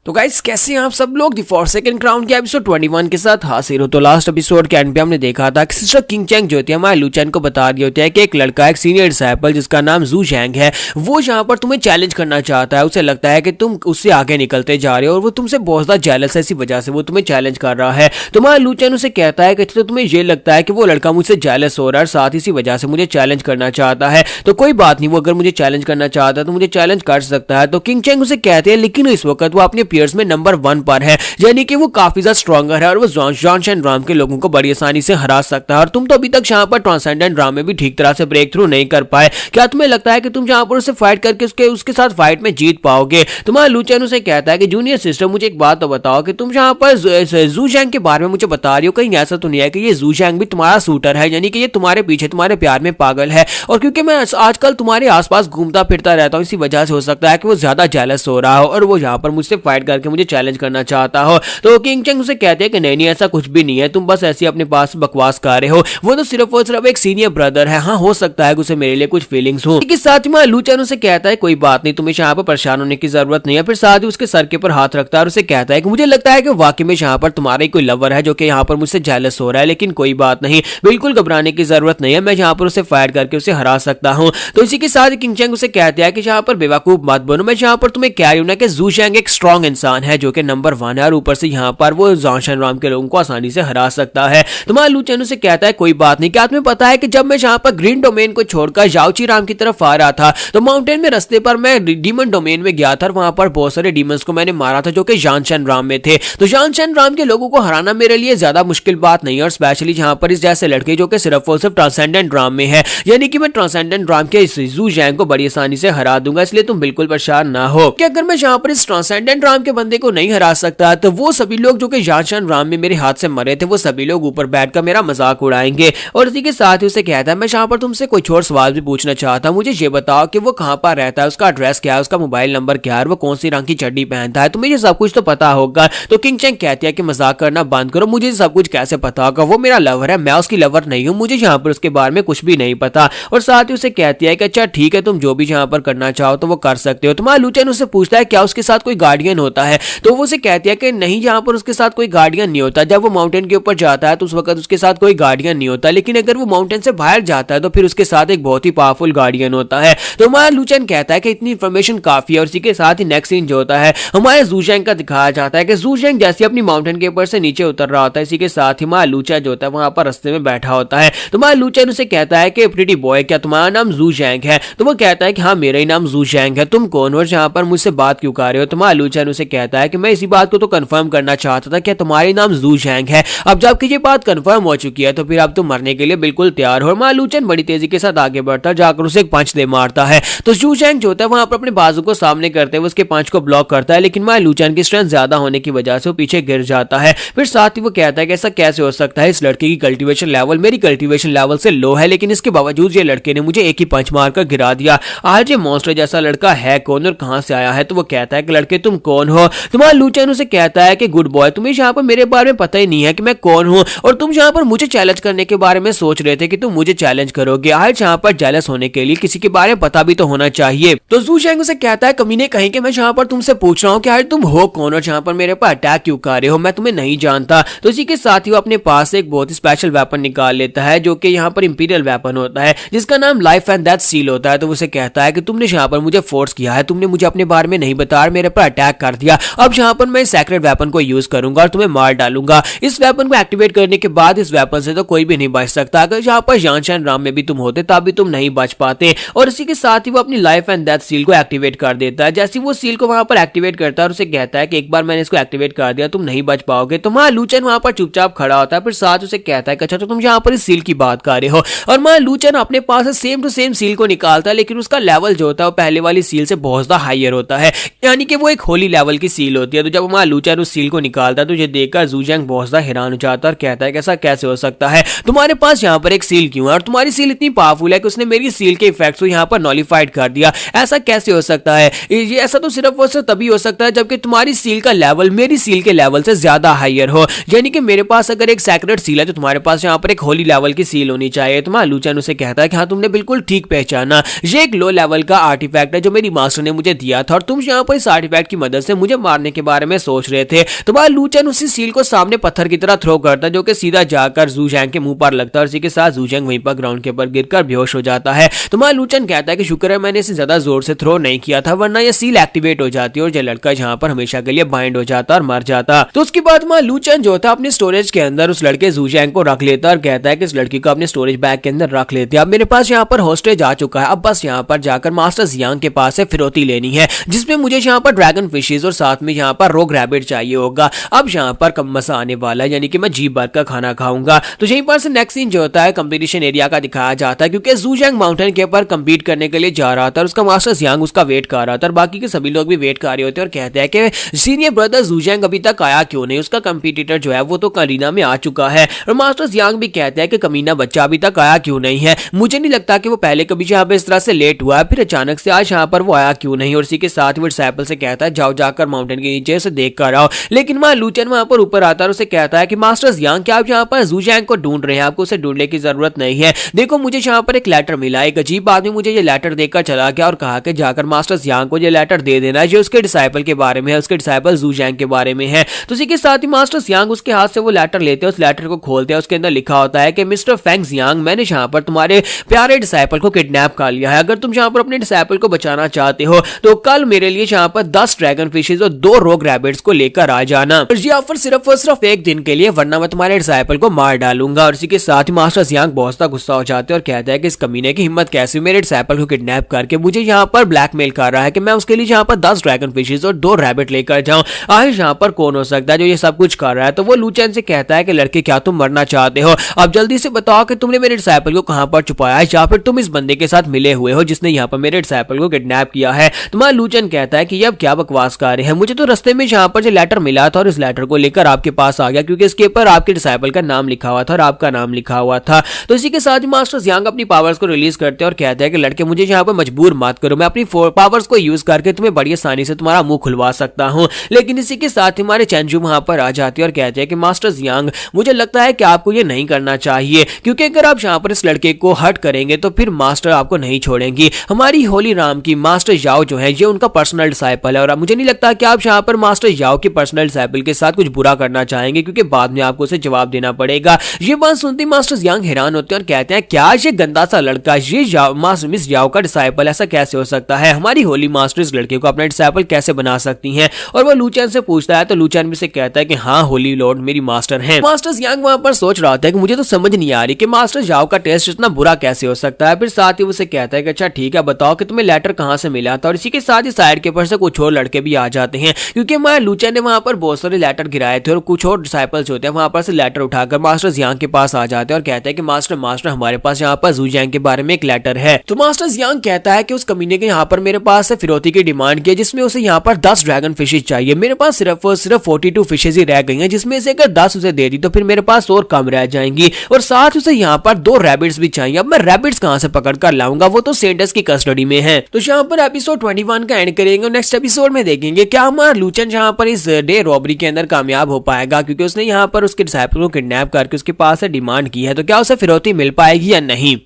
तो गाइस कैसे हैं आप सब लोग दी फॉर सेकंड क्राउन के एपिसोड 21 के साथ हाजिर हो। तो लास्ट एपिसोड के एंड पे हमने देखा था कि सिस्टर किंग चैंग जो होती है हमारे लू चैन को बता दिया होता है कि एक लड़का एक सीनियर डिसाइपल जिसका नाम जू जैंग है वो यहाँ पर तुम्हें चैलेंज करना चाहता है। उसे लगता है कि तुम उससे आगे निकलते जा रहे हो और वो तुमसे बहुत ज्यादा जेलस है, इसी वजह से वो तुम्हें चैलेंज कर रहा है। तो हमारा लू चैन उसे कहता है कि तो तुम्हें ये लगता है कि वो लड़का मुझसे जेलस हो रहा है, साथ इसी वजह से मुझे चैलेंज करना चाहता है। तो कोई बात नहीं, वो अगर मुझे चैलेंज करना चाहता है तो मुझे चैलेंज कर सकता है। तो किंग चैंग उसे कहते हैं लेकिन इस वक्त वो अपने पीयर्स में नंबर 1 पर है, यानी कि वो काफी ज्यादा स्ट्रॉन्गर है और वो जॉन राम के लोगों को बड़ी आसानी से हरा सकता है। और तुम तो अभी तक यहाँ पर ट्रांसेंडेंट राम में भी ठीक तरह से ब्रेक थ्रू नहीं कर पाए। क्या तुम्हें लगता है कि तुम यहाँ पर उससे फाइट करके उसके साथ फाइट में जीत पाओगे? तुम्हारा लू चैन उसे कहता है कि जूनियर सिस्टर मुझे एक बात तो बताओ कि तुम यहाँ पर जू जैंग के बारे में मुझे बता रही हो, कहीं ऐसा तो नहीं है कि ये जू जैंग भी तुम्हारा शूटर है, यानी कि ये तुम्हारे पीछे तुम्हारे प्यार में पागल है? और क्योंकि मैं आजकल तुम्हारे आसपास घूमता फिरता रहता हूँ, इसी वजह से हो सकता है कि वो ज्यादा जेलस हो रहा हो और वो यहाँ पर मुझसे फाइट करके मुझे चैलेंज करना चाहता हो। तो किंग चैंग उसे कहते हैं कि नहीं ऐसा कुछ भी नहीं है, तुम बस ऐसी अपने पास बकवास कर रहे हो, वो तो सिर्फ और सिर्फ एक सीनियर ब्रदर है। हाँ हो सकता है कि उसे मेरे लिए कुछ फीलिंग्स हो। इसके साथ ही लू चैन उसे कहता है कोई बात नहीं, तुम्हें यहाँ पर परेशान होने की जरूरत नहीं है। फिर साथ ही उसके सर के ऊपर हाथ रखता है और उसे कहता है कि मुझे लगता है कि वाकई में यहाँ पर तुम्हारा ही कोई लवर है जो कि यहाँ पर मुझसे जेलस हो रहा है, लेकिन कोई बात नहीं, बिल्कुल घबराने की जरूरत नहीं है, मैं यहाँ पर उसे फायर करके उसे हरा सकता हूँ। तो इसी के साथ किंग चैंग उसे कहते हैं कि यहाँ पर बेवकूफ मत बनो, मैं यहाँ पर तुम्हें कह रही हूँ ना कि जू जैंग एक स्ट्रॉन्ग इंसान है जो कि नंबर 1 है और ऊपर से यहाँ पर वो जॉन राम के लोगों को आसानी से हरा सकता है। तुम्हारा लू चैन उसे कहता है कोई बात नहीं, क्या तुम्हें पता है कि जब मैं यहाँ पर ग्रीन डोमेन को छोड़कर याओची राम की तरफ आ रहा था तो माउंटेन में रास्ते पर मैं डीमन डोमेन में गया था और वहां पर बहुत सारे डीमंस को मैंने मारा था जो कि जान राम में थे। तो जान राम के लोगों को हराना मेरे लिए ज्यादा मुश्किल बात नहीं है, और स्पेशली यहाँ पर इस जैसे लड़के जो कि सिर्फ और सिर्फ ट्रांसेंडेंट राम में है, यानी कि मैं ट्रांसेंडेंट राम के जू जैंग को बड़ी आसानी से हरा दूंगा, इसलिए तुम बिल्कुल परेशान ना हो कि अगर मैं यहाँ पर इस ट्रांसेंडेंट राम के बंदे को नहीं हरा सकता तो वो सभी लोग जो कि जान राम में मेरे हाथ से मरे थे वो सभी लोग ऊपर बैठकर मेरा मजाक उड़ाएंगे। और इसी के साथ ही उसे कहता है मैं यहाँ पर तुमसे कोई और सवाल भी पूछना चाहता हूँ, मुझे ये बताओ कि वो कहाँ पर रहता है, उसका एड्रेस क्या है, उसका मोबाइल नंबर क्या है, वो कौन सी रंग की चड्डी पहनता है, तुम्हें ये सब कुछ तो पता होगा। तो किंग चैंग कहती है कि मजाक करना बंद करो, मुझे सब कुछ कैसे पता होगा, वो मेरा लवर है, मैं उसकी लवर नहीं हूँ, मुझे यहाँ पर उसके बारे में कुछ भी नहीं पता। और साथ ही उसे कहती है कि अच्छा ठीक है, तुम जो भी यहाँ पर करना चाहो तो वो कर सकते हो। तुम्हारा लू चैन उससे पूछता है क्या उसके साथ कोई गार्डियन होता है, तो वो उसे कहती है कि नहीं, यहाँ पर उसके साथ कोई गार्डियन नहीं होता। जब वो माउंटेन के ऊपर जाता है तो उस वक्त उसके साथ कोई गार्डियन नहीं होता, लेकिन अगर वो माउंटेन से बाहर जाता है तो फिर उसके साथ एक बहुत ही पावरफुल गार्डियन होता है। तो हमारा लू चैन कहता है कि इतनी इंफॉर्मेशन काफी है। और इसी के साथ ही नेक्स्ट सीन जो होता है हमारे जू जैंग का दिखाया जाता है कि जू जैंग जैसे अपनी माउंटेन के ऊपर से नीचे उतर रहा होता है, इसी के साथ ही हमारा लू चैन जो होता है वहां पर रास्ते में बैठा होता है। तो हमारा लू चैन उसे कहता है कि प्रीटी बॉय क्या तुम्हारा नाम जू जैंग है? तो वो कहता है कि हाँ मेरा ही नाम जू जैंग है, तुम कौन हो, यहाँ पर मुझसे बात क्यों कर रहे हो? तुम्हारा लू चैन उसे कहता है कि मैं इसी बात को तो कंफर्म करना चाहता था कि तुम्हारा नाम जू जैंग है। अब जबकि ये बात कंफर्म हो चुकी है तो फिर अब तुम मरने के लिए बिल्कुल तैयार हो। हमारा लू चैन बड़ी तेजी के साथ आगे बढ़ता जाकर उसे एक पंच दे मारता है। तो जू जैंग जो होता है वहां पर अपने बाजू को सामने करते हुए उसके पंच को ब्लॉक करता है, लेकिन हमारे लू चैन की स्ट्रेंथ ज्यादा होने की वजह से वो पीछे गिर जाता है। फिर साथ ही वो कहता है कि ऐसा कैसे हो सकता है, इस लड़के की कल्टीवेशन लेवल मेरी कल्टीवेशन लेवल से लो है, लेकिन इसके बावजूद ये लड़के ने मुझे एक ही पंच मारकर गिरा दिया। आज ये मॉन्स्टर जैसा लड़का है कौन और कहां से आया है? तो वो कहता है कि लड़के तुम कौन हो? तुम्हारा लू चैन उसे कहता है कि गुड बॉय, तुम्हें यहाँ पर मेरे बारे में पता ही नहीं है कि मैं कौन हूँ, और तुम यहाँ पर मुझे चैलेंज करने के बारे में सोच रहे थे कि तुम मुझे चैलेंज करोगे। आज यहाँ पर जेलस होने के लिए किसी के बारे में पता भी तो होना चाहिए। तो जू जैंग उसे कहता है कमीने कहीं कि मैं यहाँ पर तुमसे पूछ रहा हूँ कि आज तुम हो कौन और यहाँ पर मेरे पर अटैक क्यों कर रहे हो, मैं तुम्हें नहीं जानता। तो इसी के साथ ही वो अपने पास से एक बहुत ही स्पेशल वेपन निकाल लेता है जो कि यहाँ पर इंपीरियल वेपन होता है जिसका नाम लाइफ एंड डेथ सील होता है। तो उसे कहता है कि तुमने यहाँ पर मुझे फोर्स किया है, तुमने मुझे अपने बारे में नहीं बताया, मेरे पर अटैक कर दिया। अब यहाँ पर मैं सेक्रेट वेपन को यूज करूंगा और तुम्हें मार डालूंगा। इस वेपन को एक्टिवेट करने के बाद इस वेपन से तो कोई भी नहीं बच सकता। अगर यहाँ पर जान राम में भी तुम होते तब भी तुम नहीं बच पाते। और इसी के साथ ही वो अपनी लाइफ एंड डेथ सील को एक्टिवेट कर देता है। जैसे वो सील को वहां पर एक्टिवेट करता है और उसे कहता है कि एक बार मैंने इसको एक्टिवेट कर दिया तुम नहीं बच पाओगे। तो वहां लू चैन वहां पर चुपचाप खड़ा होता है, फिर साथ उसे कहता है कि अच्छा तो तुम यहाँ पर इस सील की बात कर रहे हो। और वहां लू चैन अपने पास सेम टू सेम सील को निकालता है, लेकिन उसका लेवल जो होता है वो पहले वाली सील से बहुत ज्यादा हायर होता है, यानी कि वो एक होली लेवल की सील होती है। तो जब वहां लू चैन उस सील को निकालता है तो ये देखकर जू जैंग बहुत ज्यादा हैरान हो जाता है और कहता है कि ऐसा कैसे हो सकता है, तुम्हारे पास यहाँ पर एक सील क्यों है, और तुम्हारी सील इतनी पावरफुल है कि उसने मेरी सील के इफेक्ट्स को यहाँ पर नॉलिफाइड कर दिया, ऐसा कैसे हो सकता है? ये ऐसा तो सिर्फ और सिर्फ तभी हो सकता है जबकि तुम्हारी सील का लेवल मेरी सील के लेवल से ज्यादा हायर हो, यानी कि मेरे पास अगर एक सेक्रेट सील है तो तुम्हारे पास यहाँ पर एक होली लेवल की सील होनी चाहिए। तुम्हारा लू चैन उसे कहता है कि हाँ तुमने बिल्कुल ठीक पहचाना, ये एक लो लेवल का आर्टिफैक्ट है जो मेरी मास्टर ने मुझे दिया था और तुम यहाँ पर इस आर्टिफैक्ट की मदद से मुझे मारने के बारे में सोच रहे थे। तो वह लूचन उसी सील को सामने पत्थर की तरह थ्रो करता है जो कि सीधा जाकर जू जैंग के मुंह पर लगता है और इसी के साथ जू जैंग वहीं पर ग्राउंड के ऊपर गिरकर बेहोश हो जाता है। तो वह लूचन कहता है कि शुक्र है मैंने इसे ज्यादा जोर से थ्रो नहीं किया था, वरना यह सील एक्टिवेट हो जाती है और ये लड़का जहां पर हमेशा के लिए बाइंड हो जाता और मर जाता। तो उसके बाद वह लूचन जो था अपने स्टोरेज के अंदर उस लड़के जू जैंग को रख लेता और कहता है कि इस लड़की को अपने स्टोरेज बैग के अंदर रख लेते हैं। अब मेरे पास यहाँ पर होस्टेज आ चुका है, अब बस यहाँ पर जाकर मास्टर जियांग के पास से फिरौती लेनी है जिसमें मुझे यहाँ पर ड्रैगन फिशेज और साथ में यहाँ पर रोग रैबिट चाहिए होगा। अब यहाँ पर कम मसा आने वाला है, यानी कि मैं जी भर का खाना खाऊंगा। तो यहीं पर से नेक्स्ट सीन जो होता है कंपटीशन एरिया का दिखाया जाता है क्योंकि जू जैंग माउंटेन के ऊपर कम्पीट करने के लिए जा रहा था और उसका मास्टर जियांग उसका वेट कर रहा था और बाकी के सभी लोग भी वेट कर रहे होते हैं और कहते हैं कि सीनियर ब्रदर जू जैंग अभी तक आया क्यों नहीं, उसका कंपटीटर जो है वो तो करीना में आ चुका है। और मास्टर जियांग भी कहते हैं कि कमीना बच्चा अभी तक आया क्यों नहीं है, मुझे नहीं लगता कि वो पहले कभी यहाँ पे इस तरह से लेट हुआ है, फिर अचानक से आज यहाँ पर वो आया क्यों नहीं। और इसी के साथ वो डिसाइपल से कहता है जाओ जाकर माउंटेन के नीचे से देख कर आओ। लेकिन वहां लूचन वहां पर ऊपर आता है और उसे कहता है कि मास्टर जियांग क्या आप यहाँ पर जू जैंग को ढूंढ रहे हैं, आपको उसे ढूंढने की जरूरत नहीं है। देखो मुझे यहाँ पर एक लेटर मिला, एक अजीब आदमी मुझे ये लेटर देकर चला गया और कहा कि जाकर मास्टर जियांग को ये लेटर दे देना, जो उसके डिसाइपल के बारे में है, उसके डिसाइपल जू जैंग के बारे में है। तो इसी के साथ ही मास्टर जियांग उसके हाथ से वो लेटर लेते हैं, उस लेटर को खोलते हैं, उसके अंदर लिखा होता है कि मिस्टर फेंग जियांग, मैंने यहाँ पर तुम्हारे प्यारे डिसाइपल को किडनैप कर लिया है। अगर तुम यहाँ पर अपने डिसाइपल को बचाना चाहते हो तो कल मेरे लिए यहाँ पर 10 ड्रैगन फिशेज और 2 रोग रैबिट्स को लेकर आ जाना, और ये ऑफर सिर्फ और सिर्फ एक दिन के लिए, वरना मैं तुम्हारे डिसाइपल को मार डालूंगा। और इसी के साथ ही मास्टर जियांग बहुत सा गुस्सा हो जाते हैं और कहता है कि इस कमीने की हिम्मत कैसे मेरे डिसाइपल को किडनैप करके मुझे यहाँ पर ब्लैकमेल कर रहा है कि मैं उसके लिए यहाँ पर 10 ड्रैगन फिशेज और 2 रैबिट लेकर जाऊं। आखिर यहाँ पर कौन हो सकता है जो ये सब कुछ कर रहा है। तो वो लूचन से कहता है कि लड़के क्या तुम मरना चाहते हो, अब जल्दी से बताओ कि तुमने मेरे डिसाइपल को कहां पर छुपाया है या फिर तुम इस बंदे के साथ मिले हुए हो जिसने यहाँ पर मेरे डिसाइपल को किडनैप किया है। तुम्हारा लूचन कहता है कि ये अब क्या बकवास कर रहे हैं, मुझे तो रास्ते में यहाँ पर जो लेटर मिला था और इस लेटर को लेकर आपके पास आ गया क्योंकि इसके ऊपर आपके डिसाइपल का नाम लिखा हुआ था और आपका नाम लिखा हुआ था। तो इसी के साथ ही मास्टर जियांग अपनी पावर्स को रिलीज करते हैं और कहते हैं कि लड़के मुझे यहाँ पर मजबूर मत करो, मैं अपनी पावर्स को यूज करके तुम्हें बड़ी आसानी से तुम्हारा मुंह खुलवा सकता हूँ। लेकिन इसी के साथ ही हमारे चेंजू वहां पर आ जाती है और कहते हैं कि मास्टर जियांग मुझे लगता है कि आपको ये नहीं करना चाहिए क्योंकि अगर आप यहाँ पर इस लड़के को हर्ट करेंगे तो फिर मास्टर आपको नहीं छोड़ेंगी। हमारी होली राम की मास्टर याओ जो है ये उनका पर्सनल डिसाइपल है और मुझे नहीं लगता कि आप यहाँ पर मास्टर याओ के पर्सनल डिसाइपल के साथ कुछ बुरा करना चाहेंगे क्योंकि बाद में आपको उसे जवाब देना पड़ेगा। ये बात सुनते मास्टर जियांग हैरान होते हैं और कहते हैं क्या ये गंदा सा लड़का ये मिस याओ का डिसाइपल ऐसा कैसे हो सकता है, हमारी होली मास्टर इस लड़के को अपना डिसाइपल कैसे बना सकती हैं। और वो लूचन से पूछता है तो लूचन भी से कहता है कि हाँ होली लॉर्ड मेरी मास्टर हैं। मास्टर जियांग वहां पर सोच रहा था कि मुझे तो समझ नहीं आ रही कि मास्टर याओ का टेस्ट इतना बुरा कैसे हो सकता है। फिर साथ ही उसे कहता है कि अच्छा ठीक है बताओ कि तुम्हें लेटर कहां से मिला था। और इसी के साथ ही साइड के ऊपर से कुछ और लड़के भी आ जाते हैं क्योंकि हमारे लूचन ने वहां पर बहुत सारे लेटर गिराए थे और कुछ और डिसाइपल्स होते हैं वहां पर से लेटर उठाकर मास्टर जियांग के पास आ जाते हैं और कहते हैं कि मास्टर हमारे पास यहाँ पर जू जैंग के बारे में एक लेटर है। तो मास्टर जियांग कहता है कि उस कमीने के यहाँ पर मेरे पास से फिरौती की डिमांड की जिसमें उसे यहाँ पर 10 ड्रैगन फिशेज चाहिए, मेरे पास सिर्फ 42 फिशेज ही रह गई हैं जिसमें से अगर 10 उसे दे दी तो फिर मेरे पास और कम रह जाएंगी और साथ उसे यहाँ पर 2 रैबिट्स भी चाहिए। अब मैं रैबिट्स कहां से पकड़ कर लाऊंगा, वो तो सेंटस की कस्टडी में है। तो यहाँ पर एपिसोड 21 का एंड करेंगे और नेक्स्ट एपिसोड में देखेंगे क्या हमारा लूचन यहाँ पर इस डे रॉबरी के अंदर कामयाब हो पाएगा क्योंकि उसने यहाँ पर उसके डिसाइपल को किडनैप करके उसके पास से डिमांड की है, तो क्या उसे फिरौती मिल पाएगी या नहीं।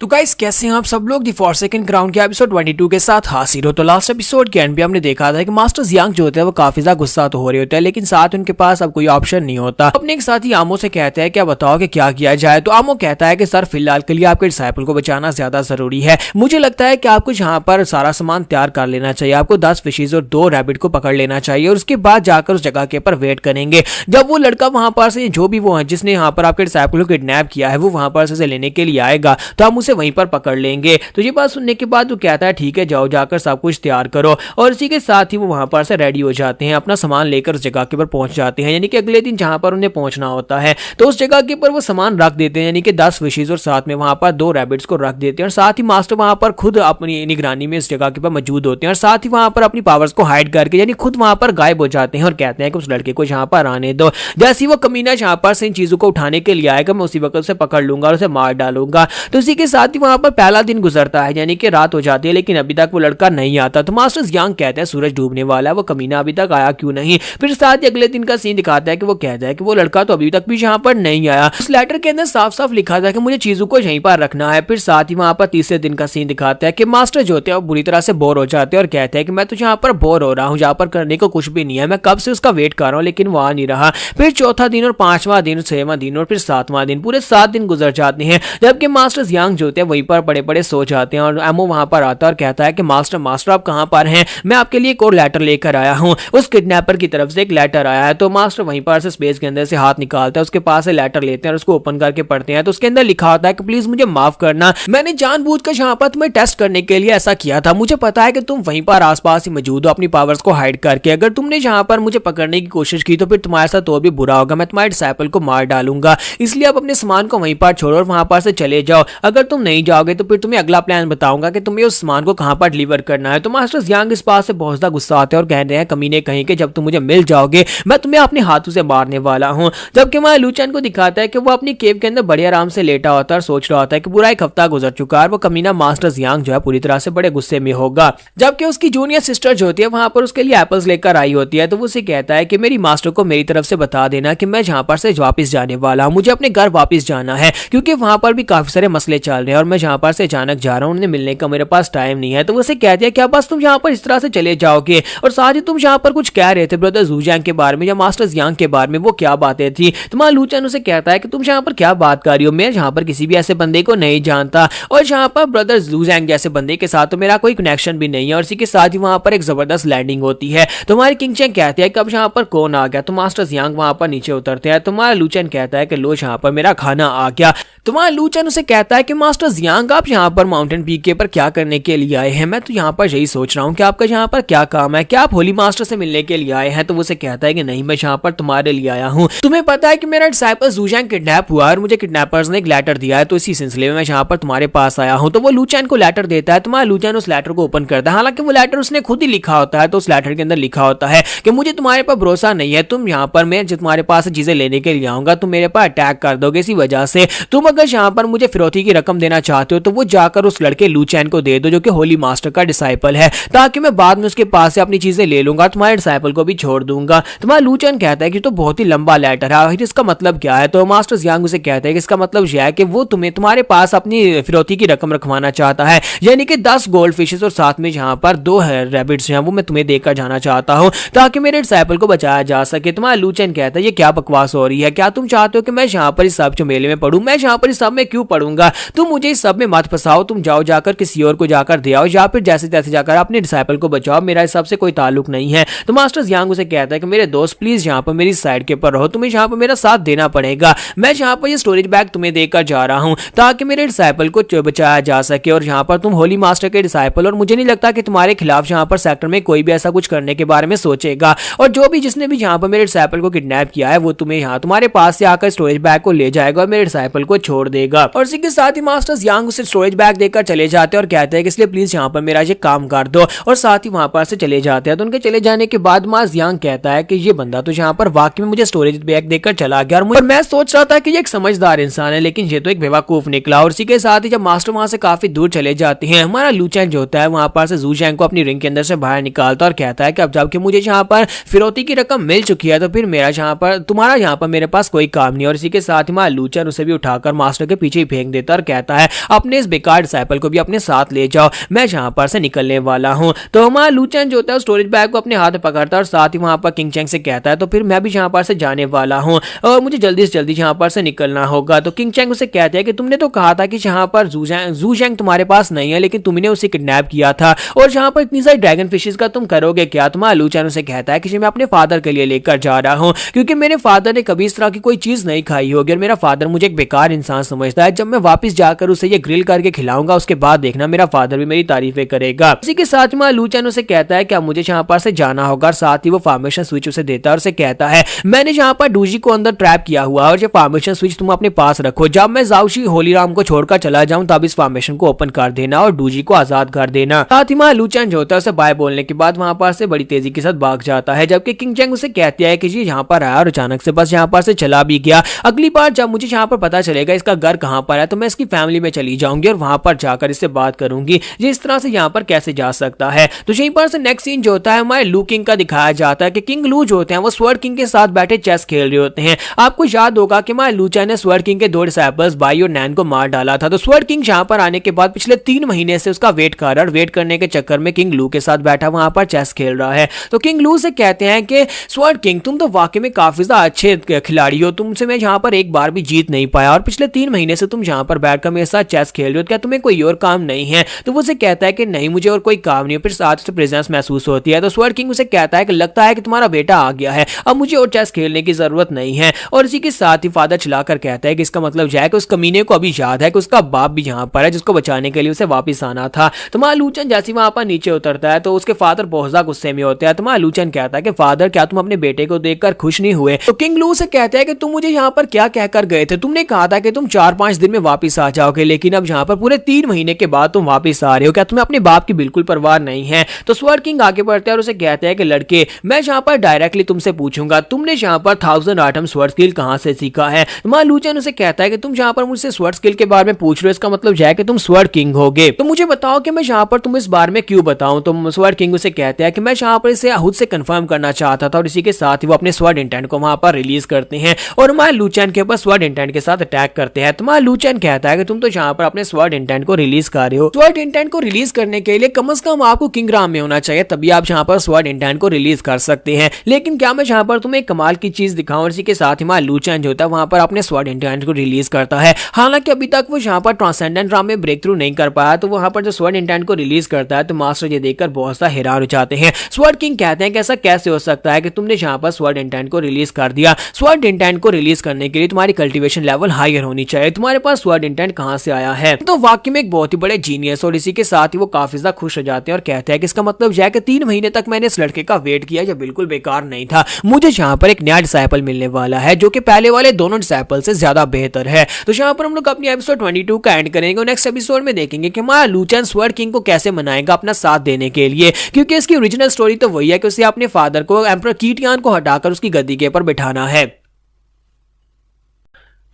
तो गाइस कैसे हैं आप सब लोग दी फॉरसेकन क्राउन के एपिसोड 22 के साथ हाजिर हो। तो लास्ट एपिसोड के एंड पे हमने देखा था कि मास्टर जियांग जो होते हैं वो काफी ज्यादा गुस्सा तो हो रहे होते हैं लेकिन साथ उनके पास अब कोई ऑप्शन नहीं होता। अपने एक साथी आमो से कहते हैं क्या बताओ कि क्या किया जाए। तो आमो कहता है कि सर फिलहाल के लिए आपके डिसाइपल को बचाना ज्यादा जरूरी है, मुझे लगता है कि आपको यहाँ पर सारा सामान तैयार कर लेना चाहिए, आपको 10 फिशेज और 2 रैबिट को पकड़ लेना चाहिए और उसके बाद जाकर उस जगह के ऊपर वेट करेंगे। जब वो लड़का वहां पर से जो भी वो है जिसने यहाँ पर आपके डिसाइपल को किडनैप किया है वो वहां पर से लेने के लिए आएगा तो हम उसे वहीं पर पकड़ लेंगे। तो ये बात सुनने के बाद वो कहता है ठीक है जाओ जाकर सब कुछ तैयार करो और इसी के साथ ही वो वहां पर से रेडी हो जाते हैं, अपना सामान लेकर उस जगह के ऊपर पहुंच जाते हैं यानी कि अगले दिन जहां पर उन्हें पहुंचना होता है। तो उस जगह के ऊपर वो सामान रख देते हैं यानी कि 10 फिशेज और साथ में वहां पर 2 रैबिट्स को रख देते हैं और साथ ही मास्टर वहां पर खुद अपनी निगरानी में इस जगह के ऊपर मौजूद होते हैं और साथ ही वहां पर अपनी पावर्स को हाइड करके यानी खुद वहां पर गायब हो जाते हैं और कहते हैं कि उस लड़के को यहाँ पर आने दो, जैसे वो कमीना यहाँ पर से इन चीजों को उठाने के लिए आएगा मैं उसी वक्त उसे पकड़ लूंगा और उसे मार डालूंगा। तो इसी के साथ ही वहां पर पहला दिन गुजरता है, यानी कि रात हो जाती है, लेकिन अभी तक वो लड़का नहीं आता। तो मास्टर यांग कहते हैं सूरज डूबने वाला है, वो कमीना अभी तक आया क्यों नहीं। फिर साथ ही अगले दिन का सीन दिखाता है कि वो कहता है कि वो लड़का तो अभी तक भी यहाँ पर नहीं आया। उस लेटर के अंदर साफ साफ लिखा था कि मुझे चीजों को यहीं पर रखना है। फिर साथ ही वहां पर तीसरे दिन का सीन दिखाता है कि मास्टर जो होते हैं वो बुरी तरह से बोर हो जाते हैं और कहते हैं कि मैं तो यहाँ पर बोर हो रहा हूँ, यहाँ पर करने को कुछ भी नहीं है, मैं कब से उसका वेट कर रहा हूँ लेकिन वो आ नहीं रहा। फिर चौथा दिन और पांचवा दिन, छठवां दिन और फिर सातवां दिन, पूरे 7 दिन गुजर जाते हैं, जबकि मास्टर यांग जो होते हैं वहीं पर बड़े बड़े सो जाते हैं। और एमओ वहां पर आता है और कहता है कि मास्टर मास्टर आप कहां पर हैं, मैं आपके लिए एक और लेटर लेकर आया हूं। उस किडनैपर की तरफ से एक लेटर आया है। तो मास्टर वहीं पर से स्पेस के अंदर से हाथ निकालता है, उसके पास से लेटर लेते हैं और उसको ओपन करके पढ़ते हैं। तो उसके अंदर लिखा होता है कि प्लीज मुझे माफ करना, मैंने जानबूझकर यहाँ पर तुम्हें टेस्ट करने के लिए ऐसा किया था। मुझे पता है कि तुम वहीं पर आसपास ही मौजूद हो अपनी पावर्स को हाइड करके। अगर तुमने यहाँ पर मुझे पकड़ने की कोशिश की तो फिर तुम्हारे साथ तो भी बुरा होगा, मैं तुम्हारे डिसाइपल को मार डालूंगा। इसलिए आप अपने सामान को वहीं पर छोड़ो और वहां पर से चले जाओ। अगर तुम नहीं जाओगे तो फिर तुम्हें अगला प्लान बताऊंगा कि तुम्हें उस सामान को कहां पर डिलीवर करना है। तो मास्टर यांग इस बात से बहुत ज्यादा गुस्सा आते हैं और कह रहे हैं कमीने कहीं के जब तुम मुझे मिल जाओगे मैं तुम्हें अपने हाथों से मारने वाला हूं। जबकि वहां लूचन को दिखाता है कि वो अपनी केव के अंदर बड़े आराम से लेटा होता है और सोच रहा होता है कि पूरा एक हफ्ता गुजर चुका है, वो कमीना मास्टर यांग जो है पूरी तरह से बड़े गुस्से में होगा। जबकि उसकी जूनियर सिस्टर जो होती है वहां पर उसके लिए एप्पल्स लेकर आई होती है। तो वो उसे कहता है कि मेरी मास्टर को मेरी तरफ से बता देना कि मैं जहां पर से वापस जाने वाला हूं, मुझे अपने घर वापस जाना है क्योंकि वहां पर भी काफी सारे मसले चल रहे हैं और मैं जहां पर से अचानक जा रहा हूं, उन्हें मिलने का मेरे पास टाइम नहीं है। तो वो उसे कहती है क्या बस तुम यहाँ पर इस तरह से चले जाओगे। और साथ ही तुम यहाँ पर कुछ कह रहे थे ब्रदर जूजैंग के बारे में या मास्टर यांग के बारे में, वो क्या बातें थी। तो लूचन उसे कहता है कि तुम यहाँ पर क्या बात कर रही हो, मैं यहाँ पर किसी भी ऐसे बंदे को नहीं जानता और यहाँ पर ब्रदर जूजैंग जैसे बंदे के साथ तो मेरा कोई कनेक्शन भी नहीं है। और इसी के साथ ही वहां पर एक जबरदस्त लैंडिंग होती है। तो हमारे किंग चैंग कहते हैं कि अब यहाँ पर कौन आ गया। तो मास्टर यांग वहां पर नीचे उतरते हैं। तुम्हारा लूचन कहता है कि लो यहाँ पर मेरा खाना आ गया। तुम्हारा लूचन उसे कहता है कि मास्टर यांग आप यहाँ पर माउंटेन पीक के पर क्या करने के लिए आए हैं, मैं तो यहाँ पर यही सोच रहा हूँ कि आपका यहाँ पर क्या काम है, क्या आप होली मास्टर से मिलने के लिए आए हैं। तो वो उसे कहता है कि नहीं मैं यहाँ पर तुम्हारे लिए आया हूँ, तुम्हें पता है कि मेरा डिसाइपल जूजैंग किडनैप हुआ और मुझे किडनैपर्स ने एक लेटर दिया है, तो इसी सिलसिले में मैं यहाँ पर तुम्हारे पास आया हूँ। तो वो लूचैन को लेटर देता है। तुम्हारा लूचैन उस लेटर को ओपन करता है, हालांकि वो लेटर उसने खुद ही लिखा होता है। तो उस लेटर के अंदर लिखा होता है कि मुझे तुम्हारे पर भरोसा नहीं है, तुम यहाँ पर मैं जो तुम्हारे पास चीजें लेने के लिए आऊंगा तुम मेरे पर अटैक कर दोगे, इसी वजह से तुम अगर यहाँ पर मुझे फिरौती की रकम देना चाहते हो तो वो जाकर उस लड़के लूचैन को दे दो जो कि होली मास्टर का डिसाइपल है, ताकि मैं बाद में उसके पास से अपनी चीजें ले लूंगा, तुम्हारे डिसाइपल को भी छोड़ दूंगा। तुम्हारा लूचैन कहता है कि तो बहुत ही लंबा लेटर है, इसका मतलब क्या है। तो मास्टर यांग उसे कहता है कि इसका मतलब यह है कि वो तुम्हारे पास अपनी फिरौती की रकम रखवाना चाहता है, यानी कि 10 गोल्ड फिशेस और साथ में यहाँ पर 2 रैबिट्स हैं वो मैं तुम्हें देकर जाना चाहता हूँ ताकि मेरे डिसाइपल को बचाया जा सके। तुम्हारा लूचैन कहता है ये क्या बकवास हो रही है, क्या तुम चाहते हो कि मैं यहाँ पर इस सब चमेले में पढ़ूं, मैं यहाँ पर इस सब में क्यों पढ़ूंगा, तुम मुझे इस सब में मत फंसाओ, तुम जाओ जाकर किसी और को जाकर दे आओ या फिर जैसे तैसे जाकर अपने डिसाइपल को बचाओ, मेरा इस सब से कोई ताल्लुक नहीं है। तो मास्टर यांग उसे कहता है कि मेरे दोस्त प्लीज यहाँ पर मेरी साइड के ऊपर रहो, तुम्हें यहाँ पर मेरा साथ देना पड़ेगा, मैं यहाँ पर ये स्टोरेज बैग तुम्हें देकर जा रहा हूँ ताकि मेरे डिसाइपल को बचाया जा सके। और यहाँ पर तुम होली मास्टर के डिसाइपल, और मुझे नहीं लगता कि तुम्हारे खिलाफ यहाँ पर सेक्टर में कोई भी ऐसा कुछ करने के बारे में सोचेगा, और जो भी जिसने भी यहाँ पर मेरे डिसाइपल को किडनैप किया है वो तुम्हें यहाँ तुम्हारे पास से आकर स्टोरेज बैग को ले जाएगा और मेरे डिसाइपल को छोड़ देगा। और इसी के साथ ही मास्टर यांग उसे स्टोरेज बैग देकर चले जाते हैं और कहते हैं कि इसलिए प्लीज यहाँ पर मेरा ये काम कर दो, और साथ ही वहां पर से चले जाते हैं। तो उनके चले जाने के बाद मास यांग कहता है कि ये बंदा तो यहाँ पर वाकई में मुझे स्टोरेज बैग देकर चला गया और मैं सोच रहा था कि ये एक समझदार इंसान है, लेकिन ये तो एक बेवकूफ निकला। और इसी के साथ ही जब मास्टर वहां से काफी दूर चले जाते हैं, हमारा लूचैन जो होता है वहां पर से जूजैंग को अपनी रिंग के अंदर से बाहर निकालता और कहता है कि अब जबकि मुझे यहाँ पर फिरौती की रकम मिल चुकी है तो फिर मेरा यहाँ पर तुम्हारा यहाँ पर मेरे पास कोई काम नहीं। और इसी के साथ ही हमारा लूचैन उसे भी उठाकर मास्टर के पीछे ही फेंक देता और कहता है अपने इस बेकार डिसाइपल को भी अपने साथ ले जाओ, मैं यहाँ पर से निकलने वाला हूँ। तो हमारा लूचैन जो होता है स्टोरेज बैग को अपने हाथ में पकड़ता है और साथ ही वहां पर किंग चैंग से कहता है तो फिर मैं भी यहाँ पर से जाने वाला हूँ और मुझे जल्दी से जल्दी यहाँ पर से निकलना होगा। तो किंग चैंग उसे कहते हैं कि तुमने तो कहा था कि यहाँ पर जूजैंग तुम्हारे पास नहीं है, लेकिन तुमने उसे किडनैप किया था और यहाँ पर इतनी सारी ड्रैगन फिशेस का तुम करोगे क्या। तुम्हारा लूचैन उसे कहता है कि मैं अपने फादर के लिए लेकर जा रहा हूँ क्योंकि मेरे फादर ने कभी इस तरह की कोई चीज नहीं खाई होगी और मेरा फादर मुझे एक बेकार इंसान समझता है। जब मैं वापस जाकर उसे ये ग्रिल करके खिलाऊंगा उसके बाद देखना मेरा फादर भी मेरी तारीफें करेगा। इसी के साथ में लूचैन उसे कहता है कि मुझे यहाँ पर से जाना होगा और साथ ही वो फॉर्मेशन स्विच उसे देता है और उसे कहता है मैंने यहाँ पर डूजी को अंदर ट्रैप किया हुआ और ये फॉर्मेशन स्विच तुम अपने पास रखो, जब मैं जाओशी होलीराम को छोड़कर चला जाऊं तब इस फॉर्मेशन को ओपन कर देना और डूजी को आजाद कर देना। साथ ही लूचैन जो होता है उसे बाय बोलने के बाद वहां पर से बड़ी तेजी के साथ भाग जाता है, जबकि किंग चैंग उसे कहती है कि जी यहाँ पर आया और अचानक से बस यहाँ पर से चला भी गया। अगली बार जब मुझे यहाँ पर पता चलेगा इसका घर कहाँ पर है तो मैं इसकी फैमिली में चली जाऊंगी और वहां पर जाकर इससे बात करूंगी ये इस तरह से यहाँ पर कैसे जा सकता है। तो यहीं पर से नेक्स्ट सीन जो होता है हमारे लू किंग का दिखाया जाता है कि किंग लू जो होते हैं वो स्वर्ड किंग के साथ बैठे चेस खेल रहे होते हैं। आपको याद होगा कि हमारे लूचा ने स्वर्ड किंग के 2 डिसाइपल्स बाई और नैन को मार डाला था। तो स्वर्ड किंग यहाँ पर आने के बाद पिछले 3 महीने से उसका वेट कर रहा है और वेट करने के चक्कर में किंग लू के साथ बैठा वहां पर चेस खेल रहा है। तो किंग लू से कहते हैं कि स्वर्ड किंग तुम तो वाकई में काफी ज्यादा अच्छे खिलाड़ी हो, तुमसे मैं यहाँ पर एक बार भी जीत नहीं पाया और पिछले 3 महीने से तुम यहाँ पर बैठकर मेरे साथ चेस खेल रहे हो, क्या तुम्हें कोई और काम नहीं है? तो वो उसे कहता है कि नहीं मुझे और कोई काम नहीं है, फिर साथ से प्रेजेंस महसूस होती है। तो स्वर्ड किंग उसे कहता है कि लगता है कि तुम्हारा बेटा आ गया है, अब मुझे और चेस खेलने की जरूरत नहीं है। और इसी के साथ ही फादर चिल्लाकर कहता है कि इसका मतलब यह है कि उस कमीने को अभी याद है कि उसका बाप भी यहाँ पर है जिसको बचाने के लिए उसे वापस आना था। तो लूचन जैसे वहां पर नीचे उतरता है तो उसके फादर बहुत ज्यादा गुस्से में होते हैं। तो लूचन कहता है कि फादर क्या तुम अपने बेटे को देखकर खुश नहीं हुए? तो किंग लू से कहते हैं कि तुम मुझे यहाँ पर क्या कहकर गए थे, तुमने कहा था कि तुम 4-5 दिन में वापस आ जाओगे, लेकिन अब यहाँ पर पूरे 3 महीने के बाद तुम वापस आ रहे हो, क्या तुम्हें अपने बाप की बिल्कुल परवाह नहीं है? तो स्वर्ड किंग आगे बढ़ते हैं और उसे कहते हैं कि लड़के मैं यहाँ पर डायरेक्टली तुमसे पूछूंगा तुमने यहाँ पर 1000 आइटम स्वर्ड स्किल कहां से सीखा है? लूचन उसे कहता है कि तुम यहाँ पर मुझसे स्वर्ड स्किल के बारे में पूछ रहे हो, इसका मतलब यह है कि तुम स्वर्ड किंग होगे, तो मुझे बताओ कि मैं यहाँ पर तुम इस बारे में क्यों बताऊं? तो स्वर्ड किंग उसे कहते हैं कि मैं यहाँ पर इसे खुद से कंफर्म करना चाहता था और इसी के साथ ही वो अपने स्वर्ड इंटेंट को वहां पर रिलीज करते हैं और लूचन के ऊपर स्वर्ड इंटेंट के साथ अटैक करते हैं। तो लूचन कहता है कि तुम तो यहाँ पर अपने स्वर्ड इंटेंट को रिलीज कर रहे हो, स्वर्ड इंटेंट को रिलीज करने के लिए कम से कम आपको किंगडम में होना चाहिए, तभी आप यहाँ पर स्वर्ड इंटेंट को रिलीज कर सकते हैं। लेकिन क्या मैं यहाँ पर तुम्हें कमाल की चीज दिखाऊं? और इसी के साथ ही लूचन जो होता है वहां पर अपने स्वर्ड इंटेंट को रिलीज करता है। हालांकि अभी तक वो यहाँ पर ट्रांसेंडेंट राम में ब्रेक थ्रू नहीं कर पाया, तो वहां पर जो स्वर्ड इंटेंट को रिलीज करता है तो मास्टर ये देखकर बहुत सा हैरान हो जाते हैं। स्वर्ड किंग कहते हैं कि ऐसा कैसे हो सकता है कि तुमने यहाँ पर स्वर्ड इंटेंट को रिलीज कर दिया? स्वर्ड इंटेंट को रिलीज करने के लिए तुम्हारी कल्टीवेशन लेवल हायर होनी चाहिए, तुम्हारे पास स्वर्ड इंटेंट कहां से आया है? तो वाकई में एक बहुत ही बड़े जीनियस। और इसी के साथ ही वो काफी ज्यादा खुश हो जाते हैं और कहते हैं कि इसका मतलब यह है कि 3 महीने तक मैंने इस लड़के का वेट किया, जो बिल्कुल बेकार नहीं था, मुझे यहाँ पर एक नया डिसाइपल मिलने वाला है जो कि पहले वाले दोनों डिसाइपल से ज्यादा बेहतर है। तो यहाँ पर हम लोग अपनी एपिसोड 22 का एंड करेंगे और नेक्स्ट एपिसोड में देखेंगे कि हमारा लूचन स्वर्ड किंग को कैसे मनाएगा अपना साथ देने के लिए, क्योंकि इसकी ओरिजिनल स्टोरी तो वही है कि उसे अपने फादर को एम्परर कीटियान को हटाकर उसकी गद्दी के ऊपर बिठाना है।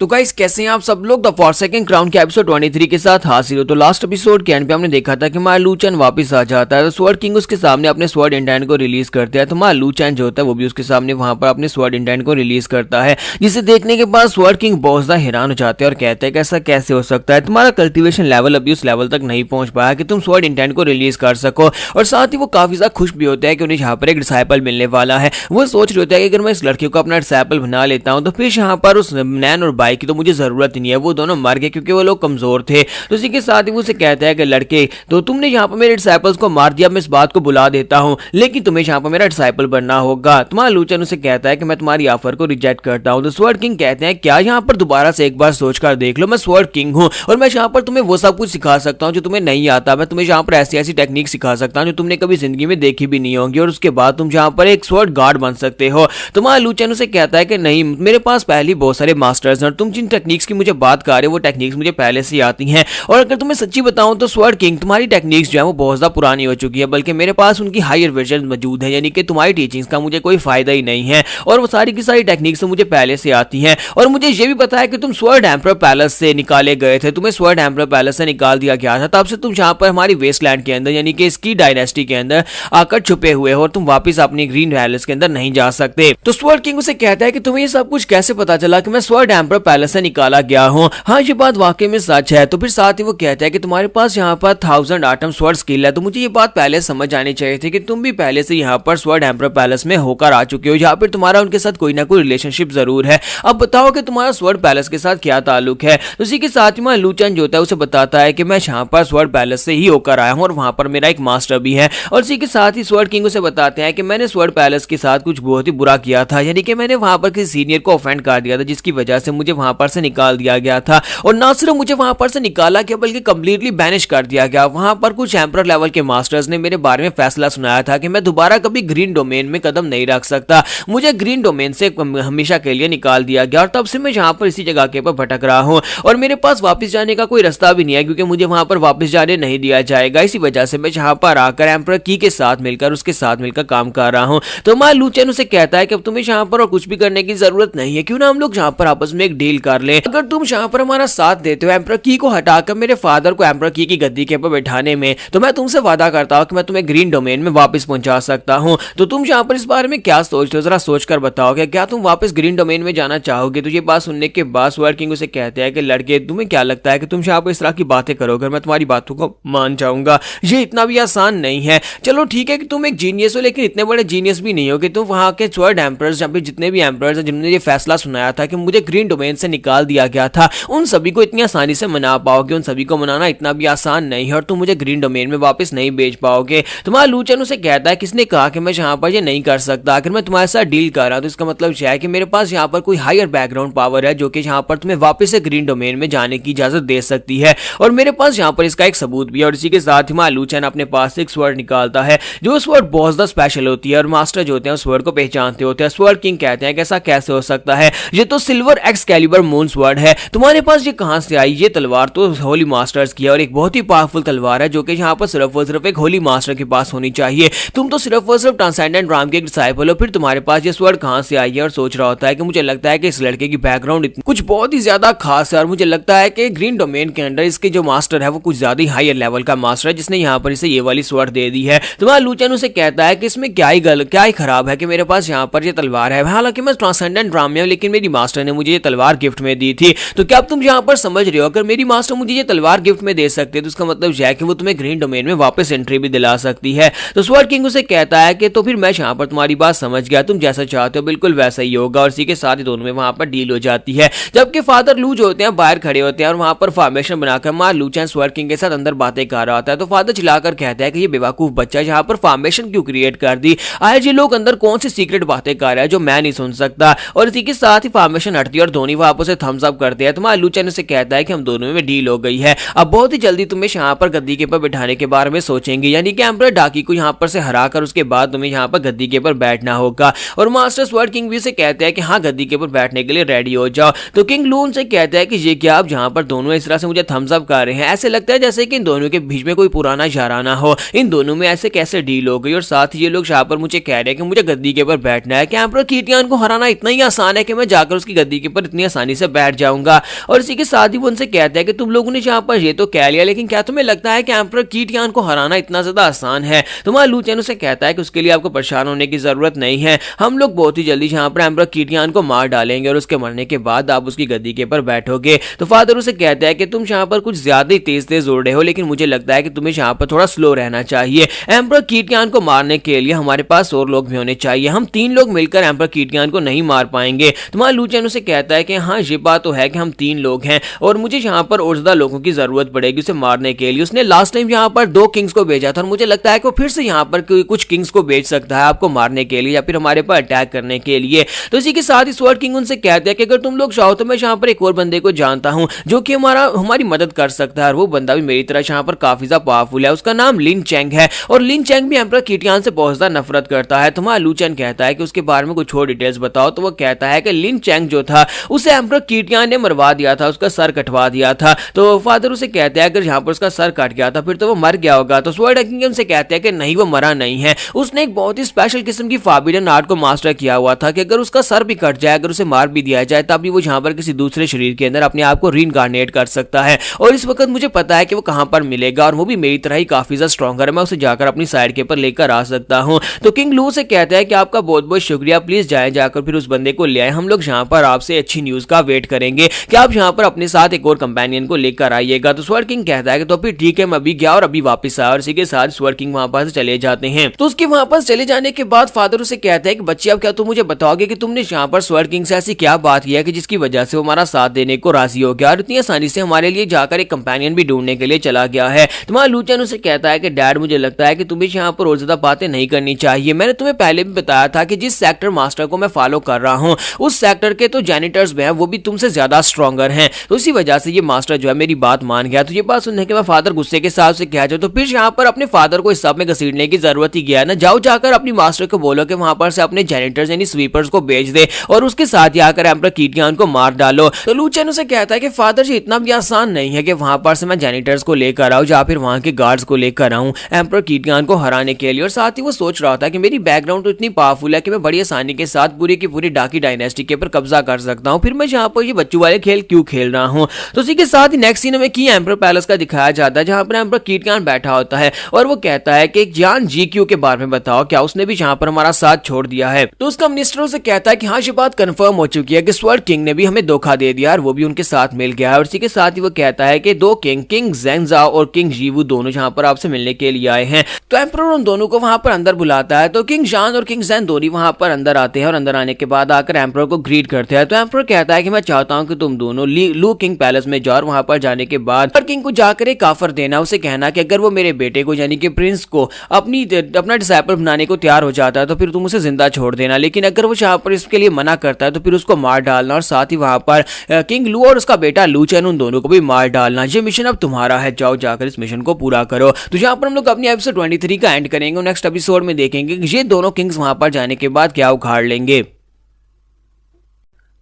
तो गाइस कैसे हैं आप सब लोग? द फॉरसेकन क्राउन के एपिसोड 23 के साथ हाजिर हो। तो लास्ट एपिसोड के एंड पे हमने देखा था कि हमारा लूचन वापस आ जाता है, तो स्वर्ड किंग उसके सामने अपने स्वर्ड इंटेंट को रिलीज करते हैं। तो हमारा लूचन जो होता है वो भी उसके सामने वहां पर अपने स्वर्ड इंटेंट को रिलीज करता है, जिसे देखने के बाद स्वर्ड किंग बहुत ज्यादा हैरान हो जाते हैं और कहते हैं कि ऐसा कैसे हो सकता है, तुम्हारा कल्टीवेशन लेवल अभी उस लेवल तक नहीं पहुंच पाया कि तुम स्वर्ड इंटेंट को रिलीज कर सको। और साथ ही वो काफी ज्यादा खुश भी होता है कि उन्हें यहाँ पर एक डिसाइपल मिलने वाला है। वो सोच रहे होता है कि अगर मैं इस लड़के को अपना डिसाइपल बना लेता हूँ तो फिर यहाँ पर उस नैन और बाई की तो मुझे जरूरत नहीं है, वो दोनों मर गए क्योंकि वो लोग कमजोर थे। तो इसी के साथ ही वो उसे कहता है कि लड़के तो तुमने यहाँ पर मेरे डिसाइपल्स को मार दिया, मैं इस बात को बुला देता हूँ, लेकिन तुम्हें यहाँ पर मेरा डिसाइपल बनना होगा। तुम्हारा लूचन उसे कहता है कि मैं तुम्हारी ऑफर को रिजेक्ट करता हूँ। तो स्वर्ड किंग कहते हैं क्या यहाँ पर दोबारा से एक बार सोचकर देख लो, मैं स्वर्ड किंग हूँ और मैं यहाँ पर तुम्हें वो सब कुछ सिखा सकता हूँ जो तुम्हें नहीं आता। मैं तुम्हें यहाँ पर ऐसी ऐसी टेक्निक सिखा सकता हूँ जो तुमने कभी जिंदगी में देखी भी नहीं होंगी और उसके बाद तुम यहाँ पर एक स्वर्ड गार्ड बन सकते हो। तुम्हारा लूचन उसे कहता है कि नहीं, मेरे पास पहले बहुत सारे मास्टर्स हैं और तुम जिन टेक्निक्स की मुझे बात कर रहे हो वो टेक्निक्स मुझे पहले से आती हैं। और अगर तुम्हें सच्ची बताऊं तो स्वर्ड किंग तुम्हारी टेक्निक्स जो है वो बहुत ज्यादा पुरानी हो चुकी है, बल्कि मेरे पास उनकी हायर वर्जन मौजूद है, यानी कि तुम्हारी टीचिंग्स का मुझे कोई फायदा ही नहीं है और वो सारी की सारी टेक्निक्स मुझे पहले से आती हैं। और मुझे ये भी पता है कि तुम स्वर्ड एम्परर पैलेस से निकाले गए थे, तुम्हें स्वर्ड एम्परर पैलेस से निकाल दिया गया था, तब से तुम यहाँ पर हमारी वेस्टलैंड के अंदर यानी कि इसकी डायनेस्टी के अंदर आकर छुपे हुए हो और तुम वापस अपनी ग्रीन पैलेस के अंदर नहीं जा सकते। तो स्वर्ड किंग उसे कहता है कि तुम्हें ये सब कुछ कैसे पता चला कि मैं स्वर्ड एम्परर पैलेस से निकाला गया हूँ? हाँ, ये बात वाकई में सच है। तो फिर साथ ही वो कहता है कि तुम्हारे पास यहाँ पर 1000 आइटम स्वर्ड स्किल है, तो मुझे ये बात पहले समझ आनी चाहिए थी कि तुम भी पहले से यहाँ पर स्वर्ड एम्परर पैलेस में होकर आ चुके हो, यहाँ पर तुम्हारा उनके साथ कोई ना कोई रिलेशनशिप जरूर है। अब बताओ कि तुम्हारा स्वर्ड पैलेस के साथ क्या ताल्लुक है? तो उसी के साथ ही लूचन जो होता है उसे बताता है कि मैं यहाँ पर स्वर्ड पैलेस से ही होकर आया हूँ और वहां पर मेरा एक मास्टर भी है। और इसी के साथ ही स्वर्ड किंग उसे बताते हैं कि मैंने स्वर्ड पैलेस के साथ कुछ बहुत ही बुरा किया था, यानी कि मैंने वहां पर किसी सीनियर को ऑफेंड कर दिया था, जिसकी वजह से मुझे वहां पर से निकाल दिया गया था। और ना सिर्फ मुझे वहां पर से निकाला गया बल्कि कंप्लीटली बैनिश कर दिया गया। वहां पर कुछ एम्परर लेवल के मास्टर्स ने मेरे बारे में फैसला सुनाया था कि मैं दोबारा कभी ग्रीन डोमेन में कदम नहीं रख सकता, मुझे ग्रीन डोमेन से हमेशा के लिए निकाल दिया गया और तब से मैं यहाँ पर इसी जगह के पर भटक रहा हूँ और मेरे पास वापस जाने का कोई रास्ता भी नहीं है, क्योंकि मुझे वहां पर वापस जाने नहीं दिया जाएगा। इसी वजह से मैं यहाँ पर आकर एम्परर की के साथ मिलकर उसके साथ मिलकर काम कर रहा हूँ। तो लूचन उसे कहता है कि अब तुम्हें यहाँ पर और कुछ भी करने की जरूरत नहीं है, क्यों ना हम लोग यहाँ पर आपस में एक डील कर ले। अगर तुम यहाँ पर हमारा साथ देते हो एम्परर की को हटाकर मेरे फादर को एम्परर की गद्दी के ऊपर बैठाने में, तो मैं तुमसे वादा करता हूँ कि मैं तुम्हें ग्रीन डोमेन में वापस पहुंचा सकता हूँ। तो तुम यहाँ पर इस बारे में क्या सोचते हो, जरा सोचकर बताओगे, क्या तुम वापस ग्रीन डोमेन में जाना चाहोगे? तो ये बात सुनने के बाद स्वर्ड किंग उसे कहते हैं कि लड़के तुम्हें क्या लगता है कि तुम यहाँ पर इस तरह की बातें करोगे, मैं तुम्हारी बातों को मान जाऊंगा? ये इतना भी आसान नहीं है। चलो ठीक है कि तुम एक जीनियस हो, लेकिन इतने बड़े जीनियस भी नहीं हो कि तुम वहां के स्वर्ड एम्परर्स जहाँ पे जितने भी एम्परर्स हैं जिन्होंने ये फैसला सुनाया था कि मुझे ग्रीन डोमेन से निकाल दिया गया था, उन सभी को इतनी आसानी से मना पाओगे? उन सभी को मनाना इतना भी आसान नहीं है और तुम मुझे ग्रीन डोमेन में वापस नहीं भेज पाओगे। तुम्हारा लूचन उसे कहता है किसने कहा कि मैं यहाँ पर ये नहीं कर सकता, अगर मैं तुम्हारे साथ डील कर रहा हूँ तो इसका मतलब यह है कि मेरे पास यहाँ पर कोई हायर बैकग्राउंड पावर है जो कि यहाँ पर तुम्हें वापस से ग्रीन डोमेन में जाने की इजाजत दे सकती है, और मेरे पास यहाँ पर इसका एक सबूत भी है। और इसी के साथ ही हमारा लूचन अपने पास एक स्वर्ड निकालता है जो स्वर्ड बहुत ज्यादा स्पेशल होती है और मास्टर जो होते हैं उस स्वर्ड को पहचानते होते हैं। स्वर्ड किंग कहते हैं कि ऐसा कैसे हो सकता है, ये तो सिल्वर एक्सकैलिबर मून स्वर्ड है, तुम्हारे पास ये कहां से आई? ये तलवार तो होली मास्टर्स की है और एक बहुत ही पावरफुल तलवार है जो कि यहाँ पर सिर्फ और सिर्फ एक होली मास्टर के पास होनी चाहिए। तुम तो सिर्फ और सिर्फ ट्रांसेंडेंट राम के एक डिसाइपल हो, फिर तुम्हारे पास ये स्वर्ड कहां से आई है? और सोच रहा होता है कि मुझे लगता है कि इस लड़के की बैकग्राउंड कुछ बहुत ही ज्यादा खास है और मुझे लगता है कि ग्रीन डोमेन के अंदर इसके जो मास्टर है वो कुछ ज्यादा ही हायर लेवल का मास्टर है जिसने यहाँ पर इसे ये वाली स्वर्ड दे दी है। तुम्हारा लूचन उसे कहता है कि इसमें क्या ही खराब है कि मेरे पास यहाँ पर ये तलवार है, हालांकि मैं ट्रांसेंडेंट राम में हूं लेकिन मेरी मास्टर ने मुझे ये तलवार गिफ्ट में दी थी। तो क्या अब तुम यहाँ पर समझ रहे हो, अगर मेरी मास्टर मुझे ये तलवार गिफ्ट में दे सकते हैं तो इसका मतलब यह है कि वो तुम्हें ग्रीन डोमेन में वापस एंट्री भी दिला सकती है। तो स्वर्ड किंग उसे कहता है कि तो फिर मैं यहाँ पर तुम्हारी बात समझ गया, तुम जैसा चाहते हो बिल्कुल वैसा ही होगा, और इसी के साथ ही दोनों में वहां पर डील हो जाती है। जबकि फादर लू जो होते हैं बाहर खड़े होते हैं और वहां पर फॉर्मेशन बनाकर मार लूचन स्वर्ड किंग के साथ अंदर बातें कर रहा होता है। तो फादर चिल्लाकर कहता है कि ये बेवकूफ बच्चा यहाँ पर फॉर्मेशन क्यों क्रिएट कर दी, आज ये लोग अंदर कौन सी सीक्रेट बातें कर रहे हैं जो मैं नहीं सुन सकता। और इसी के साथ ही फॉर्मेशन हटती है और दोनों वापस से थम्स अप करते हैं। तुम्हारा लूचन से कहता है कि हम दोनों में डील हो गई है, अब बहुत ही जल्दी तुम्हें यहाँ पर गद्दी के ऊपर बैठाने के बारे में सोचेंगे, यानी कि एम्परर डाकी को यहाँ पर से हराकर उसके बाद तुम्हें यहाँ पर गद्दी के ऊपर बैठना होगा। और मास्टर स्वर्ड किंग भी से कहते हैं कि हाँ गद्दी के ऊपर बैठने के लिए रेडी हो जाओ। तो किंग लून से कहता है कि ये क्या आप जहाँ पर दोनों इस तरह से मुझे थम्स अप कर रहे हैं, ऐसे लगता है जैसे कि इन दोनों के बीच में कोई पुराना याराना हो, इन दोनों में ऐसे कैसे डील हो गई? और साथ ही ये लोग यहाँ पर मुझे कह रहे हैं कि मुझे गद्दी के ऊपर बैठना है, कि एम्परर कीटियान को हराना इतना ही आसान है कि मैं जाकर उसकी गद्दी के ऊपर इतनी आसानी से बैठ जाऊंगा। और इसी के साथ ही वो उनसे कहता है कि तुम लोगों ने यहाँ पर ये तो कह लिया, लेकिन क्या तुम्हें लगता है कि एम्परर कीटियान को हराना इतना ज्यादा आसान है? तुम्हारा लूचन उसे कहता है कि उसके लिए आपको परेशान होने की जरूरत नहीं है, हम लोग बहुत ही जल्दी यहाँ पर एम्परर कीटियान को मार डालेंगे और उसके मरने के बाद आप उसकी गद्दी के ऊपर बैठोगे। तो फादर उसे कहता है कि तुम यहाँ पर कुछ ज्यादा ही तेज तेज उड़ रहे हो, लेकिन मुझे लगता है कि तुम्हें यहाँ पर थोड़ा स्लो रहना चाहिए। एम्परर कीटियान को मारने के लिए हमारे पास और लोग भी होने चाहिए, हम 3 लोग मिलकर एम्परर कीटियान को नहीं मार पाएंगे। तुम्हारा लूचन उसे कहता है कि हाँ ये बात तो है कि हम 3 लोग हैं और मुझे यहाँ पर और ज्यादा लोगों की जरूरत पड़ेगी उसे मारने के लिए। उसने लास्ट टाइम यहाँ पर 2 किंग्स को भेजा था और मुझे लगता है कि वो फिर से यहाँ पर कुछ किंग्स को भेज सकता है आपको मारने के लिए या फिर हमारे पर अटैक करने के लिए। तो इसी के साथ ही स्वर्ड किंग उनसे कहते हैं कि अगर तुम लोग चाहो तो मैं यहाँ पर एक और बंदे को जानता हूँ जो कि हमारी मदद कर सकता है, और वो बंदा भी मेरी तरह यहाँ पर काफी ज्यादा पावरफुल है, उसका नाम लिन चेंग है और लिन चेंग भी एम्परर कीटियान से बहुत ज्यादा नफरत करता है। तुम्हारा लूचन कहता है कि उसके बारे में कुछ और डिटेल्स बताओ। तो वो कहता है कि लिन चेंग जो था उसे एम्परर कीटियान ने मरवा दिया था, उसका सर कटवा दिया था। तो फादर उसे कहते हैं अगर यहाँ पर उसका सर कट गया था फिर तो वो मर गया होगा। तो स्वर्ड किंग उनसे कहते हैं कि नहीं वो मरा नहीं है, उसने एक बहुत ही स्पेशल किस्म की फॉरबिडन आर्ट को मास्टर किया हुआ था कि अगर उसका सर भी कट जाए, अगर उसे मार भी दिया जाए तब भी वो यहाँ पर किसी दूसरे शरीर के अंदर अपने आप को रीइंकार्नेट कर सकता है। और इस वक्त मुझे पता है कि वो कहां पर मिलेगा और वो भी मेरी तरह ही काफी ज्यादा स्ट्रॉन्गर है, मैं उसे जाकर अपनी साइड के ऊपर लेकर आ सकता हूं। तो किंग लू से कहता है कि आपका बहुत बहुत शुक्रिया, प्लीज जाकर फिर उस बंदे को ले आए, हम लोग यहाँ पर आपसे अच्छी न्यूज का वेट करेंगे कि आप यहाँ पर अपने साथ एक और कंपेनियन को लेकर आइएगा। तो स्वर्ड किंग कहता है कि तो फिर ठीक है, मैं अभी गया और अभी वापस आया। और इसी के साथ स्वर्ड किंग वहां पर चले जाते हैं। तो उसके वहां पर चले जाने के बाद फादर उसे कहता है कि बच्चे अब क्या तुम मुझे बताओगे कि तुमने यहाँ पर स्वर्ड किंग से ऐसी क्या बात किया कि जिसकी वजह से वो हमारा साथ देने को राजी हो गया और इतनी आसानी से हमारे लिए जाकर एक कंपेनियन भी ढूंढने के लिए चला गया है। तुम्हारा लूचन उसे कहता है कि डैड मुझे लगता है कि तुम्हें यहाँ पर और ज्यादा बातें नहीं करनी चाहिए, मैंने तुम्हें पहले भी बताया था कि जिस सेक्टर मास्टर को मैं फॉलो कर रहा हूँ उस सेक्टर के तो जैनिटर्स भी हैं वो भी तुमसे ज्यादा स्ट्रॉन्गर हैं, तो इसी वजह से ये मास्टर जो है मेरी बात मान गया। तो ये बात सुनने के बाद फादर गुस्से के साथ से कह जाओ तो फिर यहाँ पर अपने फादर को इस सब में घसीटने की जरूरत ही गया ना, जाओ जाकर अपनी मास्टर को बोलो कि वहां पर से अपने जैनिटर्स यानी स्वीपर्स को भेज दे और उसके साथ ही आकर एम्परर कीटियान को मार डालो। तो लूचन उसे कहता है कि फादर जी इतना भी आसान नहीं है कि वहां पर से मैं जैनिटर्स को लेकर आऊं या फिर वहां के गार्ड्स को लेकर आऊं एम्परर कीटियान को हराने के लिए। और साथ ही वो सोच रहा था कि मेरी बैकग्राउंड तो इतनी पावरफुल है कि मैं बड़ी आसानी के साथ पूरी की पूरी डाकी डायनेस्टी के ऊपर कब्जा कर सकता हूं, फिर फिर मैं यहाँ पर ये बच्चों वाले खेल क्यों खेल रहा हूँ। तो उसी के साथ ही नेक्स्ट सीन में की एम्पर पैलेस का दिखाया जाता है, जहाँ पर एम्पर कीटकान बैठा होता है और वो कहता है कि जान जीक्यू के बारे में बताओ, क्या उसने भी यहाँ पर हमारा साथ छोड़ दिया है। तो उसका मिनिस्टर उसे कहता है कि हाँ ये बात कंफर्म हो चुकी है कि स्वर्ड किंग ने भी हमें धोखा दे दिया और वो भी उनके साथ मिल गया है। और इसी के साथ ही वो कहता है कि दो किंग, किंग ज़ेंगज़ाओ और किंग जीवू दोनों यहाँ पर आपसे मिलने के लिए आए हैं। तो एम्परर उन दोनों को वहां पर अंदर बुलाता है। तो किंग जान और किंग ज़ेन दोनों वहां पर अंदर आते हैं और अंदर आने के बाद आकर एम्परर को ग्रीट करते हैं। तो एम्परर कहता है कि मैं चाहता हूं कि तुम दोनों लू किंग पैलेस में जाओ और वहां पर जाने के बाद किंग को जाकर एक ऑफर देना, उसे कहना कि अगर वो मेरे बेटे को यानी कि प्रिंस को अपना डिसाइपल बनाने को तैयार हो जाता है तो फिर तुम उसे जिंदा छोड़ देना, लेकिन अगर वो यहाँ पर इसके लिए मना करता है तो फिर उसको मार डालना और साथ ही वहां पर किंग लू और उसका बेटा लू चैन उन दोनों को भी मार डालना। ये मिशन अब तुम्हारा है, जाओ जाकर इस मिशन को पूरा करो। तो यहाँ पर हम लोग अपनी एपिसोड 23 का एंड करेंगे। नेक्स्ट एपिसोड में देखेंगे कि ये दोनों किंग्स वहां पर जाने के बाद क्या उखाड़ लेंगे।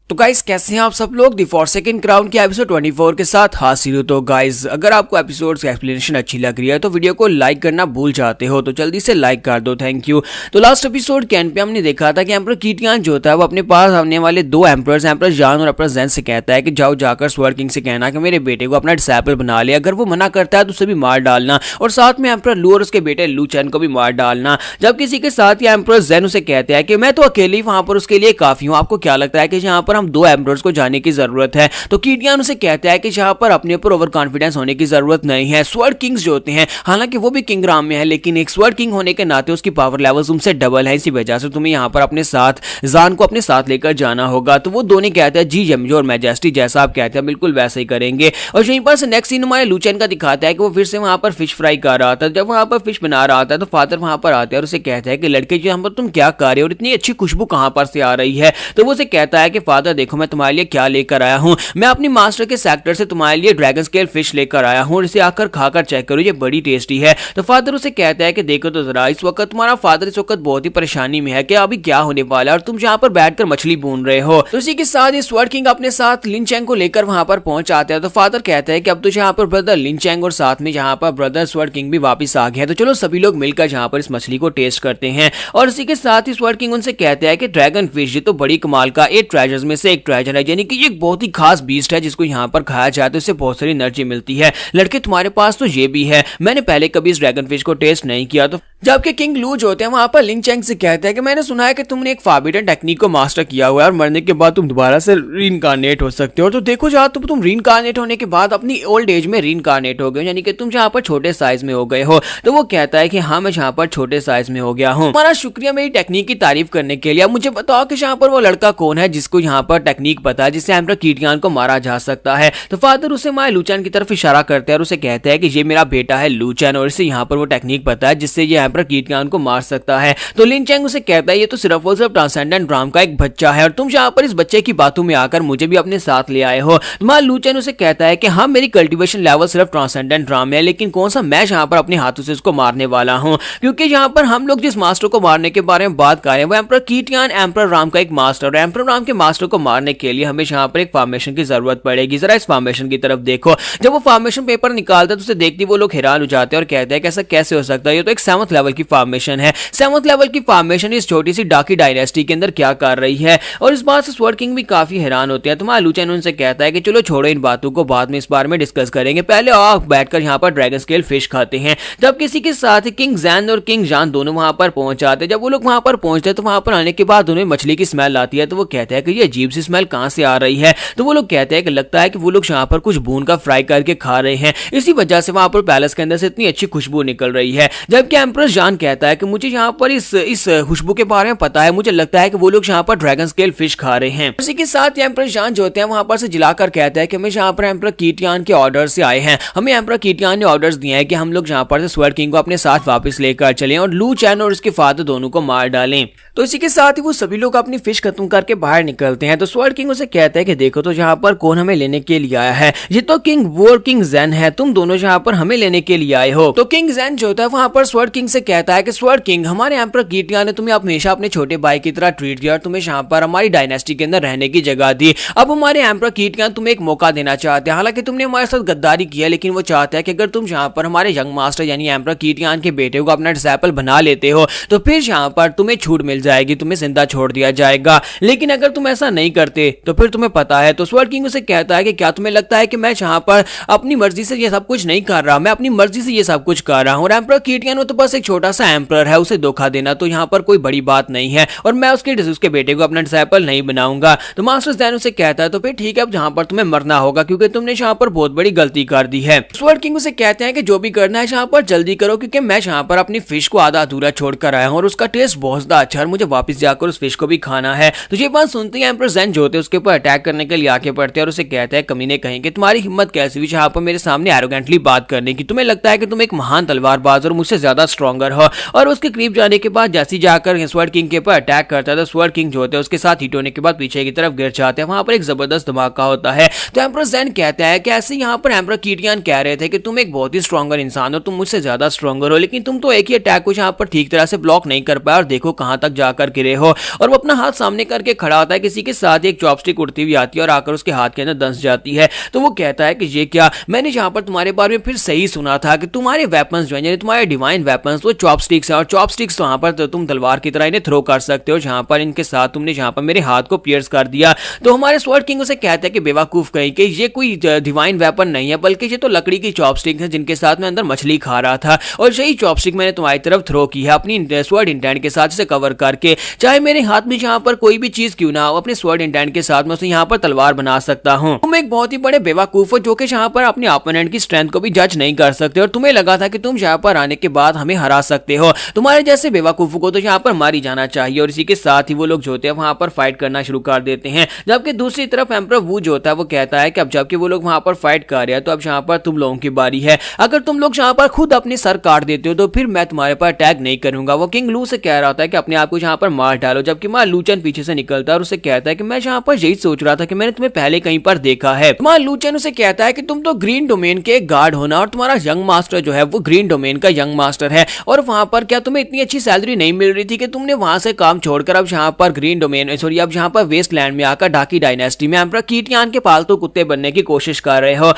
तो गाइस कैसे हैं आप सब लोग द फॉरसेकन क्राउन के एपिसोड 24 के साथ हाजिर हो। तो गाइस अगर आपको एपिसोड्स की एक्सप्लेनेशन अच्छी लग रही है तो वीडियो को लाइक करना भूल जाते हो तो जल्दी से लाइक कर दो, थैंक यू। तो लास्ट एपिसोड के एंड पे हमने देखा था कि एम्परर कीटियान जो होता है वो अपने पास आने वाले दो एम्परर्स एम्परर जान और एम्परर ज़ेन से कहता है कि जाओ जाकर स्वर्ड किंग से कहना कि मेरे बेटे को अपना डिसाइपल बना ले, अगर वो मना करता है तो उसे भी मार डालना और साथ में एम्परर लू और उसके बेटे लू चैन को भी मार डालना। जब किसी के साथ ही एम्परर ज़ेन उसे कहते हैं कि मैं तो अकेले ही वहां पर उसके लिए काफी हूँ, आपको क्या लगता है कि यहाँ पर हम दो एम्परर्स को जाने की जरूरत है। तो कीटियान उसे कहता है कि यहाँ पर अपने ऊपर ओवर कॉन्फिडेंस होने की जरूरत नहीं है। स्वर्ड किंग्स जो होते हैं हालांकि वो भी किंगडम में है, लेकिन एक स्वर्ड किंग होने के नाते उसकी पावर लेवल तुमसे डबल है, इसी वजह से तुम्हें यहाँ पर अपने साथ जान को अपने साथ लेकर जाना होगा। तो वो दोनों कहते हैं जी यमजोर मैजेस्टी, जैसा आप कहते हैं बिल्कुल वैसे ही करेंगे। और यहीं पर से नेक्स्ट सीन हमारे लू चैन का दिखाता है कि वो फिर से वहां पर फिश फ्राई कर रहा था। जब वहां पर फिश बना रहा था तो फादर वहां पर आते हैं और उसे कहता है कि लड़के जी यहाँ पर तुम क्या कर रहे हो और इतनी अच्छी खुशबू कहां पर से आ रही है। तो वो उसे कहता है कि फादर देखो मैं तुम्हारे लिए क्या लेकर आया हूँ, मैं अपनी मास्टर के सेक्टर से तुम्हारे लिए ड्रैगन स्केल फिश लेकर आया हूं और इसे आकर खाकर चेक करो, ये बड़ी टेस्टी है। तो फादर उसे कहता है कि देखो तो जरा इस वक्त तुम्हारा फादर इस वक्त बहुत ही परेशानी में है कि अभी क्या होने वाला है और तुम यहाँ पर बैठकर मछली भून रहे हो। तो इसी के साथ ही स्वर्ड किंग अपने साथ लिन चैंग को लेकर वहां पर पहुंच आते हैं। तो फादर कहता है कि अब तो यहाँ पर ब्रदर लिन चैंग और साथ में यहाँ पर ब्रदर स्वर्ड किंग भी वापस आ गए हैं, तो चलो सभी लोग मिलकर यहाँ पर इस मछली को टेस्ट करते हैं। और इसी के साथ ही स्वर्ड किंग उनसे कहते हैं कि ड्रैगन फिश ये तो बड़ी कमाल का 8 ट्रेजर्स में से एक ट्रेजर है, यानी कि ये एक बहुत ही खास बीस्ट है जिसको यहाँ पर खाया जाए तो इससे बहुत सारी एनर्जी मिलती है। लड़के तुम्हारे पास तो ये भी है, मैंने पहले कभी इस ड्रैगन फिश को टेस्ट नहीं किया। तो जबकि किंग लू जो होते हैं वहां पर लिन चैंग से कहते हैं कि मैंने सुना है कि तुमने एक फॉरबिडन टेक्निक को मास्टर किया हुआ है और मरने के बाद तुम दोबारा से रीइंकार्नेट हो सकते हो। तो देखो जहाँ तुम रीइंकार्नेट होने के बाद अपनी ओल्ड एज में रीइंकार्नेट हो गए, यानी कि तुम जहाँ पर छोटे साइज में हो गए हो। तो वो कहता है कि हाँ मैं यहाँ पर छोटे साइज में हो गया हूँ। हमारा शुक्रिया मेरी टेक्निक की तारीफ करने के लिए। अब मुझे बताओ कि यहाँ पर वो लड़का कौन है जिसको यहाँ पर टेक्निक पता है जिससे एम्परर कीटियान को मारा जा सकता है। तो फादर उसे माय लू चैन की तरफ इशारा करते हैं और उसे कहते हैं कि ये मेरा बेटा है लू चैन और इसे यहाँ पर वो टेक्निक पता है जिससे ये एम्परर कीटियान को मार सकता है। तो लिन चैंग उसे कहता है ये तो सिर्फ और सिर्फ ट्रांसेंडेंट ड्राम का एक बच्चा है और तुम यहाँ पर इस बच्चे की बातों में आकर मुझे भी अपने साथ ले आए हो। तुम्हारा लू चैन उसे कहता है कि हाँ मेरी कल्टीवेशन लेवल सिर्फ ट्रांसेंडेंट ड्राम है, लेकिन कौन सा मैं यहाँ पर अपने हाथों से उसको मारने वाला हूँ, क्योंकि यहाँ पर हम लोग जिस मास्टर को मारने के बारे में बात कर रहे हैं वो एम्परर कीटियान एम्परर राम का एक मास्टर और एम्परर राम के मास्टर को मारने के लिए हमें यहाँ पर एक फॉर्मेशन की जरूरत पड़ेगी। जरा इस फॉर्मेशन की तरफ देखो। जब वो फॉर्मेशन पेपर निकालता है तो उसे देखते वो लोग हैरान हो जाते हैं और कहते हैं कि ऐसा कैसे हो सकता है, ये तो एक 7th लेवल की फॉर्मेशन है। 7th लेवल की फॉर्मेशन इस छोटी सी डाकी डायनेस्टी के अंदर क्या कर रही है। और इस बात से स्वर्ड किंग भी काफी हैरान होते हैं। तुम्हारा लू चैन उनसे कहता है कि चलो छोड़ो इन बातों को, बाद में इस बारे में डिस्कस करेंगे, पहले आप बैठकर यहाँ पर ड्रैगन स्केल फिश खाते हैं। जब किसी के साथ किंग ज़ैन और किंग जान दोनों वहां पर पहुंच जाते हैं। जब वो लोग वहां पर पहुंचते हैं तो वहां पर आने के बाद उन्हें मछली की स्मेल आती है। तो वो कहते हैं कि ये अजीब सी स्मेल कहां से आ रही है। तो वो लोग कहते हैं कि लगता है कि वो लोग यहाँ पर कुछ भून का फ्राई करके खा रहे हैं, इसी वजह से वहां पर पैलेस के अंदर से इतनी अच्छी खुशबू निकल रही है। जबकि एम्परर जान कहता है कि मुझे यहाँ पर इस खुशबू के बारे में पता है, मुझे लगता है कि वो लोग यहाँ पर ड्रैगन स्केल फिश खा रहे हैं। उसी के साथ एम्परर जान जो होते हैं वहां पर से जिलाकर कहता है कि हमें यहाँ पर एम्परर कीटियान के ऑर्डर से आए हैं। हमें एम्परर कीटियान ने ऑर्डर्स दिए हैं कि हम लोग यहाँ पर से स्वर्ड किंग को अपने साथ वापस लेकर चलें और लू चैन और उसके फादर दोनों को मार डालें। तो इसी के साथ ही वो सभी लोग अपनी फिश खत्म करके बाहर निकलते हैं। तो स्वर्ड किंग उसे कहता है कि देखो तो यहाँ पर कौन हमें लेने के लिए आया है, ये तो किंग ज़ैन है, तुम दोनों यहाँ पर हमें लेने के लिए आए हो। तो किंग ज़ैन जो होता है वहां पर स्वर्ड किंग से उसे कहता है कि स्वर्ड किंग, हमारे एम्परर कीटियान ने तुम्हें हमेशा अपने छोटे भाई की तरह ट्रीट किया और तुम्हें यहाँ पर हमारी डायनेस्टी के अंदर रहने की जगह दी। अब हमारे एम्परर कीटियान तुम्हें एक मौका देना चाहते हैं। हालांकि तुमने हमारे साथ गद्दारी की है, लेकिन वो चाहता है कि अगर तुम यहाँ पर हमारे यंग मास्टर यानी एम्परर कीटियान के बेटे को अपना डिसाइपल बना लेते हो तो फिर यहाँ पर तुम्हें छूट मिल जाएगी, तुम्हें जिंदा छोड़ दिया जाएगा। लेकिन अगर तुम ऐसा नहीं करते तो फिर तुम्हें पता है। तो स्वर्ड किंग उसे कहता है कि क्या तुम्हें लगता है कि मैं यहाँ पर अपनी मर्जी से ये सब कुछ नहीं कर रहा, मैं अपनी मर्जी से ये सब कुछ कर रहा हूँ। और एम्परर कीटियान तो बस एक छोटा सा एम्परर है, उसे धोखा देना तो यहाँ पर कोई बड़ी बात नहीं है और मैं उसके बेटे को अपना डिसाइपल नहीं बनाऊंगा। तो मास्टर ज़ैन उसे कहता है तो फिर ठीक है, अब जहाँ पर तुम्हें मरना होगा क्योंकि तुमने यहाँ पर बहुत बड़ी गलती कर दी है। स्वर्ड किंग उसे कहते हैं कि जो भी करना है यहाँ पर जल्दी करो, क्योंकि मैं यहाँ पर अपनी फिश को आधा अधूरा छोड़कर आया हूँ और उसका टेस्ट बहुत ज्यादा अच्छा है और मुझे वापस जाकर उस फिश को भी खाना है। तो ये बात सुनते ही एम्परर ज़ैन जो होते हैं उसके ऊपर अटैक करने के लिए आके पड़ते हैं और उसे कहते हैं कमीने कहेंगे तुम्हारी हिम्मत कैसी हुई यहाँ पर मेरे सामने एरोगेंटली बात करने की, तुम्हें लगता है कि तुम एक महान तलवारबाज और मुझसे ज्यादा स्ट्रॉन्गर हो। और उसके करीब जाने के बाद जैसे जाकर स्वर्ड किंग के ऊपर अटैक करता है तो स्वर्ड किंग जो होते हैं उसके साथ हिट होने के बाद पीछे की तरफ गिर जाते हैं। वहां पर एक जबरदस्त धमाका होता है। तो एम्परर ज़ैन कहता है कि ऐसे यहाँ पर एम्परर कीटियान कह रहे थे कि तुम एक बहुत ही स्ट्रॉन्गर इंसान हो, तुम मुझसे ज्यादा स्ट्रॉन्गर हो, लेकिन तुम तो एक ही अटैक को यहाँ पर ठीक तरह से ब्लॉक नहीं कर पाए और देखो कहां तक जाकर गिरे हो। और वो अपना हाथ सामने करके खड़ा होता है, किसी के साथ एक चॉपस्टिक उड़ती हुई आती है और आकर उसके हाथ के अंदर दंस जाती है। तो वो कहता है कि ये क्या, मैंने यहाँ पर तुम्हारे बारे में फिर सही सुना था कि तुम्हारे वेपन्स जो है तुम्हारे डिवाइन वेपन्स वो चॉपस्टिक्स है और चॉपस्टिक्स तो यहाँ पर तो तुम तलवार की तरह इन्हें थ्रो कर सकते हो। जहाँ पर इनके साथ तुमने जहाँ पर मेरे हाथ को पियर्स कर दिया। तो हमारे स्वर्ड किंग उसे कहते हैं कि बेवकूफ कहीं कि ये कोई डिवाइन वेपन नहीं है, बल्कि ये तो लकड़ी की चॉपस्टिक है जिनके साथ मैं अंदर मछली खा रहा था और यही चॉपस्टिक मैंने तुम्हारी तरफ थ्रो की है अपनी स्वर्ड इंटेंट के साथ इसे कवर करके। चाहे मेरे हाथ में यहाँ पर कोई भी चीज क्यों ना हो, अपने स्वर्ड इंटेंट के साथ मैं उसे यहाँ पर तलवार बना सकता हूँ। तुम एक बहुत ही बड़े बेवकूफ हो जो कि यहाँ पर अपने ओपोनेंट की स्ट्रेंथ को भी जज नहीं कर सकते और तुम्हें लगा था कि तुम यहाँ पर आने के बाद हमें हरा सकते हो। तुम्हारे जैसे बेवकूफों को तो यहाँ पर मारी जाना चाहिए। और इसी के साथ ही वो लोग जो होते हैं वहां पर फाइट करना शुरू कर देते हैं। जबकि दूसरी तरफ एम्परर वू जो होता है वो कहता है कि अब जबकि वो लोग वहां पर फाइट कर रहे हैं तो अब यहाँ पर तुम लोगों की बारी है। अगर तुम लोग यहाँ पर खुद अपने सर काट देते हो तो फिर मैं तुम्हारे पर अटैक नहीं करूंगा। वो किंग लू से कह रहा था कि अपने आप को यहाँ पर मार डालो, जबकि मां लूचन पीछे से निकलता है और उसे कहता है कि मैं यहाँ पर यही सोच रहा था कि मैंने तुम्हें पहले कहीं पर देखा है। मां लूचन उसे कहता है कि तुम तो ग्रीन डोमेन के गार्ड होना और तुम्हारा यंग मास्टर जो है वो ग्रीन डोमेन का यंग मास्टर है और वहां पर क्या तुम्हें इतनी अच्छी सैलरी नहीं मिल रही थी कि तुमने वहां से काम छोड़कर अब यहाँ पर ग्रीन डोमेन अब यहाँ पर वेस्टलैंड में आकर डाकी डायनेस्टी में एम्परर कीटियान के पालतू कुत्ते बनने की कोशिश कर रहे हो।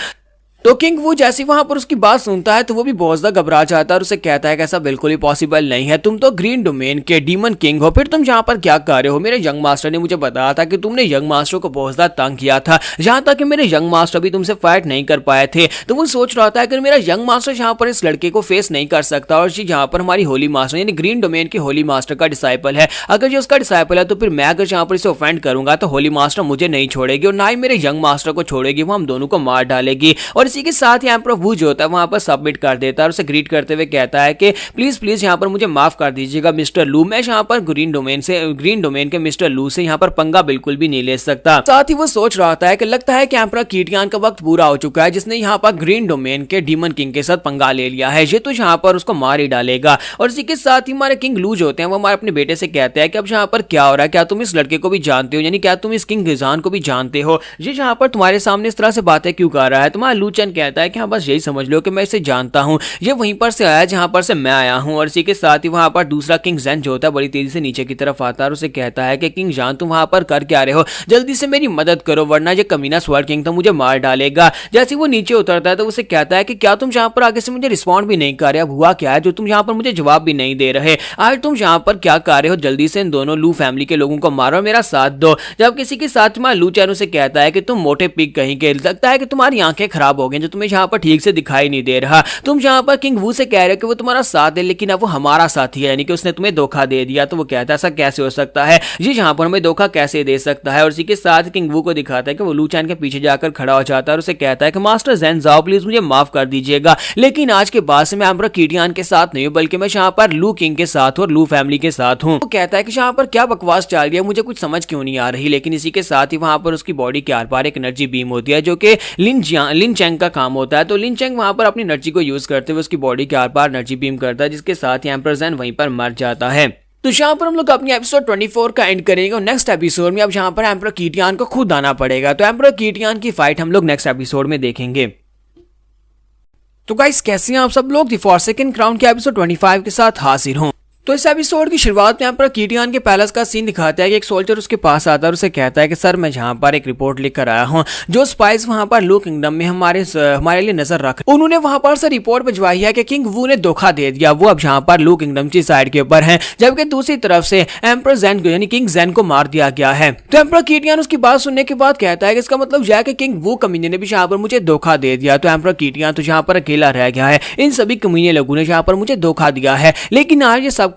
तो किंग वो जैसी वहां पर उसकी बात सुनता है तो वो भी बहुत ज्यादा घबरा जाता है और उसे कहता है कि ऐसा बिल्कुल ही पॉसिबल नहीं है, तुम तो ग्रीन डोमेन के डीमन किंग हो, फिर तुम यहाँ पर क्या कर रहे हो। मेरे यंग मास्टर ने मुझे बताया था कि तुमने यंग मास्टर को बहुत ज्यादा तंग किया था, यहाँ तक कि मेरे यंग मास्टर भी तुमसे फाइट नहीं कर पाए थे। तो वो सोच रहा था कि मेरा यंग मास्टर यहाँ पर इस लड़के को फेस नहीं कर सकता और यहाँ पर हमारी होली मास्टर यानी ग्रीन डोमेन के होली मास्टर का डिसाइपल है, अगर ये उसका डिसाइपल है तो फिर मैं अगर यहाँ पर इसे ऑफेंड करूंगा तो होली मास्टर मुझे नहीं छोड़ेगी और ना ही मेरे यंग मास्टर को छोड़ेगी, वो हम दोनों को मार डालेगी। और इसी के साथ यहाँ वो जो होता है वहां पर सबमिट कर देता है और उसे ग्रीट करते हुए कहता है कि प्लीज प्लीज यहाँ पर मुझे माफ कर दीजिएगा मिस्टर लू, मैं यहाँ पर ग्रीन डोमेन के मिस्टर लू से यहाँ पर पंगा बिल्कुल भी नहीं ले सकता। साथ ही वो सोच रहा था कि लगता है कि एम्परर कीटियान का वक्त पूरा हो चुका है, जिसने यहाँ पर ग्रीन डोमेन के डीमन किंग के साथ पंगा ले लिया है, ये तो यहाँ पर उसको मार ही डालेगा। और इसी के साथ ही हमारे किंग लू जो होते हैं वो हमारे अपने बेटे से कहते हैं कि अब यहाँ पर क्या हो रहा है, क्या तुम इस लड़के को भी जानते हो, यानी क्या तुम इस किंग गिजान को भी जानते हो, ये यहाँ पर तुम्हारे सामने इस तरह से बातें क्यों कर रहा है। तुम्हारा लूचन कहता है कि हाँ बस यही समझ लो कि मैं इसे जानता हूं, ये वहीं पर से आया जहां पर से मैं आया हूं। और इसी के साथ ही वहां पर दूसरा किंग ज़ैन जो होता है बड़ी तेजी से नीचे की तरफ आता है और उसे कहता है कि किंग जान तुम वहां पर कर क्या रहे हो, जल्दी से मेरी मदद करो वरना ये कमीना स्वर्ड किंग तो मुझे मार डालेगा। जैसे वो नीचे उतरता है तो उसे कहता है कि क्या तुम जहां पर आगे से मुझे रिस्पॉन्ड भी नहीं कर रहे, अब हुआ क्या है जो तुम यहाँ पर मुझे जवाब भी नहीं दे रहे, आज तुम यहाँ पर क्या कर रहे हो, जल्दी से इन दोनों लू फैमिली के लोगों को मारो और मेरा साथ दो। जब किसी के साथ में लू चैन उसे कहता है कि तुम मोटे पिग कहीं के, लगता है कि तुम्हारी आंखें खराब हो गई जो तुम्हें यहाँ पर ठीक से दिखाई नहीं दे रहा, तुम यहाँ पर किंग वू से कह रहे हो कि वो तुम्हारा साथ है लेकिन अब वो हमारा साथी है, यानी कि उसने तुम्हें धोखा दे दिया। तो वो कहता है ऐसा कैसे हो सकता है, ये यहाँ पर हमें धोखा कैसे दे सकता है। और इसी के साथ किंग वू को दिखाता है कि वो लू चैन के पीछे जाकर खड़ा हो जाता है और उसे कहता है कि मास्टर ज़ैन जाओ प्लीज मुझे माफ कर दीजिएगा, लेकिन आज के बाद से मैं एम्परर कीटियान के साथ नहीं हूँ बल्कि मैं यहाँ पर लू किंग के साथ और लू फैमिली के साथ हूँ। वो कहता है कि यहाँ पर क्या बकवास चल रही है, मुझे कुछ समझ क्यों नहीं आ रही। लेकिन इसी के साथ ही वहां पर उसकी बॉडी के आर पार एक एनर्जी बीम होती है जो कि लिन चैंग का काम होता है। तो लिन चैंग वहां पर अपनी एनर्जी को यूज करते हुए उसकी बॉडी के आर पार एनर्जी बीम करता है, जिसके साथ ही एम्परर ज़ैन वहीं पर मर जाता है। तो यहाँ पर हम लोग अपनी एपिसोड 24 का एंड करेंगे और नेक्स्ट एपिसोड में अब यहाँ पर एम्परर कीटियान को खुद आना पड़ेगा। तो एम्परर कीटियान की फाइट हम लोग नेक्स्ट एपिसोड में देखेंगे। तो गाइस कैसे हैं आप सब लोग, द फॉरसेकन क्राउन के एपिसोड 25 के साथ हाजिर हूं। तो इस एपिसोड की शुरुआत में यहाँ पर कीटियान के पैलेस का सीन दिखाता है कि एक सोल्जर उसके पास आता है और उसे कहता है कि सर मैं यहाँ पर एक रिपोर्ट लिख कर आया हूँ, जो स्पाइस वहाँ पर लू किंगडम में हमारे लिए नजर रख, उन्होंने वहाँ पर से रिपोर्ट भिजवाई है कि किंग वू ने धोखा दे दिया, वो अब यहाँ पर लू किंगडम की साइड के ऊपर है, जबकि दूसरी तरफ से एम्पर ज़ेन यानी किंग ज़ेन को मार दिया गया है। तो एम्पर कीटियान उसकी बात सुनने के बाद कहता है कि इसका मतलब यह है कि किंग वू कमीने ने भी यहाँ पर मुझे धोखा दे दिया। तो एम्पर कीटियान तो यहाँ पर अकेला रह गया है, इन सभी कमीने लोगों ने यहाँ पर मुझे धोखा दिया है। लेकिन आज ये सब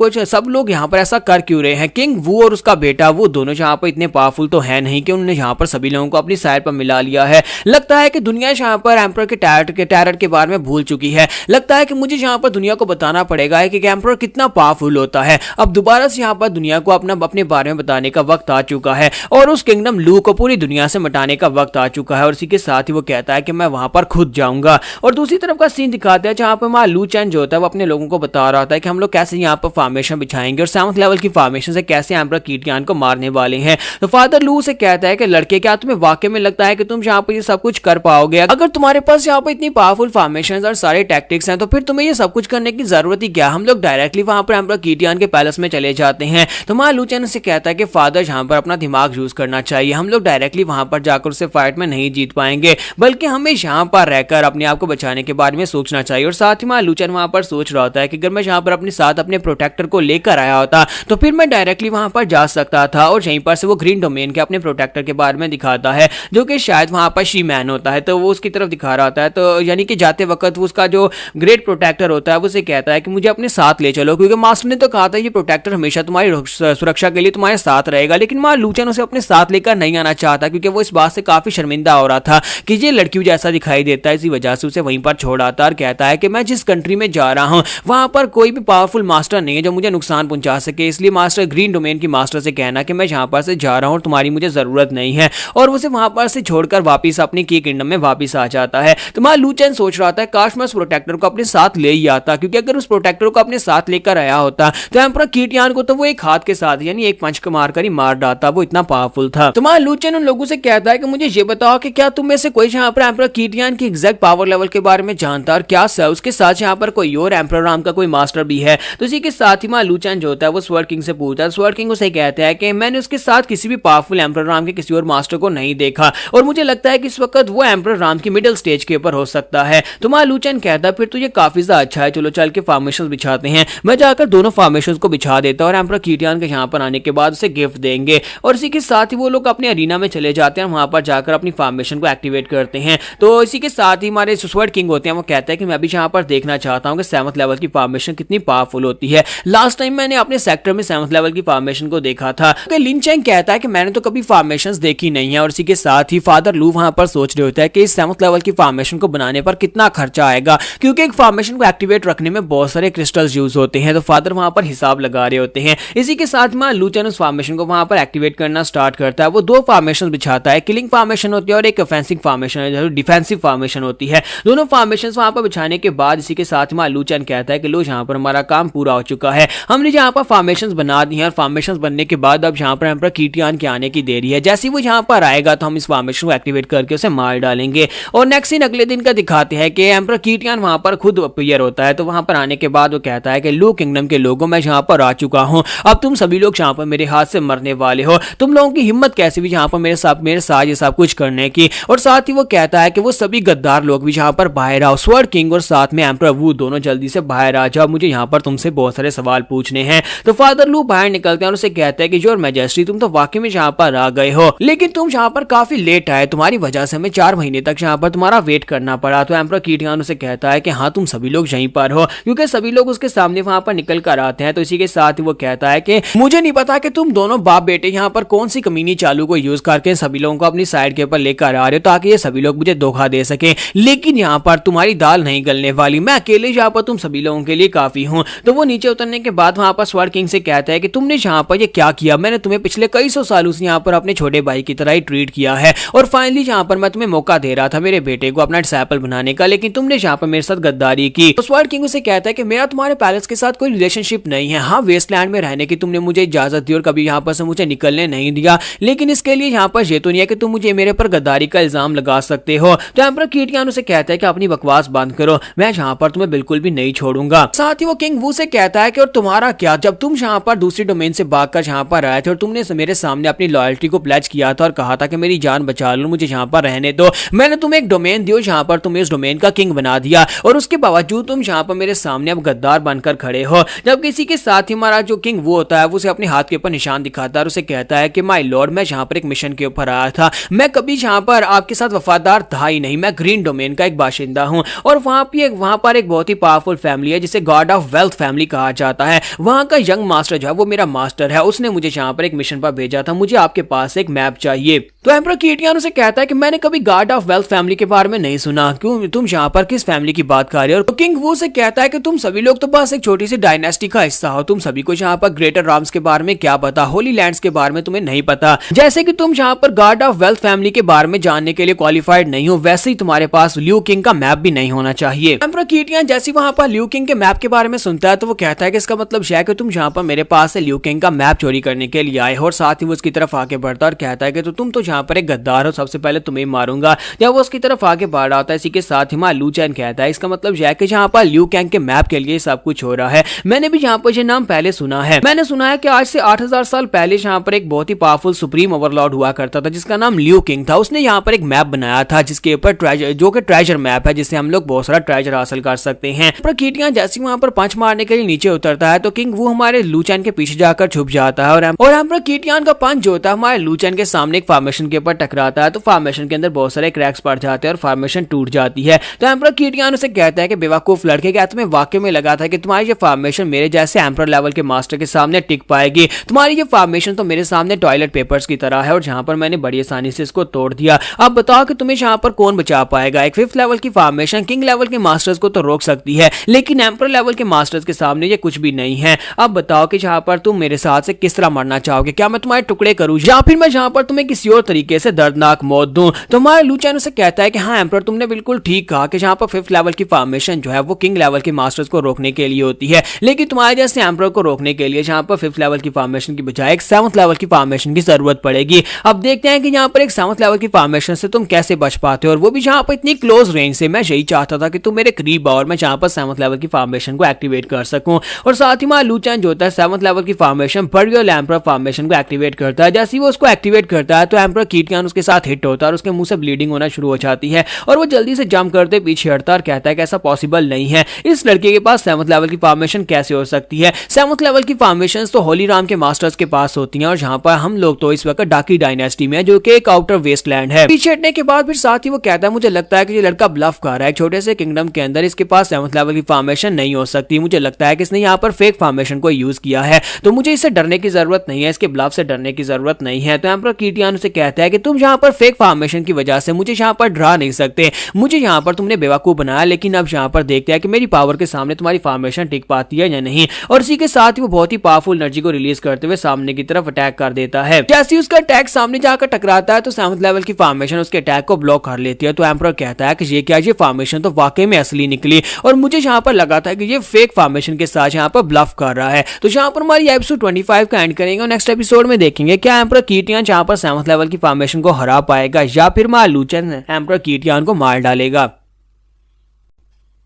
लोग यहाँ पर ऐसा कर क्यों रहे हैं? किंग वू और उसका बेटा वो दोनों यहाँ पर इतने पावरफुल तो है नहीं कि उन्होंने यहाँ पर सभी लोगों को अपनी साइड पर मिला लिया है। लगता है कि दुनिया यहाँ पर एम्पर के टैरेट के बारे में भूल चुकी है। लगता है कि मुझे यहाँ पर दुनिया को बताना पड़ेगा कि एम्पर कितना पावरफुल होता है। अब दोबारा से यहाँ पर दुनिया को अपने बारे में बताने का वक्त आ चुका है और उस किंगडम लू को पूरी दुनिया से मिटाने का वक्त आ चुका है। और इसी के साथ ही वो कहता है कि मैं वहां पर खुद जाऊंगा। और दूसरी तरफ का सीन दिखाते हैं जहां पर मां लू चैन जो होता है वो अपने लोगों को बता रहा होता है कि हम लोग कैसे यहाँ पर फॉर्मेशन बिछाएंगे और 7th लेवल की फॉर्मेशन से कैसे एम्पर कीटियान को मारने वाले हैं। तो फादर लू से कहता है कि लड़के क्या तुम्हें वाकई में लगता है कि तुम यहाँ पर ये सब कुछ कर पाओगे? अगर तुम्हारे पास यहाँ पर इतनी पावरफुल फॉर्मेशन और सारे टैक्टिक्स हैं तो फिर तुम्हें ये सब कुछ करने की जरूरत ही क्या? हम लोग डायरेक्टली वहां पर एम्पर कीटियान के पैलेस में चले जाते हैं। तो मां लू चैन से कहता है कि फादर यहाँ पर अपना दिमाग यूज करना चाहिए, हम लोग डायरेक्टली वहां पर जाकर उससे फाइट में नहीं जीत पाएंगे, बल्कि हमें यहाँ पर रहकर अपने आप को बचाने के बारे में सोचना चाहिए। और साथ ही मां लू चैन वहां पर सोच रहा होता है कि अगर मैं यहाँ पर अपने साथ अपने प्रोटेक्टर को लेकर आया होता तो फिर मैं डायरेक्टली वहां पर जा सकता था और यहीं पर से वो ग्रीन डोमेन के अपने प्रोटेक्टर के बारे में दिखाता है, जो कि शायद वहां पर शी मैन होता है। तो वो उसकी तरफ दिखा रहा होता है, तो यानी कि जाते वक्त उसका जो ग्रेट प्रोटेक्टर होता है वो उसे कहता है कि मुझे अपने साथ ले चलो, क्योंकि मास्टर ने तो कहा था ये प्रोटेक्टर हमेशा तुम्हारी सुरक्षा के लिए तुम्हारे साथ रहेगा। लेकिन मां लू चैन उसे अपने साथ लेकर नहीं आना चाहता, क्योंकि वो इस बात से काफी शर्मिंदा हो रहा था कि ये लड़कियों जैसा दिखाई देता है। इसी वजह से उसे वहीं पर छोड़ आता और कहता है कि मैं जिस कंट्री में जा रहा हूं वहां पर कोई भी पावरफुल मास्टर नहीं है जो मुझे नुकसान पहुंचा सके, इसलिए मास्टर ग्रीन डोमेन की मास्टर से कहना कि मैं यहां पर से जा रहा हूं और तुम्हारी मुझे जरूरत नहीं है, और उसे वहां पर से छोड़कर वापिस अपनी की किंगडम में वापिस आ जाता है। तो मां लू चैन सोच रहा था काश मैं उस प्रोटेक्टर को अपने साथ ले ही आता, क्योंकि अगर उस प्रोटेक्टर को अपने साथ लेकर आया होता तो एम्परर कीटियान को तो वो एक हाथ के साथ यानी एक पंच को मारकर ही मार डालता, वो इतना पावरफुल था। तो मां लू चैन उन लोगों से कहता है कि मुझे ये बताओ कि क्या तुम में से कोई यहाँ पर एम्परर कीटियान की एग्जैक्ट पावर लेवल के बारे में जानता है, और क्या उसके साथ यहाँ पर कोई और एम्परर राम का कोई मास्टर भी है? तो इसी के साथ ही मां लू चैन जो होता है वो स्वर्ड किंग से पूछता है। स्वर्ड किंग उसे कहता है कि मैंने उसके साथ किसी भी पावरफुल एम्परर राम के किसी और मास्टर को नहीं देखा, और मुझे लगता है कि इस वक्त वो एम्परर राम की मिडिल स्टेज के ऊपर हो सकता है। तो मां लू चैन कहता है फिर तो ये काफी ज्यादा अच्छा है, चलो चल के फॉर्मेशंस बिछाते हैं। मैं जाकर दोनों फॉर्मेशंस को बिछा देता और एम्परर कीटियान के यहाँ पर आने के बाद उसे गिफ्ट देंगे, और इसी के साथ ही वो लोग अपने अरीना में चले जाते हैं, वहां पर जाकर अपनी फॉर्मेशन को एक्टिवेट करते हैं। तो इसी के साथ ही हमारे स्वर्ड किंग होते हैं, वो कहते हैं कि मैं भी यहाँ पर देखना चाहता हूँ कि 7th लेवल की फॉर्मेशन कितनी पावरफुल होती है। लास्ट टाइम मैंने अपने सेक्टर में 7th लेवल की फॉर्मेशन को देखा था। तो लिन चैंग कहता है कि मैंने तो कभी फॉर्मेशंस देखी नहीं है, और इसी के साथ ही फादर लू वहां पर सोच रहे होते हैं कि इस 7th लेवल की फॉर्मेशन को बनाने पर कितना खर्चा आएगा, क्योंकि एक फॉर्मेशन को एक्टिवेट रखने में बहुत सारे क्रिस्टल्स यूज होते हैं। तो फादर वहां पर हिसाब लगा रहे होते हैं। इसी के साथ में लू चैन उस फॉर्मेशन को वहां पर एक्टिवेट करना स्टार्ट करता है। वो दो फॉर्मेशन बिछाता है, किलिंग फॉर्मेशन होती है और एक ऑफेंसिव फॉर्मेशन है, डिफेंसिव फॉर्मेशन होती है। दोनों फॉर्मेशन वहां पर बिछाने के बाद इसी के साथ में लू चैन कहता है कि लो यहाँ पर हमारा काम पूरा हो चुका है, हमने यहाँ पर फॉर्मेशन बना दी है, और फॉर्मेशन बनने के बाद अब यहाँ पर एम्परर कीटियान के आने की देरी है। जैसे वो यहाँ पर आएगा तो हम इस फॉर्मेशन को एक्टिवेट करके उसे मार डालेंगे। और नेक्स्ट सीन अगले दिन का दिखाते हैं कि एम्परर कीटियान वहां पर खुद अपीयर होता है। तो वहां पर आने के बाद वो कहता है कि लू किंगडम के लोगों मैं यहाँ पर आ चुका हूँ, अब तुम सभी लोग यहाँ पर मेरे हाथ से मरने वाले हो। तुम लोगों की हिम्मत कैसे भी यहाँ पर मेरे साथ ये सब कुछ करने की। और साथ ही वो कहता है कि वो सभी गद्दार लोग भी यहाँ पर बाहर आओ, स्वर्ड किंग और साथ में एम्परर वू दोनों जल्दी से बाहर आ जाओ, मुझे यहाँ पर तुमसे बहुत सारे सवाल पूछने हैं। तो फादर लू बाहर निकलते हैं और उसे कहते हैं कि योर मैजेस्टी तुम तो वाकई में यहाँ पर आ गए हो, लेकिन तुम यहाँ पर काफी लेट आए, तुम्हारी वजह से हमें 4 महीने तक यहाँ पर तुम्हारा वेट करना पड़ा। तो एम्परर कीटियान उसे कहता है कि हाँ तुम सभी लोग यहीं पर हो, क्योंकि सभी लोग उसके सामने वहां पर निकल कर आते हैं। तो इसी के साथ ही वो कहता है कि मुझे नहीं पता कि तुम दोनों बाप बेटे यहाँ पर कौन सी कमीनी चालू को यूज करके सभी लोगों को अपनी साइड के ऊपर लेकर आ रहे हो, ताकि ये सभी लोग मुझे धोखा दे सके, लेकिन यहाँ पर तुम्हारी दाल नहीं गलने वाली, मैं अकेले यहाँ पर तुम सभी लोगों के लिए काफी हूँ। तो वो नीचे उतरने करने के बाद वहाँ पर स्वर्ड किंग से कहता है कि तुमने यहाँ पर ये क्या किया, मैंने तुम्हें पिछले कई सौ सालों से यहाँ पर अपने छोटे भाई की तरह ही ट्रीट किया है और फाइनली यहाँ पर मैं तुम्हें मौका दे रहा था मेरे बेटे को अपना डिसाइपल बनाने का, लेकिन तुमने यहाँ पर मेरे साथ गद्दारी की। तो स्वर्ड किंग उसे कहता है कि मेरा तुम्हारे पैलेस के साथ कोई रिलेशनशिप नहीं है। हाँ, वेस्टलैंड में रहने की तुमने मुझे इजाजत दी और कभी यहाँ पर से मुझे निकलने नहीं दिया, लेकिन इसके लिए यहाँ पर ये तो नहीं है कि तुम मुझे मेरे पर गद्दारी का इल्जाम लगा सकते हो। तो एम्परर कीटियान उसे कहता है कि अपनी बकवास बंद करो, मैं यहाँ पर तुम्हें बिल्कुल भी नहीं छोड़ूंगा। साथ ही वो किंग वू से कहता है कि और तुम्हारा क्या, जब तुम यहाँ पर दूसरी डोमेन से भागकर यहाँ पर आए थे और तुमने मेरे सामने अपनी लॉयल्टी को प्लेज किया था और कहा था कि मेरी जान बचा लो, मुझे यहाँ पर रहने दो, मैंने तुम्हें एक डोमेन दिया, यहाँ पर तुम्हें इस डोमेन का किंग बना दिया और उसके बावजूद तुम यहाँ पर मेरे सामने अब गद्दार बनकर खड़े हो। जब किसी के साथ ही हमारा जो किंग वो होता है वो उसे अपने हाथ के ऊपर निशान दिखाता है और उसे कहता है कि माय लॉर्ड, मैं यहाँ पर एक मिशन के ऊपर आया था, मैं कभी यहाँ पर आपके साथ वफादार था ही नहीं, मैं ग्रीन डोमेन का एक बाशिंदा हूँ और वहां पर एक बहुत ही पावरफुल फैमिली है जिसे गॉड ऑफ वेल्थ फैमिली कहा जाता है। वहां का यंग मास्टर जो है वो मेरा मास्टर है, उसने मुझे यहाँ पर एक मिशन पर भेजा था, मुझे आपके पास एक मैप चाहिए। तो एम्परर कीटियान उसे कहता है कि मैंने कभी गॉड ऑफ वेल्थ फैमिली के बारे में नहीं सुना, क्यों तुम यहाँ पर किस फैमिली की बात कर रहे हो। तो किंग वो से कहता है कि तुम सभी लोग तो बस एक छोटी सी डायनेस्टी का हिस्सा हो, तुम सभी को यहाँ पर ग्रेटर राम्स के बारे में क्या पता, होली लैंड्स के बारे में तुम्हें नहीं पता, जैसे कि तुम यहाँ पर गॉड ऑफ वेल्थ फैमिली के बारे में जानने के लिए क्वालिफाइड नहीं हो, वैसे ही तुम्हारे पास लियू किंग का मैप भी नहीं होना चाहिए। एम्परर कीटियान जैसे वहां पर लियू किंग के मैप के बारे में सुनता है तो वो कहता है कि इसका मतलब है कि तुम यहाँ पर मेरे पास से लियू किंग का मैप चोरी करने के लिए आए हो और साथ ही वो उसकी तरफ आगे बढ़ता है और कहता है कि तुम तो यहाँ पर एक गद्दार हो, सबसे पहले तुम्हें मारूंगा। जब वो उसकी तरफ आगे बढ़ रहा होता है इसी के साथ ही लू चैन कहता है इसका मतलब है कि यहाँ पर लियू किंग के मैप के लिए सब कुछ हो रहा है, मैंने भी यहाँ पर ये नाम पहले सुना है, मैंने सुना है कि आज से 8000 साल पहले यहाँ पर एक बहुत ही पावरफुल सुप्रीम ओवरलॉर्ड हुआ करता था जिसका नाम लियू किंग था, उसने यहाँ पर एक मैप बनाया था जिसके ऊपर ट्रेजर, जो कि ट्रेजर मैप है जिससे हम लोग बहुत सारा ट्रेजर हासिल कर सकते हैं। पर कीटियां जैसे वहां पर पंच मारने के लिए नीचे उतरता है तो किंग वो हमारे लू चैन के पीछे जाकर छुप जाता है और एम्परर कीटियान का पंच जो होता है हमारे लू चैन के सामने एक फॉर्मेशन के ऊपर टकराता है तो फॉर्मेशन के अंदर बहुत सारे क्रैक्स पड़ जाते हैं और फॉर्मेशन टूट जाती है। तो एम्परर कीटियान उसे कहता है कि बेवकूफ लड़के, क्या तुम्हें वाकई में लगा था कि तुम्हारी ये फॉर्मेशन मेरे जैसे एम्परर लेवल के मास्टर के सामने टिक पाएगी? तुम्हारी ये फॉर्मेशन तो मेरे सामने टॉयलेट पेपर्स की तरह है और जहां पर मैंने बड़ी आसानी से इसको तोड़ दिया। अब बताओ कि तुम्हें यहाँ पर कौन बचा पाएगा? एक 5th लेवल की फॉर्मेशन किंग लेवल के मास्टर्स को तो रोक सकती है लेकिन एम्परर लेवल के मास्टर्स के सामने ये कुछ भी नहीं है। अब बताओ कि यहाँ पर तुम मेरे साथ से किस तरह मरना चाहोगे? क्या मैं तुम्हारे टुकड़े करूं या फिर मैं यहाँ पर तुम्हें किसी और तरीके से दर्दनाक मौत दूं? तो हमारा लू चैन उसे कहता है कि हाँ एम्परर, तुमने बिल्कुल ठीक कहा कि यहाँ पर 5th लेवल की फॉर्मेशन जो है वो किंग लेवल के मास्टर्स को रोकने के लिए होती है, लेकिन तुम्हारे जैसे एम्परर को रोकने के लिए यहाँ पर 5th लेवल की फॉर्मेशन की बजाय एक 7th लेवल की फॉर्मेशन की जरूरत पड़ेगी। अब देखते हैं कि यहाँ पर एक 7th लेवल की फॉर्मेशन से तुम कैसे बच पाते हो और वो भी यहाँ पर इतनी क्लोज रेंज से। मैं यही चाहता था कि तुम मेरे करीब आओ और मैं यहाँ पर 7th लेवल की फॉर्मेशन को एक्टिवेट कर सकूं। और साथ ही लू चैन जो होता है 7th लेवल की फॉर्मेशन बर्गियल एम्परर फॉर्मेशन को एक्टिवेट करता है। जैसे ही वो उसको एक्टिवेट करता है तो एम्परर कीटियान उसके साथ हिट होता है और उसके मुंह से ब्लीडिंग होना शुरू हो जाती है और वो जल्दी से जंप करते पीछे हटता है और कहता है कि ऐसा पॉसिबल नहीं है, इस लड़के के पास 7th लेवल की फॉर्मेशन कैसे हो सकती है? 7th लेवल की फॉर्मेशन तो होली राम के मास्टर्स के पास होती हैं और जहां पर हम लोग तो इस वक्त डाकी डायनेस्टी में है जो कि एक आउटर वेस्टलैंड है। पीछे हटने के बाद फिर साथ ही वो कहता है मुझे लगता है कि ये लड़का ब्लफ कर रहा है, छोटे से किंगडम के अंदर इसके पास 7th लेवल की फॉर्मेशन नहीं हो सकती, मुझे लगता है कि इसने यहाँ पर फेक फॉर्मेशन को यूज किया है, तो मुझे इससे डरने की जरूरत नहीं है, इसके ब्लफ से डरने की जरूरत नहीं है। तो एम्परर कीटियान उसे कहता है कि तुम यहाँ पर फेक फॉर्मेशन की वजह से मुझे यहाँ पर डरा नहीं सकते, मुझे यहाँ पर तुमने बेवकूफ बनाया, लेकिन अब यहाँ पर देखते हैं कि मेरी पावर के सामने तुम्हारी फॉर्मेशन टिक पाती है या नहीं। और इसी के साथ ही वो बहुत ही पावरफुल एनर्जी को रिलीज करते हुए सामने की तरफ अटैक कर देता है। जैसे ही उसका अटैक सामने जाकर टकराता है तो 7th लेवल की फॉर्मेशन उसके अटैक को ब्लॉक कर लेती है। तो एम्परर कहता है कि ये क्या, ये फॉर्मेशन तो वाकई में असली निकली और मुझे यहाँ पर लगा था कि ये फेक फॉर्मेशन के साथ यहाँ पर ब्लफ कर रहा है। तो यहाँ पर हमारी एपिसोड 25 का एंड करेंगे और नेक्स्ट एपिसोड में देखेंगे क्या एम्परर कीटियान यहाँ पर 7th लेवल की फॉर्मेशन को हरा पाएगा या फिर लू चैन एम्परर कीटियान को मार डालेगा।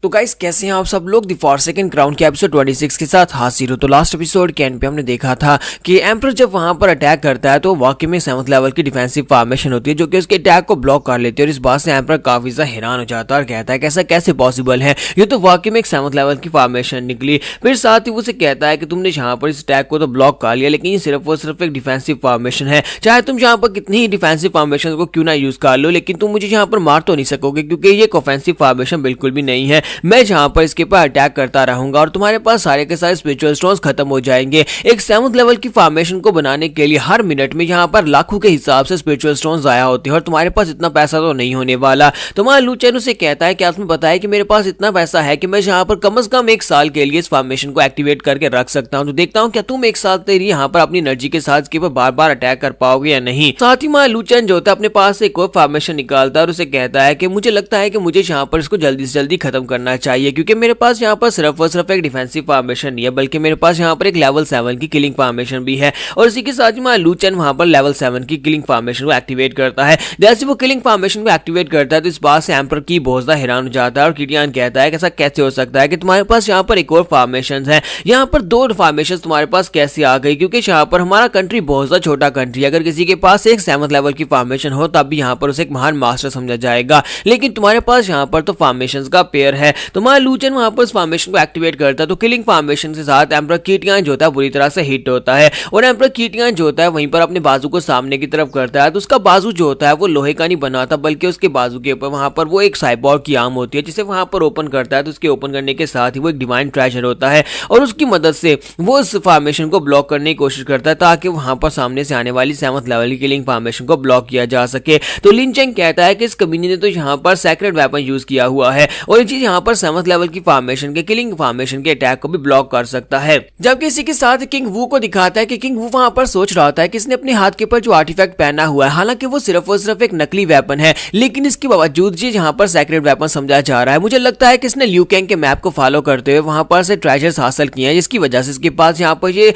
तो गाइस कैसे हैं आप सब लोग? द फॉरसेकन क्राउन के एपिसोड 26 के साथ हाजिर हो। तो लास्ट एपिसोड के एंड पे हमने देखा था कि एम्परर जब वहां पर अटैक करता है तो वाकई में 7th लेवल की डिफेंसिव फॉर्मेशन होती है जो कि उसके अटैक को ब्लॉक कर लेती है और इस बात से एम्परर काफी ज्यादा हैरान हो जाता है और कहता है कि ऐसा कैसे पॉसिबल है, ये तो वाकई में एक 7th लेवल की फॉर्मेशन निकली। फिर साथ ही उसे कहता है कि तुमने यहाँ पर इस अटैक को तो ब्लॉक कर लिया लेकिन ये सिर्फ और सिर्फ एक डिफेंसिव फॉर्मेशन है, चाहे तुम यहाँ पर कितनी ही डिफेंसिव फॉर्मेशन को क्यों ना यूज कर लो लेकिन तुम मुझे यहाँ पर मार तो नहीं सकोगे क्योंकि ये एक ऑफेंसिव फॉर्मेशन बिल्कुल भी नहीं है। मैं जहां पर इसके ऊपर अटैक करता रहूंगा और तुम्हारे पास सारे के सारे स्पिरिचुअल स्टोन्स खत्म हो जाएंगे। एक 7th लेवल की फॉर्मेशन को बनाने के लिए हर मिनट में यहाँ पर लाखों के हिसाब से स्पिरिचुअल स्टोन्स आया होते हैं और तुम्हारे पास इतना पैसा तो नहीं होने वाला। तुम्हारा लू चेन उसे कहता है क्या तुम्हें पता है कि मेरे पास इतना पैसा है कि मैं यहाँ पर कम से कम 1 साल के लिए इस फॉर्मेशन को एक्टिवेट करके रख सकता हूँ। तो देखता हूँ क्या तुम 1 साल तक यहाँ पर अपनी एनर्जी के साथ इसके ऊपर बार बार अटैक कर पाओगे या नहीं। साथ ही लू चेन जो होता है अपने पास एक और फॉर्मेशन निकालता है और उसे कहता है कि मुझे लगता है कि मुझे यहाँ पर इसको जल्दी से जल्दी खत्म करना चाहिए, क्योंकि मेरे पास यहाँ पर सिर्फ और सिर्फ एक डिफेंसिव फॉर्मेशन नहीं है बल्कि मेरे पास यहाँ पर एक लेवल 7 की किलिंग फॉर्मेशन भी है। और इसी के साथ ही लू चेन वहां पर लेवल 7 की किलिंग फॉर्मेशन को एक्टिवेट करता है। जैसे वो किलिंग फॉर्मेशन को एक्टिवेट करता है तो इस बात से एम्पर की बहुत ज्यादा हैरान हो जाता है और किटियान कहता है कि ऐसा कैसे हो सकता है कि तुम्हारे पास यहाँ पर एक और फॉर्मेशन है, यहाँ पर 2 फॉर्मेशन तुम्हारे पास कैसे आ गई, क्योंकि यहाँ पर हमारा कंट्री बहुत ज्यादा छोटा कंट्री है। अगर किसी के पास एक 7th लेवल की फॉर्मेशन हो तब भी यहाँ पर उसे एक महान मास्टर समझा जाएगा, लेकिन तुम्हारे पास यहाँ पर तो फॉर्मेशन का पेयर है। तुम्हारा लू चेन वहां पर उस फॉर्मेशन को एक्टिवेट करता है तो किलिंग फॉर्मेशन के साथ एम्पर किटियान जो होता है बुरी तरह से हिट होता है और एम्पर किटियान जो होता है वहीं पर अपने बाजू को सामने की तरफ करता है। तो उसका बाजू जो होता है वो लोहे का नहीं बना था बल्कि उसके बाजू के ऊपर वहां पर वो एक साइबोर्ग की आर्म होती है जिसे वहां पर ओपन करता है। तो उसके ओपन करने के साथ ही वो एक डिवाइन ट्रेजर होता है और उसकी मदद से वो उस फॉर्मेशन को ब्लॉक करने की कोशिश करता है ताकि वहां पर सामने से आने वाली 7th लेवल की किलिंग फॉर्मेशन को ब्लॉक किया जा सके। तो लिन चेंग कहता है कि इस कमीने ने तो यहाँ पर सैक्रेड वेपन यूज किया हुआ है और ये चीज यहाँ पर 7th लेवल की फॉर्मेशन के किलिंग फॉर्मेशन के अटैक को भी ब्लॉक कर सकता है। जबकि इसी के साथ किंग वू को दिखाता है कि किंग वू वहां पर सोच रहा होता है कि इसने अपने हाथ के ऊपर जो आर्टिफैक्ट पहना हुआ है हालांकि वो सिर्फ और सिर्फ एक नकली वेपन है, लेकिन इसके बावजूद जी यहाँ पर सैक्रेड वेपन समझा जा रहा है। मुझे लगता है कि इसने लियू कैंग के मैप को फॉलो करते हुए वहां पर से ट्रेजर्स हासिल किए हैं जिसकी वजह से इसके पास यहाँ पर ये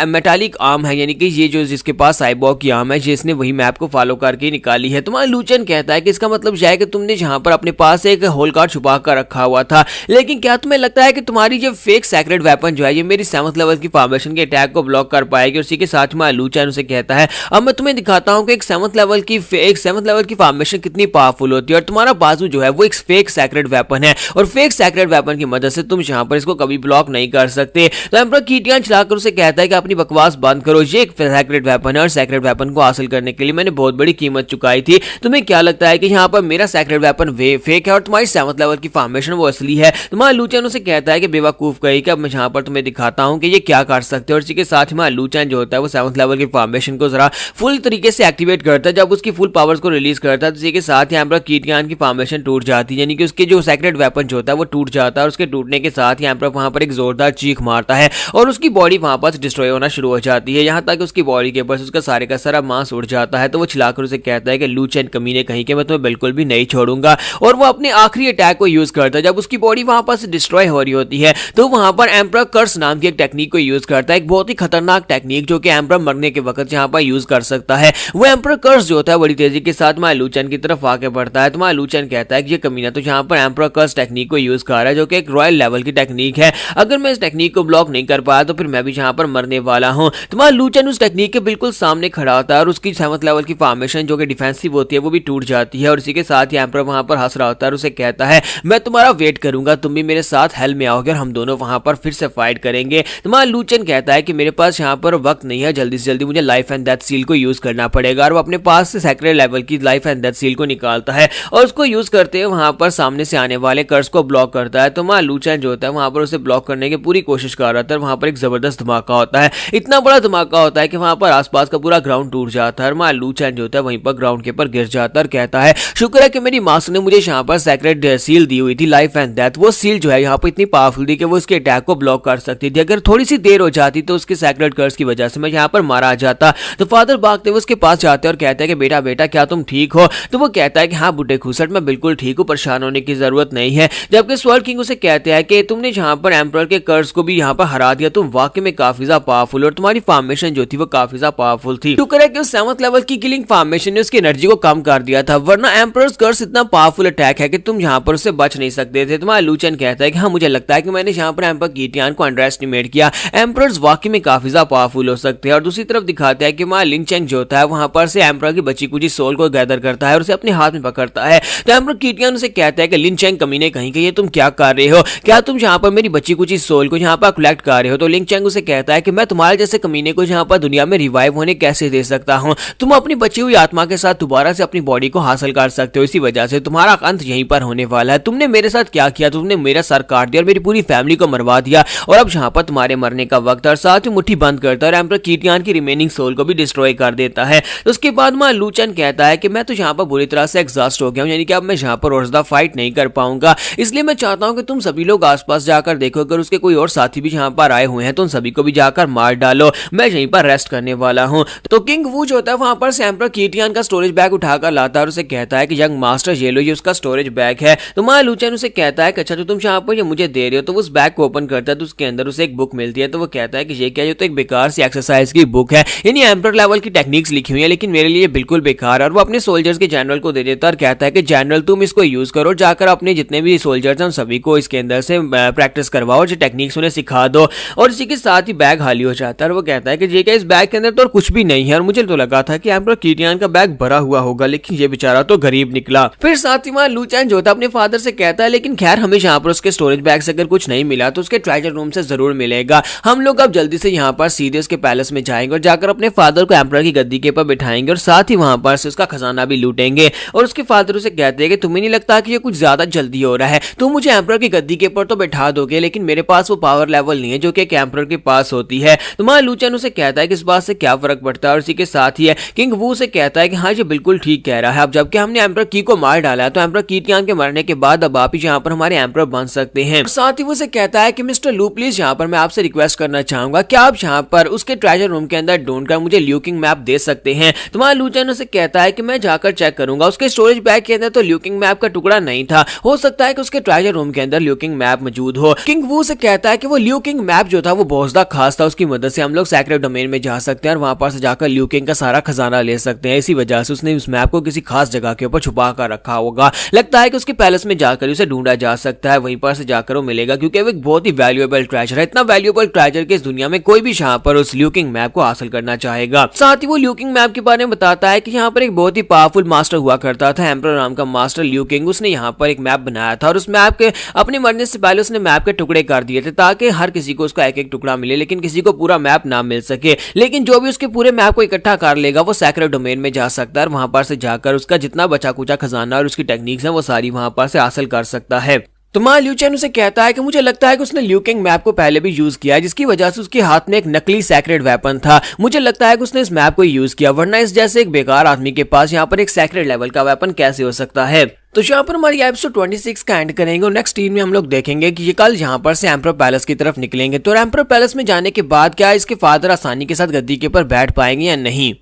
मेटालिक आर्म है, यानी कि ये जो जिसके पास साइबोर्ग की आर्म है जिसने वही मैप को फॉलो करके निकाली है। तुम्हारा लू चेन कहता है कि इसका मतलब यह है कि तुमने यहाँ पर अपने पास एक होल कार्ड छुपा कर रखा हुआ था, लेकिन क्या तुम्हें लगता है कि तुम्हारी जो फेक सैक्रेड वेपन जो है ये मेरी 7th लेवल की फॉर्मेशन के अटैक को ब्लॉक कर पाएगी। उसी के साथ में लू चेन उसे कहता है अब मैं तुम्हें दिखाता हूं कि एक 7th लेवल की फॉर्मेशन कितनी पावरफुल होती है और तुम्हारा बाजू जो है वो एक फेक सैक्रेड वेपन है और फेक सैक्रेड वेपन की मदद से तुम यहाँ पर इसको कभी ब्लॉक नहीं कर सकते। तो एम्परर किटियान चलाकर उसे कहता है कि अपनी बकवास बंद करो, ये एक सैक्रेड वेपन है और सैक्रेड वेपन को हासिल करने के लिए मैंने बहुत बड़ी कीमत चुकाई थी। तुम्हें क्या लगता है कि यहाँ पर मेरा सैक्रेड वेपन फेक है और तुम्हारी 7th लेवल की फॉर्मेशन वो असली है? तुम्हारा लू चेन उसे कहता है कि बेवकूफ कही कि अब मैं यहाँ पर तुम्हें दिखाता हूँ कि ये क्या कर सकते हैं। और इसी के साथ में लू चेन जो होता है वो 7th लेवल की फॉर्मेशन को जरा फुल तरीके से एक्टिवेट करता है। जब उसकी फुल पावर्स को रिलीज करता है तो इसी के साथ ही एम्परर किटियान की फॉर्मेशन टूट जाती है, यानी कि उसके जो सैक्रेड वेपन जो होता है वो टूट जाता है और उसके टूटने के साथ ही एम्परर वहां पर एक जोरदार चीख मारता है और उसकी बॉडी वहां पर डिस्ट्रॉय होना शुरू हो जाती है, यहाँ तक उसकी बॉडी के ऊपर उसका सारे का सारा मांस उड़ जाता है। तो वो चिल्लाकर उसे कहता है कि लू चेन कमीने कहीं के मैं तुम्हें बिल्कुल भी नहीं छोड़ूंगा और वो अपने आखिरी अटैक को यूज करता है। जब उसकी बॉडी वहां पर से डिस्ट्रॉय हो रही होती है तो वहां पर एम्परर कर्स नाम की एक टेक्निक को यूज करता है, एक बहुत ही खतरनाक टेक्निक जो कि एम्परर मरने के वक्त यहाँ पर यूज कर सकता है। वो एम्परर कर्स जो होता है बड़ी तेजी के साथ लू चेन की तरफ आके बढ़ता है। तो लू चेन कहता है कि ये कमीना तो यहाँ पर एम्परर कर्स टेक्निक को यूज कर रहा है जो कि एक रॉयल लेवल की टेक्निक है, अगर मैं इस टेक्निक को ब्लॉक नहीं कर पाया तो फिर मैं भी यहाँ पर मरने वाला हूँ। तुम्हारा लू चेन उस टेक्निक के बिल्कुल सामने खड़ा होता है और उसकी 7th लेवल की फॉर्मेशन जो कि डिफेंसिव होती है वो भी टूट जाती है और इसी के साथ ही एम्परर वहां पर हंस रहा होता है और उसे कहता है मैं तुम्हारा वेट करूंगा, तुम भी मेरे साथ हेल में आओगे और हम दोनों वहां पर फिर से फाइट करेंगे। तुम्हारा लू चेन कहता है कि मेरे पास यहाँ पर वक्त नहीं है, जल्दी से जल्दी मुझे लाइफ एंड डेथ सील को यूज करना पड़ेगा और वो अपने पास से सैक्रेड लेवल की लाइफ एंड डेथ सील को निकालता है और उसको यूज करते हुए वहां पर सामने से आने वाले कर्स को ब्लॉक करता है। तो लू चेन जो होता है वहां पर उसे ब्लॉक करने की पूरी कोशिश कर रहा था और वहां पर एक जबरदस्त धमाका होता है, इतना बड़ा धमाका होता है कि वहां पर आसपास का पूरा ग्राउंड टूट जाता है और लू चेन जो होता है वहीं पर ग्राउंड के ऊपर गिर जाता है और कहता है शुक्र है कि मेरी मास्टर ने मुझे यहाँ पर सैक्रेड सील दी हुई थी लाइफ एंड डेथ। वो सील जो है यहाँ पर इतनी पावरफुल थी कि वो उसके अटैक को ब्लॉक कर सकती थी, अगर थोड़ी सी देर हो जाती तो उसके सैक्रेड कर्स की वजह से मैं यहाँ पर मारा जाता। तो फादर भागते हुए उसके पास जाते हैं और कहते हैं कि बेटा बेटा क्या तुम ठीक हो? तो वो कहता है कि हाँ बुड्ढे खुसट मैं बिल्कुल ठीक हूँ, परेशान होने की जरूरत नहीं है। जबकि स्वर्ड किंग उसे कहते हैं कि तुमने यहाँ पर एम्परर के कर्स को भी यहाँ पर हरा दिया, तुम वाकई में काफी ज्यादा पावरफुल और तुम्हारी फॉर्मेशन जो थी वो काफी ज्यादा पावरफुल थी। शुक्र है कि उस 7th लेवल की किलिंग फॉर्मेशन ने उसकी एनर्जी को कम कर दिया था, वरना एम्परर्स कर्स इतना पावरफुल अटैक है कि तुम यहाँ पर उससे बच नहीं सकते थे। तुम्हारा लू चेन कहता है कि हाँ मुझे लगता है कि मैंने यहाँ पर एम्परर किटियान को अंडर एस्टिमेट किया, एम्परर्स वाकई में काफी ज्यादा पावरफुल हो सकते हैं। और दूसरी तरफ दिखाते हैं कि लिन चेंग जो होता है वहां पर से एम्परर की बची कुची सोल को गैदर करता है और उसे अपने हाथ में पकड़ता है। तो एम्परर किटियान उसे कहता है कि लिन चेंग कमीने कहीं के ये तुम क्या कर रहे हो, क्या तुम यहाँ पर मेरी बची कुची सोल को यहाँ पर कलेक्ट कर रहे हो? तो लिन चेंग उसे कहता है कि मैं तुम्हारे जैसे कमीने को यहाँ पर दुनिया में रिवाइव होने कैसे दे सकता हूँ, तुम अपनी बची हुई आत्मा के साथ दोबारा से अपनी बॉडी को हासिल कर सकते हो, इसी वजह से तुम्हारा अंत यहीं पर होने वाला है। तुमने मेरे साथ क्या किया, तुमने मेरा सर काट दिया और मेरी पूरी फैमिली को मरवा दिया, और अब यहाँ पर तुम्हारे मरने का वक्त, और साथ ही मुट्ठी बंद करता है और एम्परर कीटियान की रिमेनिंग सोल को भी डिस्ट्रॉय कर देता है। तो उसके बाद मां लूचन कहता है कि मैं तो यहाँ पर बुरी तरह से एग्जॉस्ट हो गया हूँ, यानी कि अब मैं यहाँ पर और ज्यादा फाइट नहीं कर पाऊंगा, इसलिए मैं चाहता हूँ कि तुम सभी लोग आसपास जाकर देखो, अगर उसके कोई और साथी भी यहाँ पर आए हुए हैं तो उन सभी को भी जाकर मार डालो, मैं यहीं पर रेस्ट करने वाला हूँ। तो किंग वू जो होता है वहां पर एम्परर कीटियान का स्टोरेज बैग उठाकर लाता है और उसे कहता है कि यंग मास्टर ये लो, ये उसका स्टोरेज बैग है। तो मां लूचन उसे कहता है कि अच्छा तो तुम यहाँ पर ये मुझे दे रहे हो, तो उस बैग को ओपन करता है तो उसके अंदर उसे एक बुक मिलती है। तो वो कहता है कि ये क्या, ये तो एक बेकार सी एक्सरसाइज की बुक है, यानी एम्परर लेवल की टेक्निक्स लिखी हुई है, लेकिन मेरे लिए बिल्कुल बेकार है। और वो अपने सोल्जर्स के जनरल को दे देता है और कहता है कि जनरल तुम इसको यूज करो, जाकर अपने जितने भी सोल्जर्स हैं सभी को इसके अंदर से प्रैक्टिस करवाओ, जो टेक्निक्स उन्हें सिखा दो। और इसी के साथ ही बैग खाली हो जाता है और वो कहता है कि ये क्या, इस बैग के अंदर तो कुछ भी नहीं है, और मुझे तो लगा था कि एम्परर कीटियान का बैग भरा हुआ होगा, लेकिन ये बेचारा तो गरीब निकला। फिर साथ ही वहां लूचन जो था अपने फादर से कहता है लेकिन खैर हमें यहाँ पर उसके स्टोरेज बैग से अगर कुछ नहीं मिला तो उसके ट्रेजर रूम से जरूर मिलेगा, हम लोग अब जल्दी से यहाँ पर सीधे उसके पैलेस में जाएंगे और जाकर अपने फादर को एम्परर की गद्दी के ऊपर बिठाएंगे और साथ ही वहां पर से उसका खजाना भी लूटेंगे। और उसके फादर उसे कहते हैं कि तुम्हें नहीं लगता कि ये कुछ ज्यादा जल्दी हो रहा है, तुम मुझे एम्परर की गद्दी के ऊपर तो बैठा दोगे, लेकिन मेरे पास वो पावर लेवल नहीं है जो कि एक एम्परर के पास होती है। तो मां लूचन उसे कहता है कि इस बात से क्या फर्क पड़ता है, और इसी के साथ ही है किंग वू से कहता है कि हाँ ये बिल्कुल ठीक कह रहा है, अब जबकि हमने एम्परर की को मार डाला है तो एम्परर कीटियान के मरने के बाद अब आप ही यहाँ पर हमारे एम्परर बन सकते हैं। साथ ही वो उसे कहता है कि मिस्टर लू प्लीज यहाँ पर मैं आपसे रिक्वेस्ट करना चाहूंगा, क्या आप यहाँ पर उसके ट्रेजर रूम के अंदर ढूंढकर मुझे ल्यूकिंग मैप दे सकते हैं। तो मां लूचन उसे कहता है कि मैं जाकर चेक करूंगा, उसके स्टोरेज बैग के अंदर तो ल्यूकिंग मैप का टुकड़ा नहीं था, हो सकता है कि उसके ट्रेजर रूम के अंदर ल्यूकिंग मैप मौजूद हो। किंग वू से कहता है कि वो ल्यूकिंग मैप जो था वो बहुत ज्यादा खास था, उसकी मदद से हम लोग सैक्रेड डोमेन में जा सकते हैं और वहां पर से जाकर ल्यूकिंग का सारा खजाना ले सकते हैं, इसी वजह से उसने उस मैप को किसी खास जगह के ऊपर छुपा कर रखा होगा, लगता है कि उसके पैलेस में जाकर उसे ढूंढा जा सकता है, वहीं पर से जाकर वो मिलेगा, क्योंकि वो एक बहुत ही वैल्यूएबल ट्रेजर है, इतना वैल्यूएबल ट्रेजर कि इस दुनिया में कोई भी यहाँ पर उस ल्यूकिंग मैप को हासिल करना चाहेगा। साथ ही वो ल्यूकिंग मैप के बारे में बताता है कि यहाँ पर एक बहुत ही पावरफुल मास्टर हुआ करता था, एम्परर नाम का मास्टर ल्यूकिंग, उसने यहाँ पर एक मैप बनाया था और उस मैप के अपने मरने से पहले उसने मैप के टुकड़े कर दिए थे ताकि हर किसी को उसका एक एक टुकड़ा मिले, लेकिन किसी को पूरा मैप ना मिल सके, लेकिन जो भी उसके पूरे मैप को इकट्ठा कर लेगा वो सैक्रेड डोमेन में जा सकता है और वहां पर से जाकर उसका जितना बचा कुचा खजाना और उसकी टेक्निक्स है वो सारी वहां पर से हासिल कर सकता है। तो मां ल्यूचन उसे कहता है कि मुझे लगता है कि उसने ल्यूकिंग मैप को पहले भी यूज किया है, जिसकी वजह से उसके हाथ में एक नकली सैक्रेड वेपन था, मुझे लगता है कि उसने इस मैप को यूज किया, वरना इस जैसे एक बेकार आदमी के पास यहाँ पर एक सैक्रेड लेवल का वेपन कैसे हो सकता है। तो यहाँ पर हमारी एपिसोड 26 का एंड करेंगे और नेक्स्ट सीन में हम लोग देखेंगे कि ये कल यहाँ पर से एम्परर पैलेस की तरफ निकलेंगे, तो एम्परर पैलेस में जाने के बाद क्या इसके फादर आसानी के साथ गद्दी के ऊपर बैठ पाएंगे या नहीं।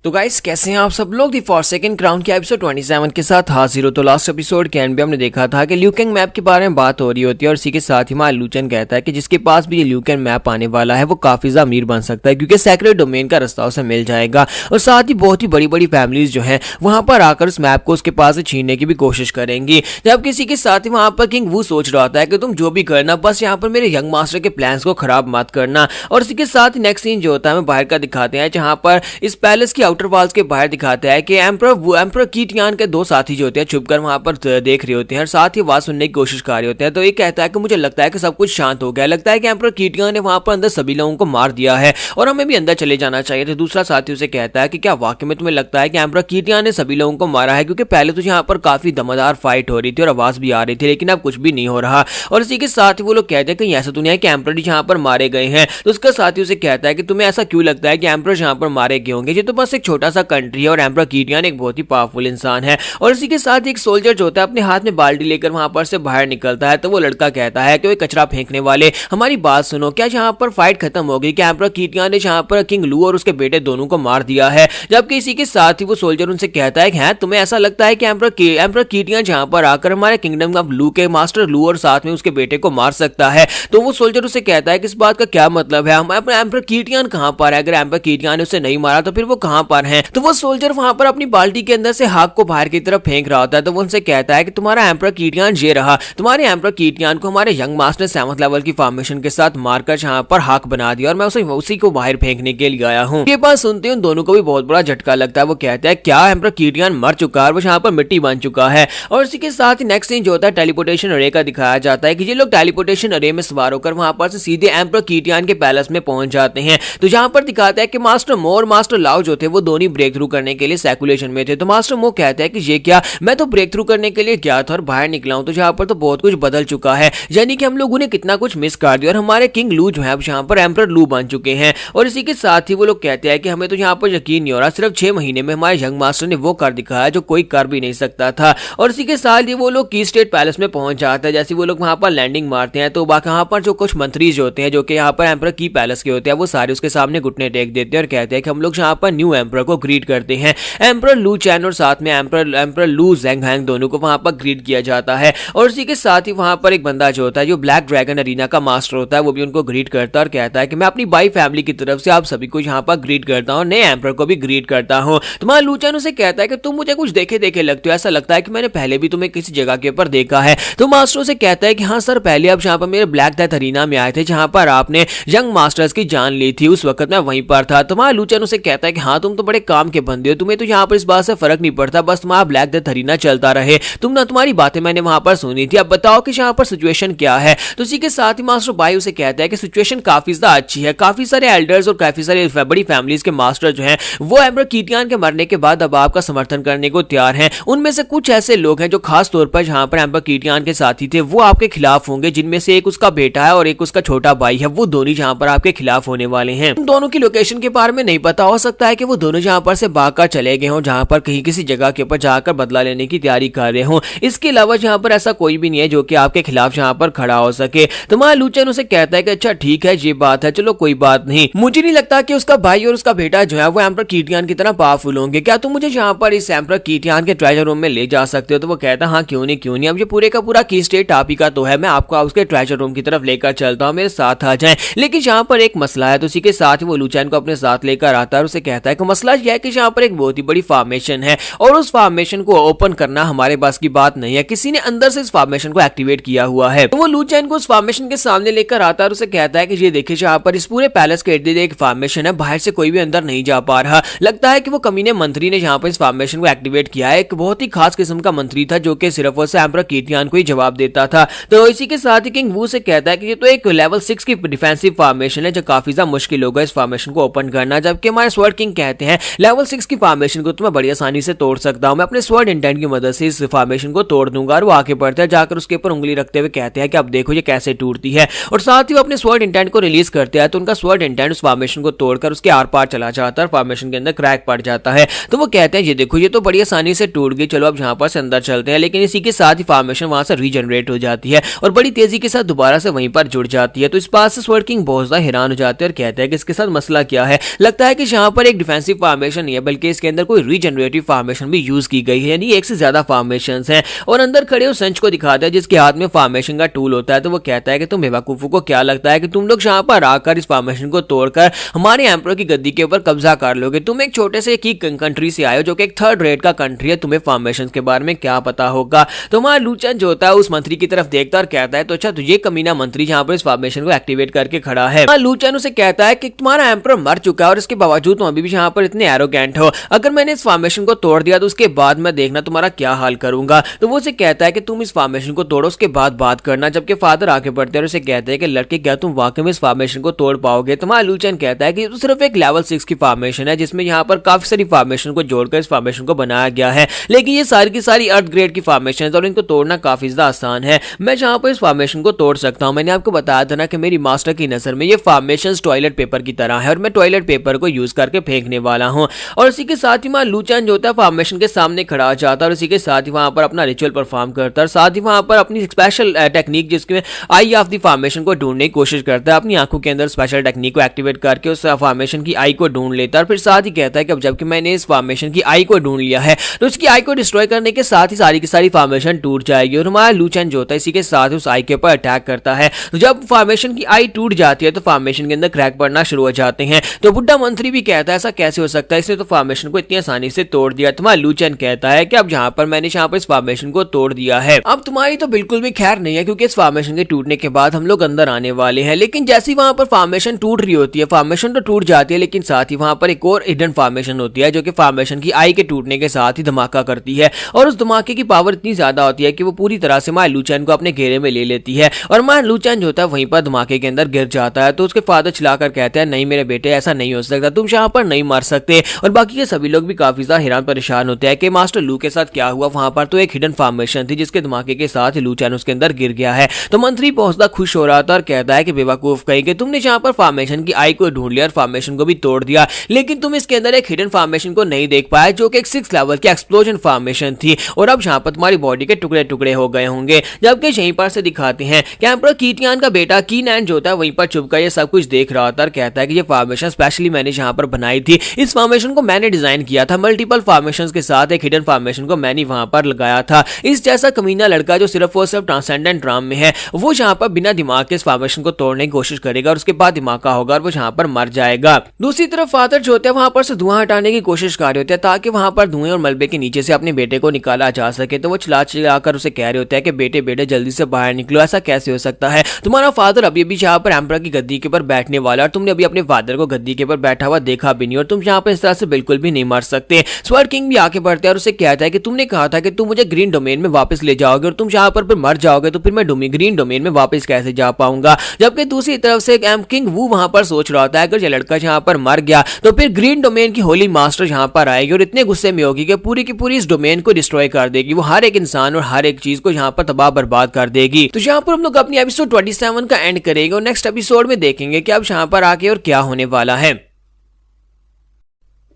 तो गाइस कैसे हैं आप सब लोग, दी फॉरसेकन क्राउन के एपिसोड 27 के साथ हाजिर हो। तो लास्ट एपिसोड के एंड में हमने देखा था कि ल्यूकिंग मैप के बारे में बात हो रही होती है और इसी के साथ ही मां लूचन कहता है कि जिसके पास भी ये ल्यूकिंग मैप आने वाला है वो काफी ज्यादा अमीर बन सकता है, क्योंकि सैक्रेड डोमेन का रास्ता उसे मिल जाएगा और साथ ही बहुत ही बड़ी बड़ी फैमिलीज जो है वहां पर आकर उस मैप को उसके पास से छीनने की भी कोशिश करेंगी। जब किसी के साथ ही वहां पर किंग वू सोच रहा होता है कि तुम जो भी करना बस यहाँ पर मेरे यंग मास्टर के प्लान्स को खराब मत करना। और इसी के साथ ही नेक्स्ट सीन जो होता है हमें बाहर का दिखाते हैं, जहां पर इस पैलेस की आउटर वॉल्स के बाहर दिखाता है कि एम्परर कीटियान के दो साथी जो होते हैं छुपकर वहां पर देख रहे होते हैं और साथ ही आवाज सुनने की कोशिश कर रहे होते हैं। तो ये कहता है कि मुझे लगता है कि सब कुछ शांत हो गया, लगता है कि एम्परर कीटियान ने वहां पर अंदर सभी लोगों को मार दिया है और हमें भी अंदर चले जाना चाहिए। तो दूसरा साथी उसे कहता है कि क्या वाकई में तुम्हें लगता है कि एम्परर कीटियान ने सभी लोगों को मारा है, क्योंकि पहले तो यहाँ पर काफी दमदार फाइट हो रही थी और आवाज भी आ रही थी, लेकिन अब कुछ भी नहीं हो रहा। और इसी के साथ ही वो लोग कहते हैं कि ऐसा तो नहीं है कि एम्परर यहाँ पर मारे गए हैं। तो उसका साथी उसे कहता है कि तुम्हें ऐसा क्यों लगता है कि एम्परर यहाँ पर मारे गए होंगे, ये तो बस एक छोटा सा कंट्री है और एम्परर कीटियान एक बहुत ही पावरफुल इंसान है। और इसी के साथ एक सोल्जर जो होता है अपने हाथ में बाल्टी लेकर वहां पर से बाहर निकलता है। तो वो लड़का कहता है कि वो कचरा फेंकने वाले हमारी बात सुनो, क्या यहाँ पर फाइट खत्म हो गई, क्या एम्परर कीटियान ने यहाँ पर किंग लू और उसके बेटे दोनों को मार दिया है। जबकि इसी के साथ ही वो सोल्जर उनसे कहता है कि तुम्हें ऐसा लगता है कि एम्परर कीटियान यहाँ पर आकर हमारे किंगडम ऑफ लू के मास्टर लू और साथ में उसके बेटे को मार सकता है। तो वो सोल्जर उसे कहता है कि इस बात का क्या मतलब है, हमारे एम्परर कीटियान कहाँ पर है, अगर एम्परर कीटियान ने उसे नहीं मारा तो फिर वो कहाँ पर है। तो वो सोल्जर वहां पर अपनी बाल्टी के अंदर से हाक को बाहर की तरफ फेंक रहा होता है। तो वो उनसे कहता है कि तुम्हारा एम्परर कीटियान ये रहा, तुम्हारे एम्परर कीटियान को हमारे यंग मास्टर 7th लेवल की फॉर्मेशन के साथ मारकर यहाँ पर हाक बना दिया और मैं उसी को बाहर फेंकने के लिए आया हूँ। ये बात सुनते हैं उन दोनों को भी बहुत बड़ा झटका लगता है। वो कहता है क्या एम्परर कीटियान मर चुका है, वो यहाँ पर मिट्टी बन चुका है। और इसी के साथ ही नेक्स्ट सीन जो होता है टेलीपोर्टेशन अरे का दिखाया जाता है कि ये लोग टेलीपोर्टेशन अरे में सवार होकर वहां पर से सीधे एम्परर कीटियान के पैलेस में पहुंच जाते हैं। तो यहाँ पर दिखाता है कि मास्टर मो और मास्टर लाओ जो थे वो दोनों ब्रेक थ्रू करने के लिए सैकुलेशन में थे। तो मास्टर मो कहता है कि ये क्या, मैं तो ब्रेक थ्रू करने के लिए गया था और बाहर निकला हूं, तो यहाँ पर तो बहुत कुछ बदल चुका है, यानी कि हम लोगों ने कितना कुछ मिस कर दिया और हमारे किंग लू जो है अब यहाँ पर एम्परर लू बन चुके हैं। और इसी के साथ ही वो लोग कहते हैं कि हमें तो यहाँ पर यकीन नहीं हो रहा, सिर्फ 6 महीने में हमारे यंग मास्टर ने वो कर दिखाया जो कोई कर भी नहीं सकता था। और इसी के साथ ही वो लोग की स्टेट पैलेस में पहुंच जाते हैं। जैसे वो लोग वहां पर लैंडिंग मारते हैं तो वहां पर जो कुछ मंत्री जो होते हैं जो कि यहाँ पर एम्परर की पैलेस के होते हैं वो सारे उसके सामने घुटने टेक देते हैं और कहते हैं कि हम लोग यहाँ पर न्यू एम्परर को ग्रीट करते हैं। एम्परर लू चैन और साथ में एम्परर लू जेंग हैंग दोनों को वहां पर ग्रीट किया जाता है। और इसी के साथ ही वहां पर एक बंदा जो होता है जो ब्लैक ड्रैगन अरीना का मास्टर होता है वो भी उनको ग्रीट करता है और कहता है कि मैं अपनी बाई फैमिली की तरफ से आप सभी को यहाँ पर ग्रीट करता हूँ, नए एम्परर को भी ग्रीट करता हूँ। तुम्हारा लू चैन उसे कहता है कि तुम मुझे कुछ देखे देखे लगते हो, ऐसा लगता है कि मैंने पहले भी तुम्हें किसी जगह के ऊपर देखा है। तो मास्टर से कहता है कि हाँ सर, पहले आप यहाँ पर मेरे ब्लैक डेथ अरीना में आए थे जहां पर आपने यंग मास्टर्स की जान ली थी, उस वक्त मैं वहीं पर था। तुम्हारा लू चैन उसे कहता है कि हाँ तुम तो बड़े काम के बंदे हो, तुम्हें तो यहाँ पर इस बात से फर्क नहीं पड़ता, बस तुम्हारा ब्लैक डेथ अरीना चलता रहे, तुम्हारी बातें मैंने वहां पर सुनी थी, अब बताओ कि यहाँ पर सिचुएशन क्या है। तो इसी के साथ ही मास्टर बाई उसे कहता है कि सिचुएशन काफी ज्यादा अच्छी है, काफी सारे एल्डर्स और काफी सारे बड़ी फैमिलीज के मास्टर जो हैं वो एम्परर कीटियान के मरने के बाद अब आपका समर्थन करने को तैयार हैं। उनमें से कुछ ऐसे लोग हैं जो खास तौर पर जहां पर एम्परर कीटियान के साथी थे वो आपके खिलाफ होंगे, जिनमें से एक उसका बेटा है और एक उसका छोटा भाई है, वो दोनों जहां पर आपके खिलाफ होने वाले हैं। उन दोनों की लोकेशन के बारे में नहीं पता, हो सकता है कि वो दोनों जहां पर से भागकर चले गए हों, जहां पर कहीं किसी जगह के ऊपर जाकर बदला लेने की तैयारी कर रहे हों। इसके अलावा जहां पर ऐसा कोई भी नहीं है जो कि आपके खिलाफ जहां पर खड़ा हो सके। तो मां लू चैन उसे कहता है कि अच्छा ठीक है ये बात है, चलो कोई बात नहीं, मुझे नहीं लगता कि उसका भाई और उसका बेटा जो है वो एम्परर कीटियान की तरह पावरफुल होंगे, क्या तुम मुझे यहाँ पर इस एम्परर कीटियान के ट्रेजर रूम में ले जा सकते हो। तो वो कहता है हाँ क्यों नहीं, अब ये पूरे का पूरा की स्टेट आप ही का तो है, मैं आपको उसके ट्रेजर रूम की तरफ लेकर चलता हूँ, मेरे साथ आ जाएं। लेकिन यहाँ पर एक मसला है। तो उसी के साथ ही वो लू चैन को अपने साथ लेकर आता है और उसे कहता है कि मसला यह है कि यहाँ पर एक बहुत ही बड़ी फॉर्मेशन है और उस फॉर्मेशन को ओपन करना हमारे पास की बात नहीं है, किसी ने अंदर से इस फॉर्मेशन को एक्टिवेट किया हुआ है। तो वो लू चैन को उस फॉर्मेशन के सामने लेकर आता है और उसे कहता है कि ये देखिए यहाँ पर इस पूरे पैलेस के इर्द गिर्द एक फॉर्मेशन है, बाहर से कोई भी अंदर नहीं जा पा रहा, लगता है कि वो कमीने मंत्री ने यहाँ पर इस फॉर्मेशन को एक्टिवेट किया है। एक बहुत ही खास किस्म का मंत्री था जो कि सिर्फ और सिर्फ एम्परर कीटियान को ही जवाब देता था। तो इसी के साथ ही किंग वू से कहता है कि ये तो एक लेवल 6 की डिफेंसिव फॉर्मेशन है जो काफी ज्यादा मुश्किल होगा इस फॉर्मेशन को ओपन करना, जबकि हमारे स्वॉर्ड किंग कहते हैं लेवल 6 की फॉर्मेशन को तो मैं बड़ी आसानी से तोड़ सकता हूं, मैं अपने स्वॉर्ड इंटेंट की मदद से इस फॉर्मेशन को तोड़ दूंगा। और वो आगे बढ़ते हैं, जाकर उसके ऊपर उंगली रखते हुए कहते हैं कि अब देखो ये कैसे टूटती है, और साथ ही वो अपने स्वॉर्ड इंटेंट को रिलीज करते हैं तो उनका स्वॉर्ड इंटेंट उस फॉर्मेशन को तोड़कर उसके आर पार चला जाता है, फॉर्मेशन के अंदर क्रैक पड़ जाता है। तो वो कहते हैं ये देखो ये तो बड़ी आसानी से टूट गई, चलो अब यहाँ पर से अंदर चलते हैं। लेकिन इसी के साथ ही फॉर्मेशन वहां से रीजनरेट हो जाती है और बड़ी तेजी के साथ दोबारा से वहीं पर जुड़ जाती है। तो इस बात से स्वॉर्ड किंग बहुत ज्यादा हैरान हो जाते हैं और कहते हैं कि इसके साथ मसला क्या है, लगता है कि यहाँ पर एक डिफेंसिव फॉर्मेशन नहीं है बल्कि इसके अंदर कोई रीजनरेटिव फॉर्मेशन भी यूज की गई है, यानी एक से ज्यादा फॉर्मेशंस हैं। और अंदर खड़े उस संच को दिखाता है जिसके हाथ में फॉर्मेशन का टूल होता है। तो वो कहता है कि तुम बेवकूफों को क्या लगता है कि तुम लोग यहाँ पर आकर इस फॉर्मेशन को तोड़कर हमारे एम्परर की गद्दी के ऊपर कब्जा कर लोगे, तुम एक छोटे से एक कंट्री से आए हो जो कि एक थर्ड रेट का कंट्री है, तुम्हें फॉर्मेशन के बारे में क्या पता होगा। तो हमारा लू चैन जो होता है उस मंत्री की तरफ देखता और कहता है तो अच्छा तो ये कमीना मंत्री यहाँ पर इस फॉर्मेशन को एक्टिवेट करके खड़ा है। लू चैन उसे कहता है कि तुम्हारा एम्परर मर चुका है और इसके बावजूद तुम अभी भी यहाँ पर इतने एरोगेंट हो, अगर मैंने इस फॉर्मेशन को तोड़ दिया तो उसके बाद मैं देखना तुम्हारा क्या हाल करूंगा। तो वो उसे कहता है कि तुम इस फॉर्मेशन को तोड़ो उसके बाद बात करना, जबकि फादर आगे बढ़ते हैं और उसे कहते हैं कि लड़के क्या तुम वाकई में इस फॉर्मेशन को तोड़ पाओगे। तुम्हारा लू चैन कहता है कि तो सिर्फ एक लेवल 6 की फॉर्मेशन है जिसमें यहाँ पर काफी सारी फॉर्मेशन को जोड़कर इस फॉर्मेशन को बनाया गया है, लेकिन ये सारी की सारी अर्थ ग्रेड की फॉर्मेशन है और इनको तोड़ना काफी ज्यादा आसान है, मैं जहाँ पर इस फॉर्मेशन को तोड़ सकता हूँ। मैंने आपको बताया था ना कि मेरी मास्टर की नजर में ये फॉर्मेशन टॉयलेट पेपर की तरह है और मैं टॉयलेट पेपर को यूज करके फेंकने वाला हूँ। और इसी के साथ ही वहां लू चैन जो होता है फॉर्मेशन के सामने खड़ा हो जाता है और इसी के साथ ही वहां पर अपना रिचुअल परफॉर्म करता है, साथ ही वहां पर अपनी स्पेशल टेक्निक जिसमें आई ऑफ द फॉर्मेशन को ढूंढने की कोशिश करता है, अपनी आंखों के अंदर स्पेशल टेक्निक को एक्टिवेट करके उस फॉर्मेशन की आई को ढूंढ लेता है। फिर साथ ही कहता है कि अब जबकि मैंने इस फॉर्मेशन की आई को ढूंढ लिया है तो उसकी आई को डिस्ट्रॉय करने के साथ ही सारी की सारी फॉर्मेशन टूट जाएगी और हमारा लू चैन जो होता है इसी के साथ उस आई के ऊपर अटैक करता है। तो जब फॉर्मेशन की आई टूट जाती है तो फॉर्मेशन के अंदर क्रैक पड़ना शुरू हो जाते हैं। तो बुड्ढा मंत्री भी कहता है ऐसा कैसे हो सकता है, इसने तो फॉर्मेशन को इतनी आसानी से तोड़ दिया। तुम्हारा लू चैन कहता है कि अब जहां पर मैंने यहाँ पर इस फॉर्मेशन को तोड़ दिया है अब तुम्हारी तो बिल्कुल भी खैर नहीं है, क्योंकि इस फॉर्मेशन के टूटने के बाद हम लोग अंदर आने वाले हैं। लेकिन जैसी वहां पर फॉर्मेशन टूट रही होती है, फॉर्मेशन तो टूट जाती है लेकिन साथ ही वहां पर एक और हिडन फॉर्मेशन होती है जो कि फॉर्मेशन की आई के टूटने के साथ ही धमाका करती है और उस धमाके की पावर इतनी ज्यादा होती है कि वो पूरी तरह से मां लू चैन को अपने घेरे में ले लेती है और मां लू चैन जो होता है वहीं पर धमाके के अंदर गिर जाता है। तो उसके फादर चिल्लाकर कहते हैं नहीं मेरे बेटे ऐसा नहीं हो सकता, तुम यहाँ पर नहीं मर सकते। और बाकी के सभी लोग भी काफी ज्यादा हैरान परेशान होते हैं कि मास्टर लू के साथ क्या हुआ। वहां पर तो एक हिडन फॉर्मेशन थी जिसके धमाके के साथ लू चैन उसके अंदर गिर गया है। तो मंत्री पहुंचता खुश हो रहा था और कहता है कि बेवकूफ कहीं कि तुमने जहां पर फॉर्मेशन की आई को ढूंढ लिया और फॉर्मेशन को भी तोड़ दिया, लेकिन तुम इसके अंदर एक हिडन फॉर्मेशन को नहीं देख पाए जो कि एक 6 लेवल की एक्सप्लोजन फॉर्मेशन थी। और अब जहां पर तुम्हारी बॉडी के टुकड़े टुकड़े हो गए होंगे। जबकि यहीं पर से दिखाते हैं कि एम्परर कीटियान का बेटा कीनैन जो होता है वहीं पर छुपकर ये सब कुछ देख रहा था और कहता है कि ये फॉर्मेशन स्पेशली मैंने जहां पर बनाई थी, इस फॉर्मेशन को मैंने डिजाइन किया था। मल्टीपल फॉर्मेशंस के साथ एक हिडन फॉर्मेशन को मैंने वहां पर लगाया था। इस जैसा कमीना लड़का जो सिर्फ और सिर्फ ट्रांसेंडेंट राम में है, वो जहां पर बिना दिमाग के इस फॉर्मेशन को तोड़ने की कोशिश करेगा और उसके बाद दिमाग का होगा और वो जहां पर मर जाएगा। दूसरी तरफ फादर जो होते हैं वहां पर से धुआं हटाने की कोशिश कर रहे होते हैं ताकि वहां पर धुएं और मलबे के नीचे से अपने बेटे को निकाला जा सके। तो वो चिल्ला चिल्लाकर उसे कह रहे होते हैं कि बेटे बेटे जल्दी से बाहर निकलो, ऐसा कैसे हो सकता है, तुम्हारा फादर अभी अभी जहां पर एम्परर की गद्दी के ऊपर बैठने वाला और तुमने अभी अपने फादर को गद्दी के ऊपर बैठा हुआ देखा भी नहीं और तुम यहाँ पर इस तरह से बिल्कुल भी नहीं मर सकते। स्वर्ड किंग भी आके बढ़ते हैं और उसे कहता है कि तुमने कहा था कि तुम मुझे ग्रीन डोमेन में वापस ले जाओगे और तुम जहां पर फिर मर जाओगे तो फिर मैं ग्रीन डोमेन में वापस कैसे जा पाऊंगा। जबकि दूसरी तरफ से किंग वू वहां पर सोच रहा होता है अगर ये लड़का जहां पर मर गया तो फिर ग्रीन डोमेन की होली मास्टर यहां पर आएगी और इतने गुस्से में होगी कि पूरी की पूरी इस डोमेन को डिस्ट्रॉय कर देगी। वो हर एक इंसान और हर एक चीज को यहाँ पर तबाह बर्बाद कर देगी। तो यहाँ पर हम लोग अपनी एपिसोड 27 का एंड करेंगे और नेक्स्ट एपिसोड में देखेंगे कि अब यहाँ पर आके और क्या होने वाला है।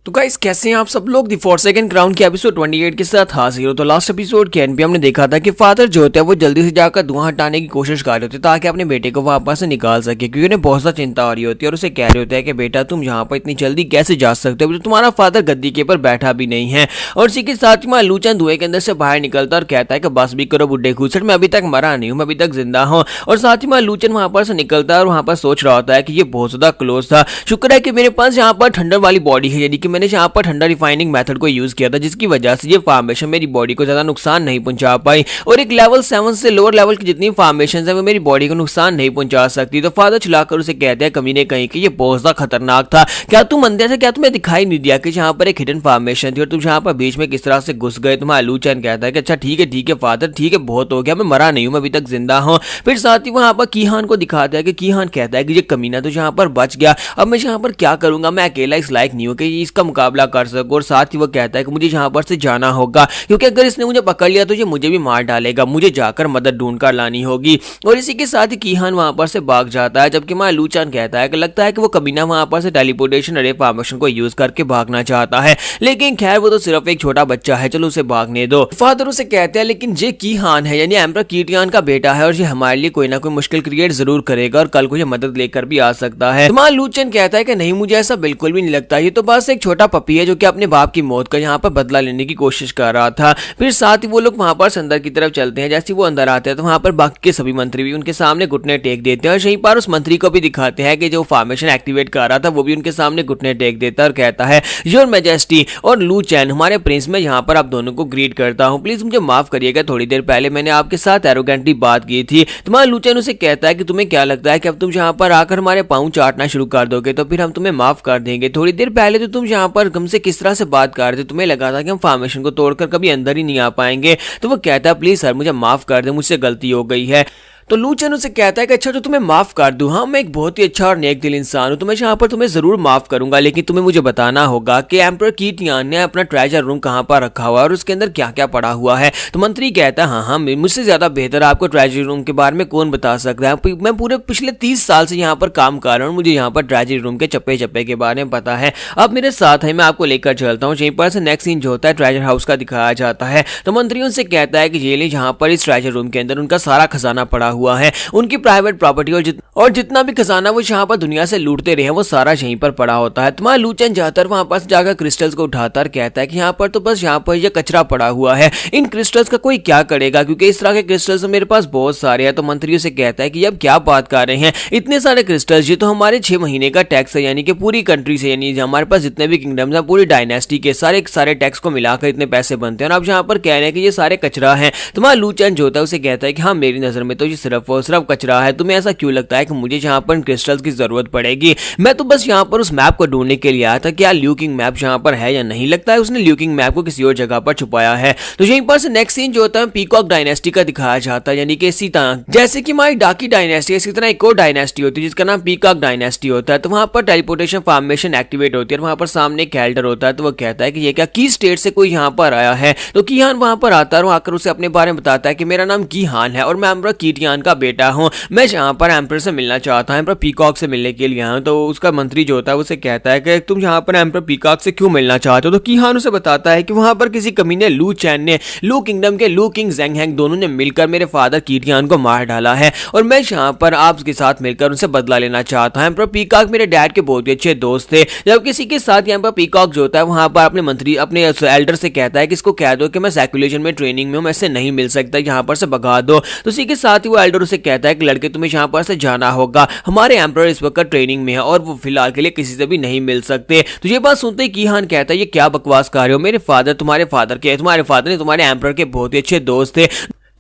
तो गाइस कैसे हैं आप सब लोग। दी फॉरसेकन क्राउन के एपिसोड 28 के साथ हाजिर हो। तो लास्ट एपिसोड के एंड पे हमने देखा था कि फादर जो होता है वो जल्दी से जाकर धुआं हटाने की कोशिश कर रहे होते ताकि अपने बेटे को वापस से निकाल सके, क्योंकि उन्हें बहुत ज्यादा चिंता हो रही होती है और उसे कह रहे होते हैं कि बेटा तुम यहाँ पर इतनी जल्दी कैसे जा सकते हो, तुम्हारा फादर गद्दी के ऊपर बैठा भी नहीं है। और इसी के साथ ही लू चैन धुएं के अंदर से बाहर निकलता और कहता है कि बस भी करो बुड्ढे खूसट, मैं अभी तक मरा नहीं हूँ, मैं अभी तक जिंदा हूँ। और साथ ही लू चैन वहां पर से निकलता है और वहां पर सोच रहा होता है कि ये बहुत ज्यादा क्लोज था। शुक्र है कि मेरे पास यहाँ पर ठंडर वाली बॉडी है, यानी कि मैंने यहाँ पर ठंडर रिफाइनिंग मेथड को यूज किया था जिसकी वजह से ये फॉर्मेशन मेरी बॉडी को ज्यादा नुकसान नहीं पहुंचा पाई और एक लेवल 7 से लोअर लेवल की जितनी फॉर्मेशन है वो मेरी बॉडी को नुकसान नहीं पहुंचा सकती। तो फादर चिल्लाकर उसे कहते हैं कमीने कहीं कि ये बहुत ज्यादा खतरनाक था, क्या तुम अंदर से क्या तुम्हें दिखाई नहीं दिया कि जहां पर एक हिडन फॉर्मेशन थी और तुम जहां पर बीच में किस तरह से घुस गए। तुम्हारा लू चैन कहता है कि अच्छा ठीक है फादर, ठीक है बहुत हो गया, मैं मरा नहीं हूं, मैं अभी तक जिंदा हूं। फिर साथ ही वहां पर कीहान को दिखाता है कि कीहान कहता है कि ये कमीना तो जहां पर बच गया, अब मैं जहां पर क्या करूंगा, मैं अकेला इस लायक नहीं हूं कि इसका मुकाबला कर सकूं। और साथ ही वो कहता है कि मुझे यहाँ पर से जाना होगा क्योंकि अगर इसने मुझे पकड़ लिया तो ये मुझे भी मार डालेगा, मुझे जाकर मदद ढूंढ कर लानी होगी। और इसी के साथ ही कीहान वहां पर से भाग जाता है, जबकि लू चैन कहता है कि लगता है कि वो कमीना वहां पर से टेलीपोर्टेशन अरे फॉर्मेशन को यूज करके भागना चाहता है, लेकिन खैर वो तो सिर्फ एक छोटा बच्चा है, चलो उसे भागने दो। फादर उसे कहते हैं लेकिन ये कीहान है यानी एम्परर कीटियान का बेटा है और ये हमारे लिए कोई ना कोई मुश्किल क्रिएट जरूर करेगा और कल को ये मदद लेकर भी आ सकता है। तो लू चैन कहता है कि नहीं, मुझे ऐसा बिल्कुल भी नहीं लगता, ये तो बस एक छोटा पपी है जो कि अपने बाप की मौत का यहाँ पर बदला लेने की कोशिश कर रहा था। फिर साथ ही वो लोग वहां पर अंदर की तरफ चलते हैं। जैसे वो अंदर आते हैं तो वहां पर बाकी के सभी मंत्री भी उनके सामने घुटने टेक देते हैं और यहीं पर उस मंत्री को भी दिखाते हैं कि जो फॉर्मेशन एक्टिवेट कर रहा था वो भी उनके सामने घुटने टेक देता है और कहता है योर मैजेस्टी और लू चैन हमारे प्रिंस, में यहाँ पर आप दोनों को ग्रीट करता हूँ, प्लीज मुझे माफ करिएगा, थोड़ी देर पहले मैंने आपके साथ एरोगेंटली बात की थी। तुम्हारा लू चैन उसे कहता है कि तुम्हें क्या लगता है कि अब तुम यहाँ पर आकर हमारे पाँव चाटना शुरू कर दोगे तो फिर हम तुम्हें माफ कर देंगे, थोड़ी देर पहले तो तुम यहाँ पर हमसे किस तरह से बात कर रहे थे, तुम्हें लगा था कि हम फॉर्मेशन को तोड़कर कभी अंदर ही नहीं आ पाएंगे। तो वो कहता है प्लीज सर मुझे माफ कर दे, मुझसे गलती हो गई है। तो लू चैन उसे कहता है कि अच्छा जो तुम्हें माफ कर दूं, हाँ मैं एक बहुत ही अच्छा और नेक दिल इंसान हूं, तो मैं यहाँ पर तुम्हें जरूर माफ करूंगा, लेकिन तुम्हें मुझे बताना होगा कि एम्परर कीटियान ने अपना ट्रेजर रूम कहाँ पर रखा हुआ है और उसके अंदर क्या क्या पड़ा हुआ है। तो मंत्री कहता है हाँ मुझसे ज्यादा बेहतर आपको ट्रेजरी रूम के बारे में कौन बता सकता है, मैं पूरे पिछले 30 साल से यहाँ पर काम कर रहा हूँ, मुझे यहाँ पर ट्रेजरी रूम के चप्पे चप्पे के बारे में पता है। अब मेरे साथ है, मैं आपको लेकर चलता हूँ। यहीं पर से नेक्स्ट सीन जो होता है ट्रेजर हाउस का दिखाया जाता है। तो मंत्री उनसे कहता है कि ये ले जहाँ पर इस ट्रेजर रूम के अंदर उनका सारा खजाना पड़ा हुआ है, उनकी प्राइवेट प्रॉपर्टी और जितना भी खजाना वो यहाँ पर दुनिया से लूटते रहे वो सारा यहीं पर पड़ा होता है। तुम्हारा लू चैन जाकर वहां पर जाकर क्रिस्टल्स को उठाता और कहता है कि यहाँ पर तो बस यहाँ पर ये कचरा पड़ा हुआ है, इन क्रिस्टल्स का कोई क्या करेगा, क्योंकि इस तरह के क्रिस्टल्स मेरे पास बहुत सारे हैं। तो मंत्री से कहता है कि अब क्या बात कर रहे हैं, इतने सारे क्रिस्टल्स, ये तो हमारे 6 महीने का टैक्स है, यानी कि पूरी कंट्री से, यानी हमारे पास जितने भी किंगडम्स हैं पूरी डायनेस्टी के सारे टैक्स को मिलाकर इतने पैसे बनते हैं और आप यहाँ पर कह रहे हैं कि ये सारे कचरा है। तुम्हारा लू चैन जो होता है उसे कहता है कि हाँ मेरी नजर में तो ये सिर्फ और सिर्फ कचरा है। तुम्हें ऐसा क्यों लगता है कि मुझे यहाँ पर क्रिस्टल्स की जरूरत पड़ेगी? मैं तो बस यहाँ पर उस मैप को ढूंढने के लिए आया था। क्या ल्यूकिंग मैप यहाँ पर है या नहीं? लगता है उसने ल्यूकिंग मैप को किसी और जगह पर छुपाया है। तो यहीं पर से नेक्स्ट सीन जो होता है पीकॉक डायनेस्टी का दिखाया जाता है, यानी कि इसी तरह जैसे कि हमारी डाकी डायनेस्टी, इसी तरह एक और डायनेस्टी होती है जिसका नाम पीकॉक डायनेस्टी होता है। तो वहां पर टेलीपोर्टेशन फॉर्मेशन एक्टिवेट होती है। वहां पर सामने एक एल्डर होता है, तो वो कहता है कि ये क्या की स्टेट से कोई यहाँ पर आया है। तो कीहान वहां पर आता है और आकर उसे अपने बारे में बताता है कि मेरा नाम कीहान है और मैं एम्परर कीटियान का बेटा हूँ। मैं यहाँ पर एम्परर से मिलना चाहता हूँ, एम्परर पीकॉक से मिलने के लिए आया। तो उसका मंत्री जो होता है उसे कहता है कि तुम यहाँ पर एम्परर पीकॉक से क्यों मिलना चाहते हो? तो कीहान उसे बताता है कि वहां पर किसी कमीने लू चैन ने, लू किंगडम के लू किंग जेंग हैंग दोनों ने मिलकर मेरे फादर कीटियान को मार डाला है और मैं यहाँ पर आपके साथ मिलकर उनसे बदला लेना चाहता हूँ। एम्परर पीकॉक मेरे डैड के बहुत ही अच्छे दोस्त थे। जब किसी के साथ यहाँ पर पीकॉक जो होता है वहां पर अपने मंत्री अपने एल्डर से कहता है कि इसको कह दो कि मैं सैक्युलेशन में ट्रेनिंग में हूं, मैं इससे नहीं मिल सकता, यहाँ पर से भगा दो। तो इसी के साथ ही वो एल्डर उसे कहता है कि लड़के तुम्हें यहाँ पर से जाना होगा, हमारे एम्परर इस वक्त ट्रेनिंग में है और वो फिलहाल के लिए किसी से भी नहीं मिल सकते। तो ये बात सुनते ही कीहान कहता है ये क्या बकवास कर रहे हो? मेरे फादर तुम्हारे फादर ने तुम्हारे एम्परर के बहुत ही अच्छे दोस्त थे।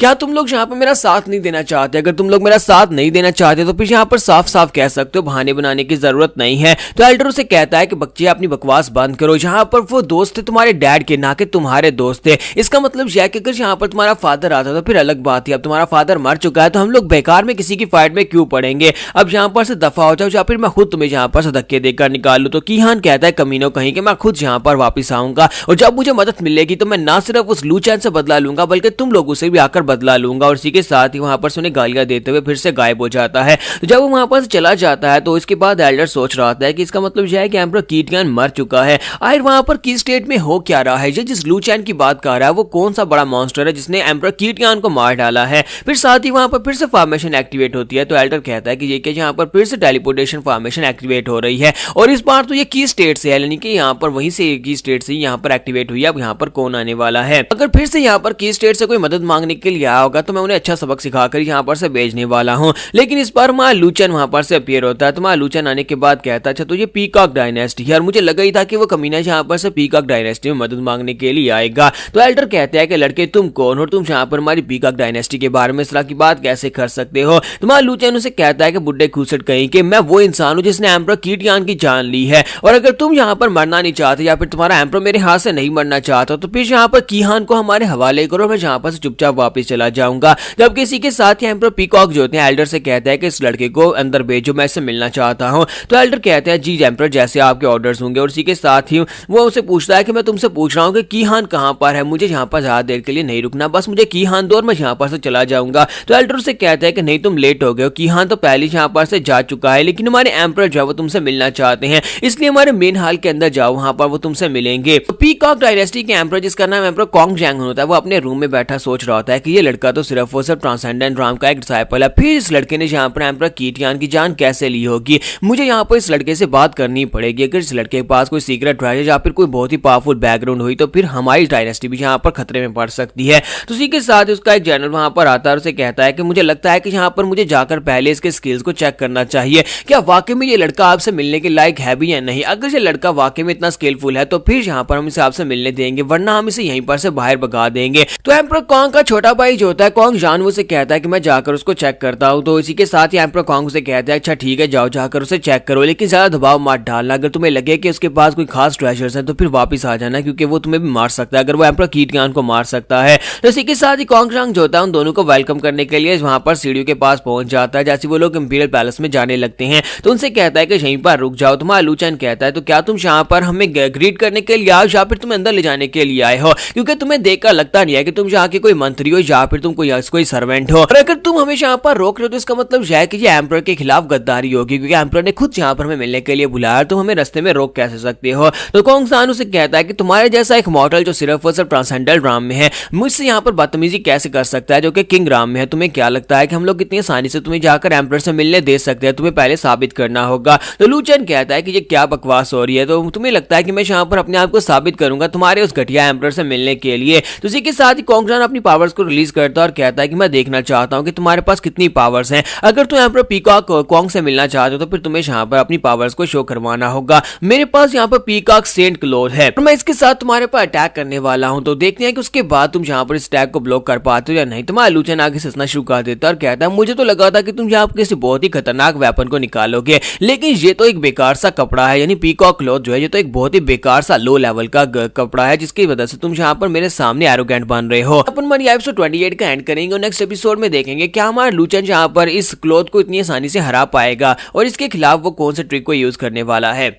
क्या तुम लोग यहाँ पर मेरा साथ नहीं देना चाहते? अगर तुम लोग मेरा साथ नहीं देना चाहते तो फिर यहाँ पर साफ साफ कह सकते हो, बहाने बनाने की जरूरत नहीं है। तो एल्डर उसे कहता है कि बच्चे अपनी बकवास बंद करो, यहाँ पर वो दोस्त थे तुम्हारे डैड के, ना कि तुम्हारे दोस्त थे। इसका मतलब यह है कि अगर यहाँ पर तुम्हारा फादर आता तो फिर अलग बात है, अब तुम्हारा फादर मर चुका है तो हम लोग बेकार में किसी की फाइट में क्यों पड़ेंगे? अब यहाँ पर से दफा हो जाओ या फिर मैं खुद तुम्हें यहाँ पर से धक्के देकर निकालू। तो कीहान कहता है कमीनों कहीं कि मैं खुद यहाँ पर वापिस आऊंगा और जब मुझे मदद मिलेगी तो मैं ना सिर्फ उस लू चैन से बदला लूंगा बल्कि तुम लोगों से भी आकर बदला लूंगा। और इसी के साथ ही वहां पर उन्हें गालियां देते हुए फिर से गायब हो जाता है। तो जब वो वहां पर चला जाता है तो इसके बाद एल्डर सोच रहा था कि इसका मतलब यह है कि एम्परर कीटियान मर चुका है। आखिर वहां पर की स्टेट में हो क्या रहा है? जिस लू चैन की बात कर रहा है वो कौन सा बड़ा मॉन्स्टर है जिसने एम्परर कीटियान को मार डाला है? फिर साथ ही वहां पर फिर से फॉर्मेशन एक्टिवेट होती है। तो एल्डर कहता है कि ये यहाँ पर फिर से टेलीपोर्टेशन फॉर्मेशन एक्टिवेट हो रही है और इस बार तो ये की स्टेट से है, यानी कि यहाँ पर वहीं से की स्टेट से यहाँ पर एक्टिवेट हुई है। अब यहाँ पर कौन आने वाला है? अगर फिर से यहाँ पर की स्टेट से कोई मदद मांगने के लिए आया होगा तो मैं उन्हें अच्छा सबक सिखाकर यहाँ पर से भेजने वाला हूँ। लेकिन इस बार मां लूचन वहां पर से अपीयर होता है। तो मां लूचन आने के बाद कहता है अच्छा तो ये पीकॉक डायनेस्टी है और मुझे लगा ही था कि वो कमीना यहाँ पर से पीकॉक डायनेस्टी में मदद मांगने के लिए आएगा। तो एल्डर कहते हैं कि लड़के तुम कौन हो, तुम यहाँ पर हमारी पीकॉक डायनेस्टी के बारे में इस तरह की बात कैसे कर सकते हो? तो मां लूचन उसे कहता है कि बुड्ढे खूसट कहीं कि मैं वो इंसान हूँ जिसने एम्परर कीटियान की जान ली है और अगर तुम यहाँ पर मरना नहीं चाहते या फिर तुम्हारा एम्परर मेरे हाथ से नहीं मरना चाहता तो फिर यहाँ पर कीहान को हमारे हवाले करो, मैं यहाँ पर से चुपचाप वापस चला जाऊंगा। जबकि इसी के साथ ही एम्परर पीकॉक जो होते हैं एल्डर से कहता है कि इस लड़के को अंदर भेजो, मैं इससे मिलना चाहता हूं। तो एल्डर कहते हैं जी एम्परर जैसे आपके ऑर्डर्स होंगे। और इसी के साथ ही वो उसे पूछता है कि मैं तुमसे पूछ रहा हूं कि कीहान कहां पर है, मुझे यहां पर ज्यादा देर के लिए नहीं रुकना, बस मुझे कीहान दो और मैं यहां पर से चला जाऊंगा। तो एल्डर उसे कहता है कि नहीं तुम लेट हो गए हो, कीहान तो पहले यहां पर से जा चुका है, लेकिन हमारे एम्परर जो है वो तुमसे मिलना चाहते हैं, इसलिए हमारे मेन हॉल के अंदर जाओ, वहां पर वो तुमसे मिलेंगे। तो पीकॉक डायनेस्टी के एम्परर जिसका नाम एम्परर कॉन्ग जैंग होता है वो अपने रूम में बैठा सोच रहा होता है कि ये लड़का तो सिर्फ और सिर्फ ट्रांसेंडेंट राम का एक डिसाइपल है, फिर इस लड़के ने यहाँ पर एम्परर कीटियान की जान कैसे ली होगी? मुझे यहाँ पर इस लड़के से बात करनी पड़ेगी। अगर इस लड़के के पास कोई सीक्रेट ट्रेजर या फिर कोई बहुत ही पावरफुल बैकग्राउंड हुई तो फिर हमारी डायनेस्टी भी यहाँ पर खतरे में पड़ सकती है। तो इसी के साथ उसका एक जनरल वहां पर आता है और उसे कहता है कि मुझे लगता है कि यहाँ पर मुझे जाकर पहले इसके स्किल्स को चेक करना चाहिए, क्या वाकई में ये लड़का आपसे मिलने के लायक है भी या नहीं। अगर ये लड़का वाकई में इतना स्किलफुल है तो फिर यहाँ पर हम इसे आपसे मिलने देंगे, वरना हम इसे यहीं पर से बाहर भगा देंगे। तो एम्परर कॉन्ग का छोटा भाई जो होता है कॉन्ग जान वो से कहता है कि मैं जाकर उसको चेक करता हूँ। तो इसी के साथ ही एम्परर कॉन्ग उसे कहता है अच्छा ठीक है जाओ जाकर उसे चेक करो, लेकिन ज्यादा दबाव मत डालना, अगर तुम्हें लगे कि उसके पास कोई खास ट्रेजर्स है तो फिर वापस आ जाना, क्योंकि वो तुम्हें भी मार सकता है, अगर वो एम्परर कीटियान को मार सकता है। तो इसी के साथ ही कॉन्ग जांग जो होता है उन दोनों को वेलकम करने के लिए वहां पर सीढ़ियों के पास पहुंच जाता है। जैसे वो लोग इंपीरियल पैलेस में जाने लगते हैं तो उनसे कहता है कि यहीं पर रुक जाओ। तुम्हारा लूचन कहता है तो क्या तुम यहाँ पर हमें ग्रीट करने के लिए आए या फिर तुम अंदर ले जाने के लिए आए हो, क्योंकि तुम्हें देखकर लगता नहीं है कि तुम यहाँ के कोई मंत्री हो या फिर तुम कोई सर्वेंट हो, और अगर तुम हमें यहाँ पर रोक रहे हो तो इसका मतलब यह है कि ये एम्परर के खिलाफ गद्दारी होगी, क्योंकि एम्परर ने खुद यहाँ पर हमें मिलने के लिए बुलाया, तुम हमें रास्ते में रोक कैसे सकते हो। तो कॉन्ग सान उसे कहता है कि तुम्हारे जैसा एक मॉडल जो सिर्फ और सिर्फ ट्रांसेंडेंटल राम में है मुझसे यहाँ पर बदतमीजी कैसे कर सकता है जो कि किंग राम में है। तुम्हें क्या लगता है कि हम लोग कितनी आसानी से तुम्हें जाकर एम्परर से मिलने दे सकते हैं? तुम्हें पहले साबित करना होगा। तो लूचन कहता है कि ये क्या बकवास हो रही है, तो तुम्हें लगता है कि मैं यहाँ पर अपने आप को साबित करूंगा तुम्हारे उस घटिया एम्परर से मिलने के लिए। तो इसी के साथ ही कॉन्ग जान अपनी पावर्स को रिलीज करता है और कहता है कि मैं देखना चाहता हूँ कि तुम्हारे पास कितनी पावर्स हैं। अगर तुम एम्परर पीकॉक कॉन्ग से मिलना चाहते हो तो फिर तुम्हें यहाँ पर अपनी पावर्स को शो करवाना होगा। मेरे पास यहाँ पर पीकॉक सेंट क्लोथ है और मैं इसके साथ तुम्हारे पर अटैक करने वाला हूँ, तो देखते हैं कि उसके बाद तुम यहाँ पर इस अटैक को ब्लॉक कर पाते हो या नहीं। तुम्हारा लूचन आगे से हंसना शुरू कर देता है और कहता है मुझे तो लगा था कि तुम यहाँ पर किसी बहुत ही खतरनाक वेपन को निकालोगे, लेकिन ये तो एक बेकार सा कपड़ा है। यानी पीकॉक क्लॉथ जो है ये तो एक बहुत ही बेकार सा लो लेवल का कपड़ा है, जिसकी वजह से तुम यहाँ पर मेरे सामने एरोगेंट बन रहे हो। अपन हमारी एपिसोड 28 का एंड करेंगे और नेक्स्ट एपिसोड में देखेंगे क्या हमारा लूचन यहाँ पर इस क्लॉथ को इतनी आसानी से हरा पाएगा और इसके खिलाफ वो कौन से ट्रिक को यूज करने वाला है।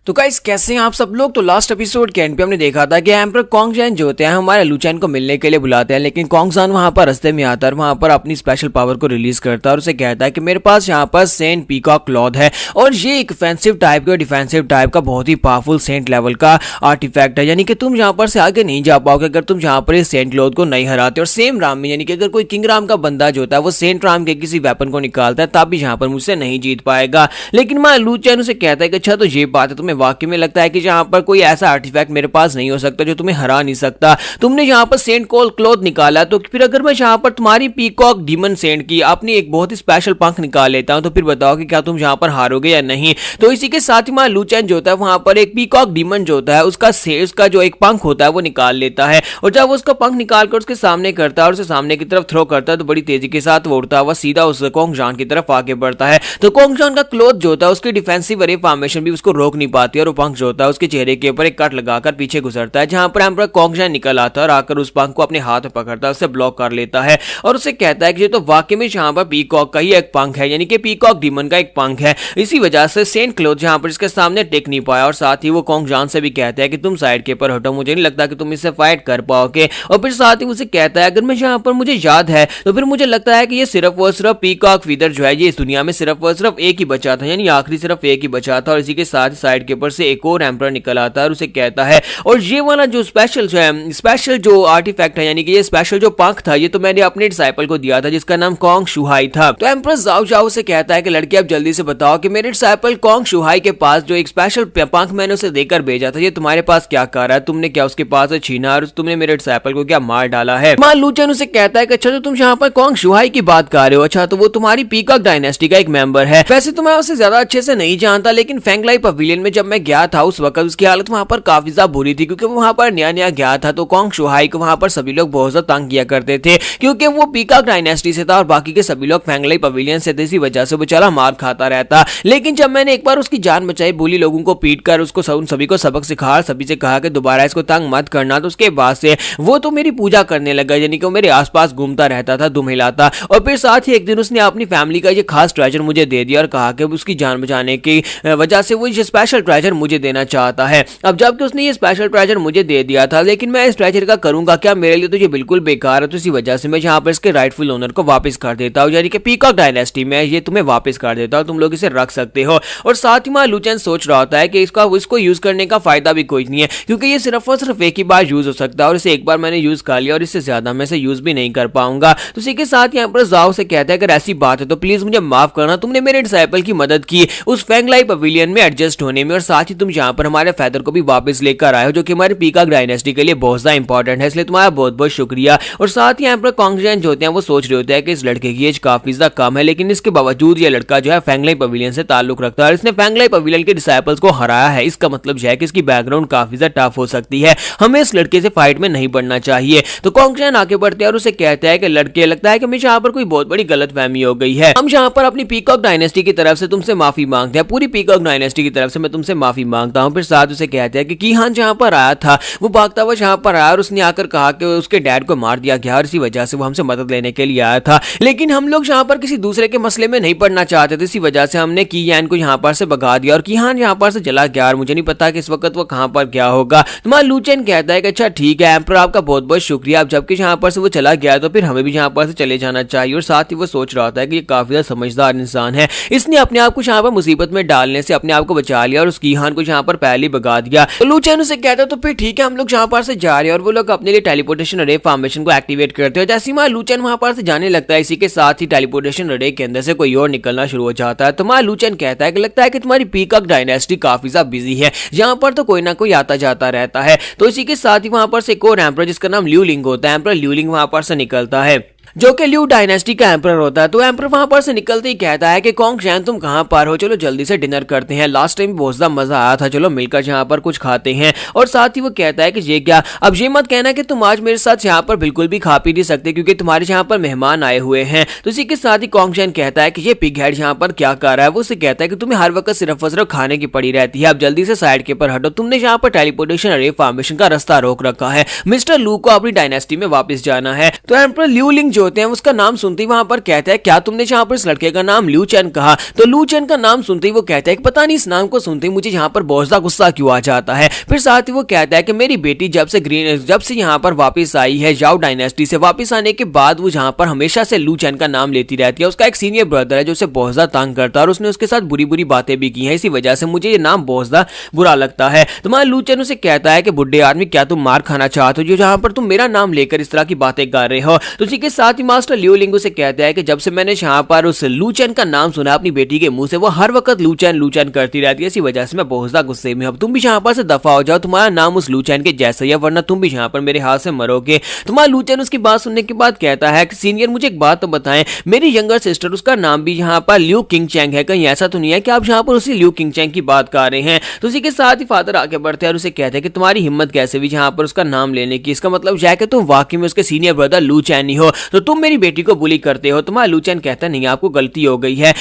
तो गाइस कैसे हैं आप सब लोग। तो लास्ट एपिसोड के एंड पे हमने देखा था कि एम्परर कॉन्ग जैन जो होते हैं हमारे लूचैन को मिलने के लिए बुलाते हैं, लेकिन कॉन्ग जैन वहां पर रास्ते में आता है और वहां पर अपनी स्पेशल पावर को रिलीज करता है और उसे कहता है कि मेरे पास यहाँ पर सेंट पीकॉक क्लॉथ है और ये एक ऑफेंसिव टाइप का और डिफेंसिव टाइप का बहुत ही पावरफुल सेंट लेवल का आर्टिफैक्ट है। यानी कि तुम यहाँ पर से आगे नहीं जा पाओगे अगर तुम यहाँ पर इस सेंट क्लॉथ को नहीं हराते। और सेम राम में यानी कि अगर कोई किंग राम का बंदा जो होता है वो सेंट राम के किसी वेपन को निकालता है तब भी यहाँ पर मुझसे नहीं जीत पाएगा। लेकिन मैं लूचैन उसे कहता है कि अच्छा तो ये बात है, तुम्हें वाकई में लगता है कि जहां पर कोई ऐसा आर्टिफैक्ट मेरे पास नहीं हो सकता जो तुम्हें हरा नहीं सकता। तुमने यहां पर सेंट कोल क्लॉथ निकाला, तो फिर अगर मैं यहां पर तुम्हारी पीकॉक डीमन सेंट की अपनी एक बहुत ही स्पेशल पंख निकाल लेता हूं तो फिर बताओ कि क्या तुम यहां पर हारोगे या नहीं। तो इसी के साथ ही मां लूचैन जो होता है वहां पर एक पीकॉक डीमन जो होता है उसका जो एक पंख होता है वो निकाल लेता है और जब वो उसका पंख निकाल कर उसके सामने करता है और उसे सामने की तरफ थ्रो करता है तो बड़ी तेजी के साथ वो उड़ता हुआ सीधा उस कॉन्ग जैन की तरफ आगे बढ़ता है। तो कॉन्ग जैन का क्लॉथ जो होता है उसकी डिफेंसिव रे फॉर्मेशन भी उसको रोक नहीं पाती और वो पंख जो होता है उसके चेहरे के ऊपर एक कट लगाकर पीछे गुजरता है, जहां पर एम्परर कॉन्ग जैन निकल आता है और आकर उस पंख को अपने हाथ में पकड़ता है, उसे ब्लॉक कर लेता है और उसे कहता है कि ये तो वाकई में यहाँ पर पीकॉक का ही एक पंख है, यानी कि पीकॉक डीमन का एक पंख है। इसी वजह से सेंट क्लॉथ जहां पर इसके सामने टिक नहीं पाया और साथ ही वो कॉन्ग जैन से भी कहता है कि तुम साइड के ऊपर हटो, मुझे नहीं लगता कि तुम इससे फाइट कर पाओगे। और फिर साथ ही उसे कहता है अगर मैं यहाँ पर मुझे याद है तो फिर मुझे लगता है कि ये सिर्फ और सिर्फ पीकॉक फीदर जो है ये इस दुनिया में सिर्फ और सिर्फ एक ही बचा था, यानी आखिरी सिर्फ एक ही बचा था। और इसी के साथ साइड के ऊपर से एक और एम्परर निकल आता है और उसे कहता है और ये वाला जो स्पेशल जो आर्टिफैक्ट है यानी कि ये स्पेशल जो पंख था ये तो मैंने अपने डिसाइपल को दिया था जिसका नाम कॉन्ग शुहाई था। तो एम्परर जाओ जाओ से कहता है कि लड़के अब जल्दी से बताओ कि मेरे डिसाइपल कॉन्ग शुहाई के पास जो एक स्पेशल पंख मैंने उसे देकर भेजा था ये तुम्हारे पास क्या कर रहा है, तुमने क्या उसके पास से छीना और तुमने मेरे डिसाइपल को क्या मार डाला है। मां लूचैन उसे कहता है कि अच्छा तो तुम यहाँ पर कॉन्ग शुहाई की बात कर रहे हो, अच्छा तो वो तुम्हारी पीकॉक डायनेस्टी का एक मेंबर है। वैसे तो मैं उसे ज्यादा अच्छे से नहीं जानता, लेकिन फेंगलाई पवेलियन में जब मैं गया था उस वक्त उसकी हालत वहां पर काफी ज्यादा बुरी थी क्योंकि वहां पर नया नया गया था। तो कॉन्ग शुहाई को वहां पर सभी लोग बहुत ज्यादा तंग किया करते थे क्योंकि वो पीकॉक डायनेस्टी से था और बाकी के सभी लोग फेंगलाई पवेलियन से थे, इसी वजह से बेचारा मार खाता रहता। लेकिन जब मैंने एक बार उसकी जान बचाई, बुली लोगों को पीट कर उसको उन सभी को सबक सिखा, सभी से कहा कि दोबारा इसको तंग मत करना, तो उसके बाद से वो तो मेरी पूजा करने लगा, यानी कि वो मेरे आसपास घूमता रहता था, दुम हिलाता। और फिर साथ ही एक दिन उसने अपनी फैमिली का ये खास ट्रेजर मुझे दे दिया और कहा कि उसकी जान बचाने की वजह से वो ये स्पेशल ट्रेजर मुझे देना चाहता है। अब जबकि उसने ये स्पेशल ट्रेजर मुझे दे दिया था, लेकिन मैं इस ट्रेजर का करूंगा क्या, मेरे लिए तो ये बिल्कुल बेकार है। तो इसी वजह से मैं यहाँ पर इसके राइटफुल ओनर को वापस कर देता हूँ, यानी कि पीकॉक डायनेस्टी में ये तुम्हें वापस कर देता हूँ, तुम लोग इसे रख सकते हो। और साथ ही मां लूचैन सोच रहा होता है कि इसको यूज करने का फायदा भी कोई नहीं है क्योंकि ये सिर्फ और सिर्फ एक ही बार यूज हो सकता है और इसे एक बार मैंने यूज कर लिया और इससे ज्यादा मैं इसे यूज भी नहीं कर पाऊंगा। तो इसी के साथ यहाँ पर जाओ से कहता है अगर ऐसी बात है तो प्लीज मुझे माफ करना, तुमने मेरे डिसाइपल की मदद की उस फेंगलाई पवेलियन में एडजस्ट होने में और साथ ही तुम यहाँ पर हमारे फेदर को भी वापस लेकर आए हो जो कि हमारे पीकॉक डायनेस्टी के लिए बहुत ज्यादा इंपॉर्टेंट है, इसलिए तुम्हारा बहुत बहुत शुक्रिया। और साथ ही यहाँ पर कॉन्ग जैन जो होते हैं वो सोच रहे होते हैं कि इस लड़के की एज काफी ज्यादा कम है, लेकिन इसके बावजूद ये लड़का जो है फेंगलाई पवेलियन से ताल्लुक रखता है और इसने फेंगलाई पवेलियन के डिसाइपल्स को हराया है। इसका मतलब है कि इसकी बैकग्राउंड काफी ज्यादा टफ हो सकती है, हमें इस लड़के से फाइट में नहीं पड़ना चाहिए। तो कॉन्ग जैन आगे बढ़ते हैं और उसे कहता है कि लड़के लगता है कि मुझे यहाँ पर कोई बहुत बड़ी गलतफहमी हो गई है, हम यहाँ पर अपनी पीकॉक डायनेस्टी की तरफ से तुमसे माफी मांगते हैं, पूरी पीकॉक डायनेस्टी की तरफ से मैं तुमसे माफी मांगता हूँ। फिर साथ उसे कहते हैं कि कीहान जहाँ पर आया था वो भागता हुआ यहाँ पर आया और उसने आकर कहा कि उसके डैड को मार दिया गया और इसी वजह से वो हमसे मदद लेने के लिए आया था, लेकिन हम लोग यहाँ पर किसी दूसरे के मसले में नहीं पड़ना चाहते थे, इसी वजह से हमने कीहान को यहाँ पर से भगा दिया और कीहान यहाँ पर से चला गया और मुझे नहीं पता कि इस वक्त वो कहाँ पर क्या होगा। तो मां लूचैन कहता है कि अच्छा ठीक है एम्परर आपका बहुत बहुत शुक्रिया, अब जबकि यहाँ पर से वो चला गया तो फिर हमें भी यहाँ पर से चले जाना चाहिए। और साथ ही वो सोच रहा था कि ये काफी ज्यादा समझदार इंसान है, इसने अपने आप को यहाँ पर मुसीबत में डालने से अपने आप को बचा लिया और उस कीहान को यहाँ पर पहले भगा दिया। तो लू चैन उसे कहता है तो फिर ठीक है, हम लोग यहाँ पर से जा रहे हैं, और वो लोग अपने लिए टेलीपोर्टेशन रे फॉर्मेशन को एक्टिवेट करते हैं। जैसे ही लू चैन वहां पर से जाने लगता है, इसी के साथ ही टेलीपोर्टेशन रे के अंदर से कोई और निकलना शुरू हो जाता है। तो लू चैन कहता है कि लगता है कि तुम्हारी पीकॉक डायनेस्टी काफी ज्यादा बिजी है, यहाँ पर तो कोई ना कोई आता जाता रहता है। तो इसी के साथ ही वहां पर से एक और एम्परर जिसका नाम ल्यू लिंग होता है, एम्परर ल्यू लिंग वहां पर से निकलता है, जो कि ल्यू डायनेस्टी का एम्परर होता है। तो एम्परर वहां पर से निकलते ही कहता है कि कॉन्ग शैन तुम कहां पर हो, चलो जल्दी से डिनर करते हैं, लास्ट टाइम बहुत ज्यादा मजा आया था, चलो मिलकर यहाँ पर कुछ खाते हैं। और साथ ही वो कहता है कि ये क्या, अब ये मत कहना कि तुम आज मेरे साथ यहाँ पर बिल्कुल भी खा पी नहीं सकते क्योंकि तुम्हारे यहाँ पर मेहमान आए हुए हैं। तो इसी के साथ ही कॉन्ग शैन कहता है कि ये पिग हेड यहाँ पर क्या कर रहा है। वो उसे कहता है कि तुम्हें हर वक्त सिर्फ और सिर्फ खाने की पड़ी रहती है, अब जल्दी से साइड के पर हटो, तुमने यहाँ पर टेलीपोर्टेशन रे फॉर्मेशन का रास्ता रोक रखा है, मिस्टर लू को अपनी डायनेस्टी में वापस जाना है। तो एम्परर ल्यू लिंग जो होते हैं उसका नाम सुनते ही वहां पर कहता है क्या तुमने यहाँ पर इस लड़के का नाम ल्यू चैन कहा। तो लू चैन का नाम सुनते ही वो कहता है कि पता नहीं इस नाम को सुनते ही मुझे यहाँ पर बहुत ज्यादा गुस्सा क्यों आ जाता है। फिर साथ ही वो कहता है कि मेरी बेटी जब से यहाँ पर वापस आई है, याओ डायनेस्टी से वापस आने के बाद वो यहाँ पर हमेशा से लू चैन का नाम लेती रहती है। उसका एक सीनियर ब्रदर है जो उसे बहुत ज्यादा तंग करता है और उसने उसके साथ बुरी बुरी बातें भी की हैं, इसी वजह से मुझे ये नाम बहुत ज्यादा बुरा लगता है। तुम्हारा लू चैन उसे कहता है कि बुड्ढे आदमी क्या तुम मार खाना चाहते हो जो जहाँ पर तुम मेरा नाम लेकर इस तरह की बातें कर रहे हो। तो इसी के साथ ही मास्टर ल्यू लिंग उसे कहता है कि जब से मैंने यहाँ पर उस लू चैन का नाम सुना अपनी बेटी के मुंह से, वो हर वक्त लू चैन करती रहती है, इसी वजह से मैं बहुत ज्यादा गुस्से में हूं। अब तुम भी यहाँ पर से दफा हो जाओ, तुम्हारा नाम उस लू चैन के जैसा ही है, वरना तुम भी यहाँ पर मेरे हाथ से मरोगे। तुम्हारा लू चैन उसकी बात सुनने के बाद कहता है कि सीनियर मुझे एक बात तो बताएं, मेरी यंगर सिस्टर उसका नाम भी यहाँ पर ल्यू किंग चैंग है, कहीं ऐसा तो नहीं है कि आप यहाँ पर उसी ल्यू किंग चैंग की बात कर रहे हैं। तो उसी के साथ ही फादर आगे बढ़ते हैं और उसे कहते हैं कि तुम्हारी हिम्मत कैसे भी यहाँ पर उसका नाम लेने की, इसका मतलब यह है कि तुम वाकई में उसके सीनियर ब्रदर लू चैन ही हो, तो तुम मेरी बेटी को बुली करते हो। तुम्हारा लू चैन कहता नहीं आपको गलती हो गई है,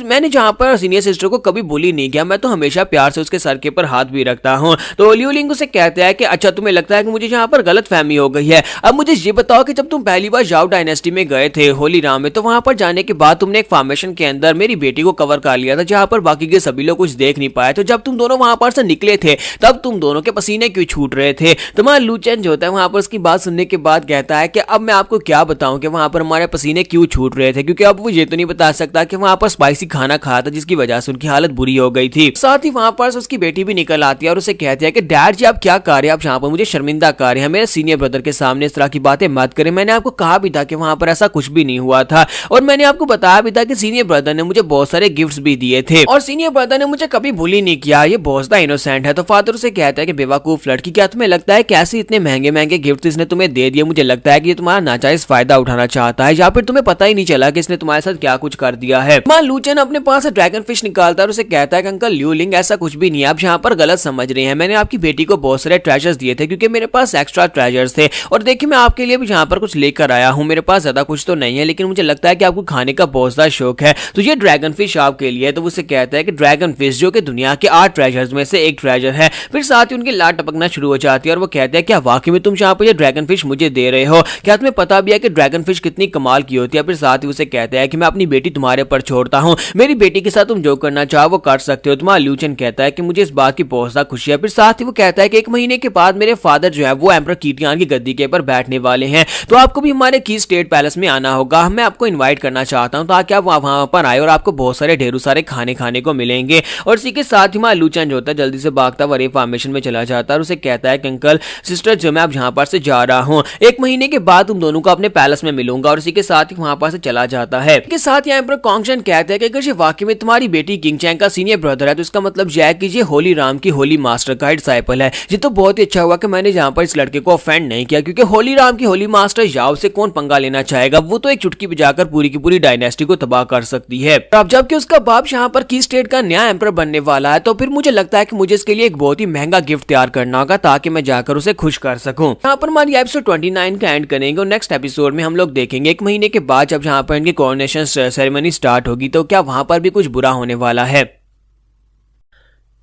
मैंने जहाँ पर सीनियर सिस्टर को कभी बुली नहीं किया, मैं तो हमेशा प्यार से उसके सर के ऊपर हाथ भी रखता हूँ। तो ल्यू लिंग उसे कहता है कि अच्छा तुम्हें लगता है कि मुझे यहाँ पर गलत फहमी हो गई है, अब मुझे ये बताओ कि जब तुम पहली बार याओ डायनेस्टी में गए थे होली राम में, तो वहां पर जाने के बाद तुमने एक फॉर्मेशन के अंदर मेरी बेटी को कवर कर लिया था जहां पर बाकी के सभी लोग कुछ देख नहीं पाए, तो जब तुम दोनों वहां पर से निकले थे तब तुम दोनों के पसीने क्यों छूट रहे थे। तुम्हारा लू चैन जो होता है वहां पर उसकी बात सुनने के बाद कहता है कि अब मैं आपको क्या बताऊं कि वहां पर हमारे पसीने क्यों छूट रहे थे, क्योंकि अब वो ये तो नहीं बता सकता कि वहां पर स्पाइसी खाना खाया था जिसकी वजह से उनकी हालत बुरी हो गई थी। साथ ही वहां पर उसकी बेटी भी निकल आती है और उसे कहती है कि डैड जी आप क्या कर रहे हैं, आप यहाँ पर मुझे शर्मिंदा कर रहे हैं, मेरे सीनियर ब्रदर के सामने इस तरह की बातें मत करें, मैंने आपको कहा भी था कि वहां पर ऐसा कुछ भी नहीं हुआ था, और मैंने आपको बताया भी था कि सीनियर ब्रदर ने मुझे बहुत सारे गिफ्ट्स भी दिए थे और सीनियर ब्रदर ने मुझे कभी भूली नहीं किया, ये बहुत ज्यादा इनोसेंट है। तो फादर उसे कहता है कि बेवकूफ लड़की, क्या तुम्हें लगता है कैसे इतने महंगे महंगे गिफ्ट इसने तुम्हें दे दिए, मुझे लगता है कि ये तुम्हारा नाजायज फायदा उठाना चाहता है, या फिर तुम्हें पता ही नहीं चला कि इसने तुम्हारे साथ क्या कुछ कर दिया है। लू चैन अपने पास से ड्रैगन फिश निकालता है और उसे कहता है कि अंकल ल्यू लिंग ऐसा कुछ भी नहीं है, आप यहाँ पर गलत समझ रहे हैं, मैंने आपकी बेटी को बहुत सारे ट्रेजर्स दिए थे क्योंकि मेरे पास एक्स्ट्रा ट्रेजर्स थे, और देखिए मैं आपके लिए भी यहाँ पर कुछ लेकर आया हूँ, मेरे पास ज्यादा कुछ तो नहीं है लेकिन मुझे लगता है कि आपको खाने का बहुत ज्यादा शौक है, तो ये ड्रैगन फिश आपके लिए। तो उसे कहता है कि ड्रैगन फिश जो कि दुनिया के 8 ट्रेजर्स में से एक ट्रेजर है। फिर साथ ही उनकी लाट टपकना शुरू हो जाती है और वो कहते हैं क्या वाकई में तुम यहाँ पर ये ड्रैगन फिश मुझे दे रहे हो, क्या तुम्हें पता भी है कि ड्रैगन फिश कितनी कमाल की होती है। फिर साथ ही उसे कहता है कि मैं अपनी बेटी तुम्हारे पर छोड़ता हूँ, मेरी बेटी के साथ तुम जो करना चाहो वो कर सकते हो। तुम्हारा लू चैन कहता है कि मुझे इस बात की बहुत ज्यादा खुशी है। फिर साथ ही वो कहता है कि 1 महीने के बाद मेरे फादर जो है वो एम्परर कीटियान की गद्दी के ऊपर बैठने वाले हैं, तो आपको भी हमारे की स्टेट पैलेस में आना होगा, मैं आपको इन्वाइट करना चाहता हूं ताकि आप वहां पर आए और आपको बहुत सारे ढेरों सारे खाने खाने को मिलेंगे। और इसी के साथ ही हमारा लू चैन जो होता है जल्दी से भागता हुआ रे फॉर्मेशन में चला जाता है और उसे कहता है कि अंकल सिस्टर जो मैं अब यहाँ पर से जा रहा हूँ, 1 महीने के बाद तुम दोनों को अपने पैलेस में मिलूंगा, और इसी के साथ ही वहां पर से चला जाता है। इसके साथ ही एम्परर कॉन्ग शैन कहते हैं कि अगर ये वाकई में तुम्हारी बेटी किंग चैंग का सीनियर ब्रदर है तो इसका मतलब यह है कि ये होली राम की होली मास्टर का डिसाइपल है। ये तो बहुत ही अच्छा हुआ कि मैंने यहाँ पर इस लड़के को ऑफेंड नहीं किया, क्योंकि होली राम की होली मास्टर याओ से कौन पंगा लेना चाहेगा, वो तो एक चुटकी बजाकर पूरी की पूरी डायनेस्टी को तबाह कर सकती है। अब जबकि उसका बाप यहाँ पर की स्टेट का नया एम्परर बनने वाला है, तो फिर मुझे लगता है कि मुझे इसके लिए एक बहुत ही महंगा गिफ्ट तैयार करना होगा ताकि मैं जाकर उसे खुश कर सकूं। यहाँ पर हमारी एपिसोड 29 का एंड करेंगे और नेक्स्ट एपिसोड में हम लोग देखेंगे 1 महीने के बाद जब यहाँ पर इनकी कोरोनेशन सेरेमनी स्टार्ट होगी तो क्या वहां पर भी कुछ बुरा होने वाला है।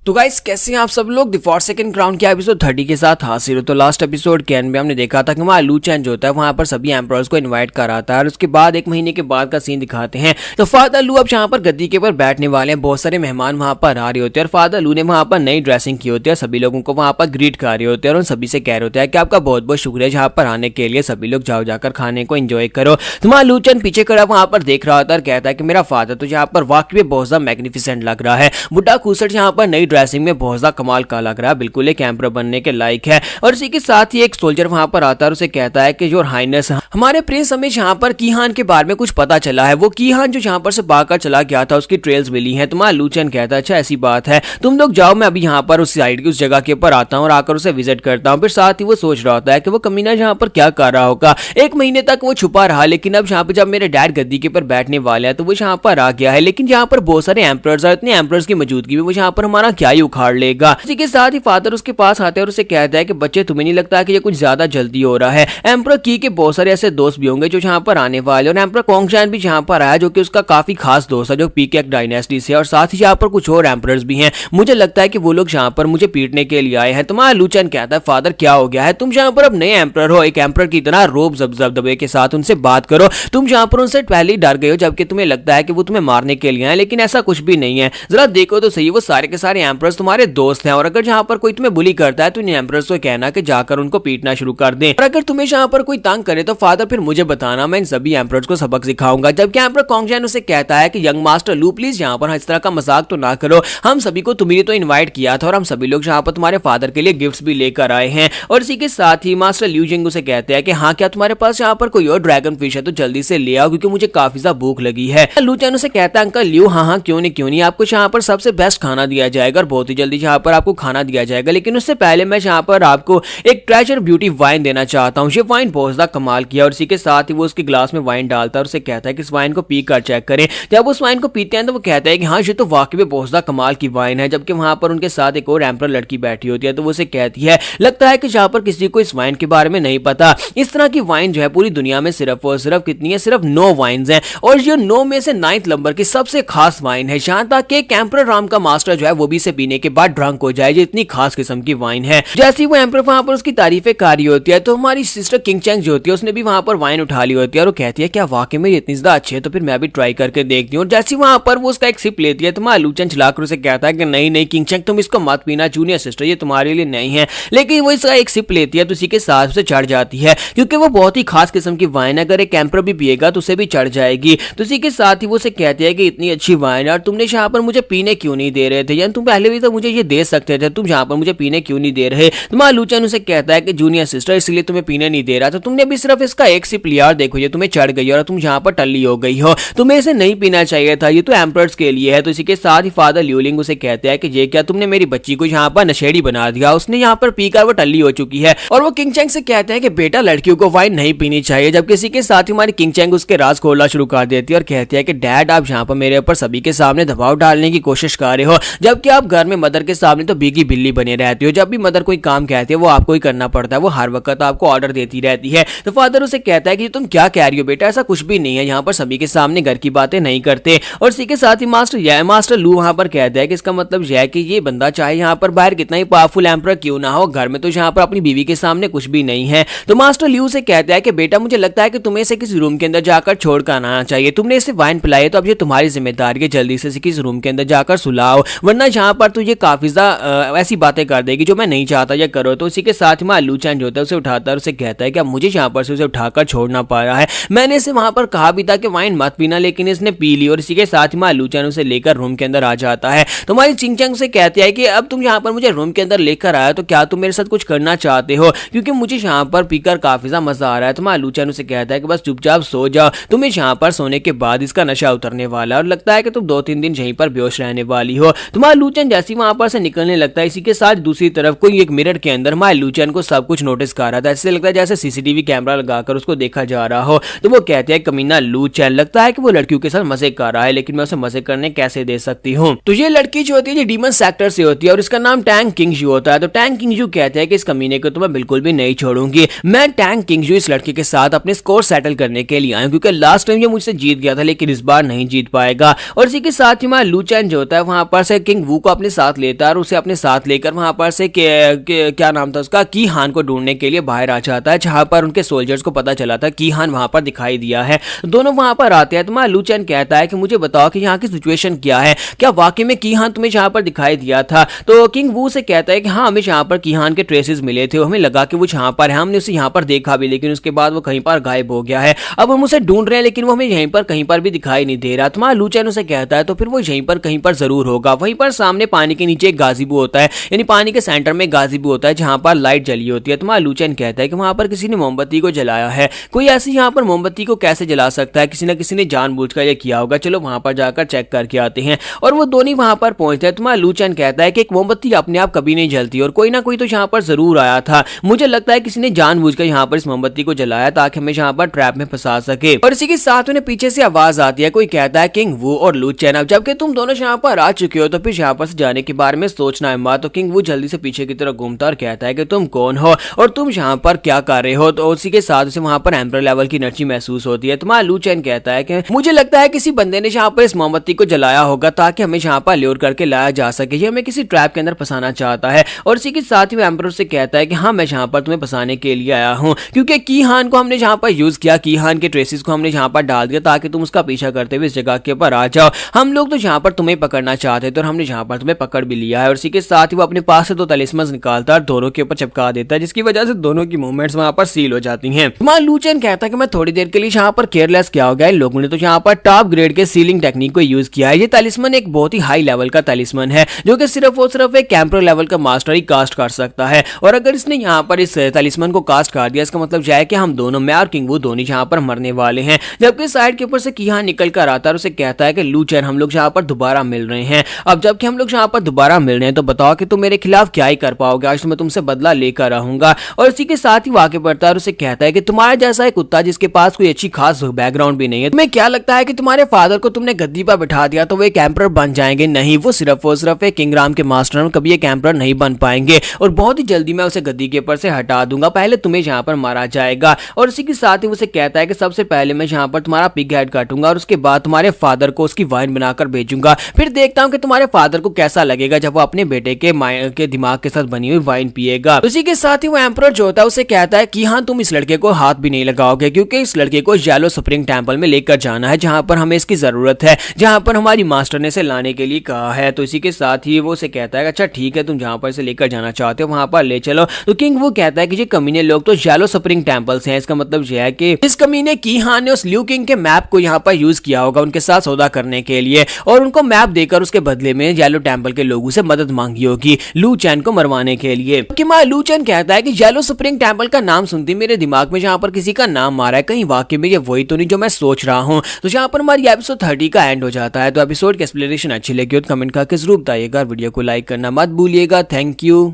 तो गाइस कैसे हैं आप सब लोग, द फॉरसेकन क्राउन के एपिसोड 30 के साथ हाजिर हो। तो लास्ट एपिसोड के एंड में हमने देखा था कि हमारा लू चैन जो होता है वहां पर सभी एम्परर्स को इनवाइट कराता है और उसके बाद 1 महीने के बाद का सीन दिखाते हैं। तो फादर लू अब यहाँ पर गद्दी के ऊपर बैठने वाले हैं, बहुत सारे मेहमान वहां पर आ रहे होते हैं और फादर लू ने वहां पर नई ड्रेसिंग की होती है, सभी लोगों को वहां पर ग्रीट कर रहे होते हैं और उन सभी से कह रहे होते हैं कि आपका बहुत बहुत शुक्रिया यहाँ पर आने के लिए, सभी लोग जाओ जाकर खाने को एंजॉय करो। तुम्हारा लू चैन पीछे खड़ा वहां पर देख रहा होता है और कहता है कि मेरा फादर तो यहाँ पर वाकई में बहुत ज्यादा मैग्निफिसेंट लग रहा है, बुड्ढा खूसट यहाँ पर नई ड्रेसिंग में बहुत ज्यादा कमाल का लग रहा है, बिल्कुल एक एम्परर बनने के लायक है। और इसी के साथ ही एक सोल्जर वहां पर आता है और उसे कहता है कि योर हाइनेस, हमारे प्रिंस हमें यहाँ पर कीहान के बारे में कुछ पता चला है। वो कीहान जो यहाँ पर से भागकर चला गया था उसकी ट्रेल्स मिली हैं। तुम्हारा लूचन कहता है अच्छा ऐसी बात है, तुम लोग जाओ, मैं अभी यहाँ पर उस साइड की उस जगह के ऊपर आता हूँ और आकर उसे विजिट करता हूँ। फिर साथ ही वो सोच रहा होता है कि वो कमीना यहाँ पर क्या कर रहा होगा। एक महीने तक वो छुपा रहा, लेकिन अब यहाँ पर जब मेरे डैड गद्दी के ऊपर बैठने वाले हैं तो वो यहाँ पर आ गया है। लेकिन यहाँ पर बहुत सारे एम्परर्स और इतने एम्परर्स की मौजूदगी में वो यहाँ पर हमारा क्या ही उखाड़ लेगा। इसी के साथ ही फादर उसके पास आते हैं और उसे कहता है कि बच्चे तुम्हें नहीं लगता कि ये कुछ ज्यादा जल्दी हो रहा है। एम्परर की के बहुत सारे ऐसे दोस्त भी होंगे जो यहाँ पर आने वाले, और एम्परर कोंगशान भी यहाँ पर आया जो कि उसका काफी खास दोस्त है जो पीकेक डायनेस्टी से, और साथ ही यहाँ पर कुछ और एम्परर्स भी हैं। मुझे लगता है कि वो लोग यहाँ पर मुझे पीटने के लिए आए हैं। तुम्हारा लूचन कहता है फादर क्या हो गया है, तुम यहाँ पर अब नए एम्परर हो, एक एम्परर की तरह रोब दबदबे के साथ उनसे बात करो। तुम यहाँ पर उनसे पहले ही डर गए हो जबकि तुम्हें लगता है कि वो तुम्हें मारने के लिए आए, लेकिन ऐसा कुछ भी नहीं है। जरा देखो तो सही, वो सारे के सारे एम्परर्स तुम्हारे दोस्त हैं, और अगर यहाँ पर कोई तुम्हें बुली करता है तो इन एम्परर्स को कहना कि जाकर उनको पीटना शुरू कर दें, और अगर तुम्हें यहाँ पर कोई तंग करे तो फादर फिर मुझे बताना, मैं इन सभी एम्परर्स को सबक सिखाऊंगा। जबकि एम्परर कोंगशान उसे कहता है कि यंग मास्टर लू प्लीज यहाँ पर इस तरह का मजाक तो ना करो, हम सभी को तुम्हें तो इनवाइट किया था और हम सभी लोग यहाँ पर तुम्हारे फादर के लिए गिफ्ट्स भी लेकर आए हैं। और इसी के साथ ही मास्टर ल्यू जिंग उसे कहते हैं कि हाँ क्या तुम्हारे पास यहाँ पर कोई और ड्रैगन फिश है तो जल्दी से ले आओ क्योंकि मुझे काफी ज्यादा भूख लगी है। लू चैन उसे कहता है अंकल ल्यू हाँ क्यों नहीं, आपको यहाँ पर सबसे बेस्ट खाना दिया जाएगा और बहुत ही जल्दी यहाँ पर आपको खाना दिया जाएगा, लेकिन उससे पहले मैं यहाँ पर आपको एक ट्रेजर ब्यूटी वाइन देना चाहता हूँ। ये वाइन बहुत ज्यादा कमाल किया, और इसी के साथ ही वो उसके ग्लास में वाइन डालता है और उसे कहता है कि इस वाइन को पी कर चेक करें। जब उस वाइन को पीते हैं तो वो कहता है कि हाँ ये तो वाकई में बहुत ज्यादा कमाल की वाइन है। जबकि वहां पर उनके साथ एक और एम्परर लड़की बैठी होती है तो वो उसे कहती है लगता है कि यहाँ पर किसी को इस वाइन के बारे में नहीं पता, इस तरह की वाइन जो है पूरी दुनिया में सिर्फ और सिर्फ कितनी है, सिर्फ 9 वाइन्स हैं, और ये 9 में से 9th नंबर की सबसे खास वाइन है। यहाँ तक कि एम्परर राम का मास्टर जो है वो भी इसे पीने के बाद ड्रंक हो जाए, ये इतनी खास किस्म की वाइन है। जैसे ही वो एम्परर वहां पर उसकी तारीफें कर रही होती है तो हमारी सिस्टर किंग चैंग जो होती है उसने भी वहां पर वाइन उठा ली होती है और वो कहती है क्या वाकई में इतनी ज्यादा अच्छी है, तो फिर मैं भी ट्राई करके देखती हूँ। और जैसे वहां पर वो उसका एक सिप लेती है तो मां लूचन चलाकर उसे कहता है कि नहीं किंग चैंग तुम इसको मत पीना जूनियर सिस्टर, ये तुम्हारे लिए नहीं है। लेकिन वो इसका एक सिप लेती है तो उसी के साथ उसे चढ़ जाती है क्योंकि वो बहुत ही खास किस्म की वाइन है, अगर एक एम्परर भी पिएगा तो उसे भी चढ़ जाएगी। तो उसी के साथ ही वो उसे कहती है कि इतनी अच्छी वाइन है और तुमने यहाँ पर मुझे पीने क्यों नहीं दे रहे थे, यानी तुम पहले भी तो मुझे ये दे सकते थे, तुम यहाँ पर मुझे पीने क्यों नहीं दे रहे। तो मां लूचन उसे कहता है कि जूनियर सिस्टर इसलिए तुम्हें पीने नहीं दे रहा था, तुमने भी सिर्फ इसका एक सिप लिया और देखो ये तुम्हें चढ़ गई और तुम यहाँ पर टल्ली हो गई हो, तुम्हें इसे नहीं पीना चाहिए था, ये तो एम्परर्स के लिए है। तो इसी के साथ ही फादर ल्यूलिंग उसे कहते हैं कि ये क्या तुमने मेरी बच्ची को यहाँ पर नशेड़ी बना दिया, उसने यहाँ पर पीकर वो टल्ली हो चुकी है। और वो किंग चैंग से कहते हैं कि बेटा लड़कियों को वाइन नहीं पीनी चाहिए। जबकि इसी के साथ ही हमारी किंग चैंग उसके राज खोलना शुरू कर देती है और कहती है कि डैड आप यहाँ पर मेरे ऊपर सभी के सामने दबाव डालने की कोशिश कर रहे हो, जबकि आप घर में मदर के सामने तो भीगी बिल्ली बने रहती हो, जब भी मदर कोई काम कहती है वो आपको ही करना पड़ता है, वो हर वक्त आपको ऑर्डर देती रहती है। तो फादर उसे कहता है कि तुम क्या कह रही हो बेटा, ऐसा कुछ भी नहीं है, यहाँ पर सभी के सामने घर की बातें नहीं करते। और इसी के साथ ही मास्टर लू वहां पर कहता है कि इसका मतलब यह है कि ये बंदा चाहे यहाँ पर बाहर कितना ही पावरफुल एम्परर क्यों ना हो, घर में तो यहाँ पर अपनी बीवी के सामने कुछ भी नहीं है। तो मास्टर लू से कहता है कि बेटा मुझे लगता है कि तुम्हें इसे किसी रूम के अंदर जाकर छोड़ कर आना चाहिए, तुमने इसे वाइन पिलाई तो अब ये तुम्हारी जिम्मेदारी है, जल्दी से किसी रूम के अंदर जाकर सुलाओ, वरना यहाँ पर तो ये काफी ज्यादा ऐसी बातें कर देगी जो मैं नहीं चाहता ये करो। तो इसी के साथ ही लू चैन जो होता है उसे उठाता है और उसे कहता है कि अब मुझे यहाँ पर से उसे उठाकर छोड़ना पा रहा है, मैंने इसे वहां पर कहा भी था कि वाइन मत पीना लेकिन इसने पी ली। और इसी के साथ ही लू चैन उसे लेकर रूम के अंदर आ जाता है। तो हमारी चिंग चैंग से कहती है कि अब तुम यहाँ पर मुझे रूम के अंदर लेकर आया तो क्या तुम मेरे साथ कुछ करना चाहते हो, क्योंकि मुझे यहाँ पर पीकर काफी ज्यादा मजा आ रहा है। तो लू चैन उसे कहता है कि बस चुपचाप सो जाओ, तुम्हें यहाँ पर सोने के बाद इसका नशा उतरने वाला है और लगता है कि तुम 2-3 दिन यहीं पर बेहोश रहने वाली हो। तुम्हारा लू चैन जैसे वहां पर से निकलने लगता है, इसी के साथ दूसरी तरफ कोई एक मिरर के अंदर हमारे लू चैन को सब कुछ नोटिस कर रहा था, ऐसे लगता है जैसे सीसीटीवी कैमरा लगाकर उसको देखा जा रहा हो। तो वो कहते हैं कमीना लू चैन, लगता है कि वो लड़कियों के साथ मजे कर रहा है लेकिन मैं उसे मजे करने कैसे दे सकती हूँ। तो ये लड़की जो होती है ये डीमन सेक्टर से होती है और इसका नाम टैंग किंगजू होता है। तो टैंग किंगजू कहते हैं कि इस कमीने को तो मैं बिल्कुल भी नहीं छोड़ूंगी, मैं टैंग किंगजू इस लड़की के साथ अपने स्कोर सेटल करने के लिए आया क्योंकि लास्ट टाइम ये मुझसे जीत गया था लेकिन इस बार नहीं जीत पाएगा। और इसी के साथ ही हमारा लू चैन जो होता है वहां पर से किंग वू को अपने साथ लेता है और उसे अपने साथ लेकर वहां पर से क्या नाम था उसका, की हान को ढूंढने के लिए बाहर आ जाता है, जहां पर उनके सोल्जर्स को पता चला था की हान वहां पर दिखाई दिया है। दोनों वहां पर आते हैं तो हमारा लू चैन कहता है कि मुझे बताओ कि यहाँ की सिचुएशन क्या है, क्या वाकई में की हान तुम्हें यहाँ पर दिखाई दिया था। तो किंग वू से कहता है कि हाँ हमें यहाँ पर की हान के ट्रेसेस मिले थे, हमें लगा कि वो यहाँ पर है, हमने उसे यहाँ पर देखा भी लेकिन उसके बाद वो कहीं पर गायब हो गया है, अब हम उसे ढूंढ रहे हैं लेकिन वो हमें यहीं पर कहीं पर भी दिखाई नहीं दे रहा। तुम्हारा लू चैन उसे कहता है तो फिर वो यहीं पर कहीं पर जरूर होगा। वहीं पर सामने सामने पानी के नीचे एक गाजीबू होता है, यानी पानी के सेंटर में गाजीबू होता है जहां पर लाइट जली होती है। तो वहां लूचेन कहता है कि वहां पर किसी ने मोमबत्ती को जलाया है। कोई ऐसे यहाँ पर मोमबत्ती को कैसे जला सकता है, किसी न किसी ने जानबूझकर ये किया होगा, चलो वहां पर जाकर चेक करके आते हैं। और वो दोनों वहां पर पहुंचते हैं। तो वहां लूचेन कहता है कि एक मोमबत्ती अपने आप कभी नहीं जलती और कोई ना कोई तो यहाँ पर जरूर आया था। मुझे लगता है किसी ने जानबूझकर यहाँ पर इस मोमबत्ती को जलाया ताकि हमें यहाँ पर ट्रैप में फंसा सके। और इसी के साथ उन्हें पीछे से आवाज आती है, कोई कहता है किंग वू और लूचेन, अब जबकि तुम दोनों यहाँ पर आ चुके हो तो फिर यहाँ पर से जाने के बारे में सोचना है मत। तो किंग वू जल्दी से पीछे की तरफ घूमता और कहता है कि तुम कौन हो और तुम यहाँ पर क्या कर रहे हो। तो उसी के साथ उसे वहां पर एम्पर लेवल की एनर्जी महसूस होती है। तो वहां लूचेन कहता है कि मुझे लगता है किसी बंदे ने यहाँ पर इस मोमबत्ती को जलाया होगा ताकि हमें यहाँ पर ल्योर करके लाया जा सके, ये हमें किसी ट्रैप के अंदर फंसाना चाहता है। और इसी के साथ ही वो एम्पर से कहता है कि हाँ मैं यहाँ पर तुम्हें फंसाने के लिए आया हूँ, क्योंकि की हान को हमने यहाँ पर यूज किया, की हान के ट्रेसेस को हमने यहाँ पर डाल दिया ताकि तुम उसका पीछा करते हुए इस जगह के ऊपर आ जाओ। हम लोग तो यहाँ पर तुम्हें पकड़ना चाहते थे और हमने यहाँ पर तुम्हें पकड़ भी लिया है। और इसी के साथ ही वो अपने पास से 2 तलिस्मन निकालता है और दोनों के ऊपर चिपका देता है, जिसकी वजह से दोनों की मूवमेंट्स वहां पर सील हो जाती हैं। वहां लूचेन कहता है कि मैं थोड़ी देर के लिए यहाँ पर केयरलेस क्या हो गया, लोगों ने तो यहाँ पर टॉप ग्रेड के सीलिंग टेक्निक को यूज किया है। ये तलिस्मन एक बहुत ही हाई लेवल का तलिस्मन है जो कि सिर्फ और सिर्फ एक कैंपर लेवल का मास्टर ही कास्ट कर सकता है। और अगर इसने यहाँ पर इस तलिस्मन को कास्ट कर दिया, इसका मतलब यह है कि हम दोनों, मैं और किंग वू दोनों यहाँ पर मरने वाले हैं। जबकि साइड के ऊपर से कीहान निकल कर आता है और उसे कहता है कि लूचेन हम लोग यहाँ पर दोबारा मिल रहे हैं। अब जबकि हम लोग यहाँ पर दोबारा मिल रहे हैं तो बताओ कि तुम मेरे खिलाफ क्या ही कर पाओगे, आज तो मैं तुमसे बदला लेकर रहूंगा। और इसी के साथ ही वाकई पड़ता है और उसे कहता है कि तुम्हारा जैसा एक कुत्ता जिसके पास कोई अच्छी खास बैकग्राउंड भी नहीं है, तुम्हें क्या लगता है कि तुम्हारे फादर को तुमने गद्दी पर बिठा दिया तो वो एक एम्परर बन जाएंगे? नहीं, वो सिर्फ और सिर्फ एक किंगराम के मास्टर, कभी एक एम्परर नहीं बन पाएंगे और बहुत ही जल्दी मैं उसे गद्दी के ऊपर से हटा दूंगा, पहले तुम्हें यहाँ पर मारा जाएगा। और इसी के साथ ही उसे कहता है कि सबसे पहले मैं यहाँ पर तुम्हारा पिग हेड काटूंगा और उसके बाद तुम्हारे फादर को उसकी वाइन बनाकर भेजूंगा, फिर देखता हूँ कि तुम्हारे फादर को कैसा लगेगा जब वो अपने बेटे के दिमाग के साथ बनी हुई वाइन पिएगा। उसी के साथ ही वो एम्परर जो होता है उसे कहता है कि हाँ तुम इस लड़के को हाथ भी नहीं लगाओगे, क्योंकि इस लड़के को येलो स्प्रिंग टेंपल में लेकर जाना है जहां पर हमें इसकी जरूरत है, जहां पर हमारी मास्टर ने इसे लाने के लिए कहा है। तो इसी के साथ ही वो उसे कहता है अच्छा ठीक है, तुम जहां पर इसे लेकर जाना चाहते हो वहां पर ले चलो। तो किंग वो कहता है कि ये कमीने लोग तो येलो स्प्रिंग टेंपल्स हैं, इसका मतलब यह है कि इस कमीने की हाँ ने उस ल्यू किंग के मैप को यहाँ पर यूज किया होगा उनके साथ सौदा करने के लिए और उनको मैप देकर उसके बदले में येलो टेंपल के लोगों से मदद मांगी होगी लूचेन को मरवाने के लिए। कि लूचेन कहता है कि येलो स्प्रिंग टेंपल का नाम सुनती मेरे दिमाग में जहां पर किसी का नाम आ रहा है, कहीं वाकई में ये वही तो नहीं जो मैं सोच रहा हूं। तो जहां पर हमारी एपिसोड 30 का एंड हो जाता है। तो एपिसोड की एक्सप्लेनेशन अच्छी लगी हो तो कमेंट करके जरूर बताइएगा, वीडियो को लाइक करना मत भूलिएगा। Thank you.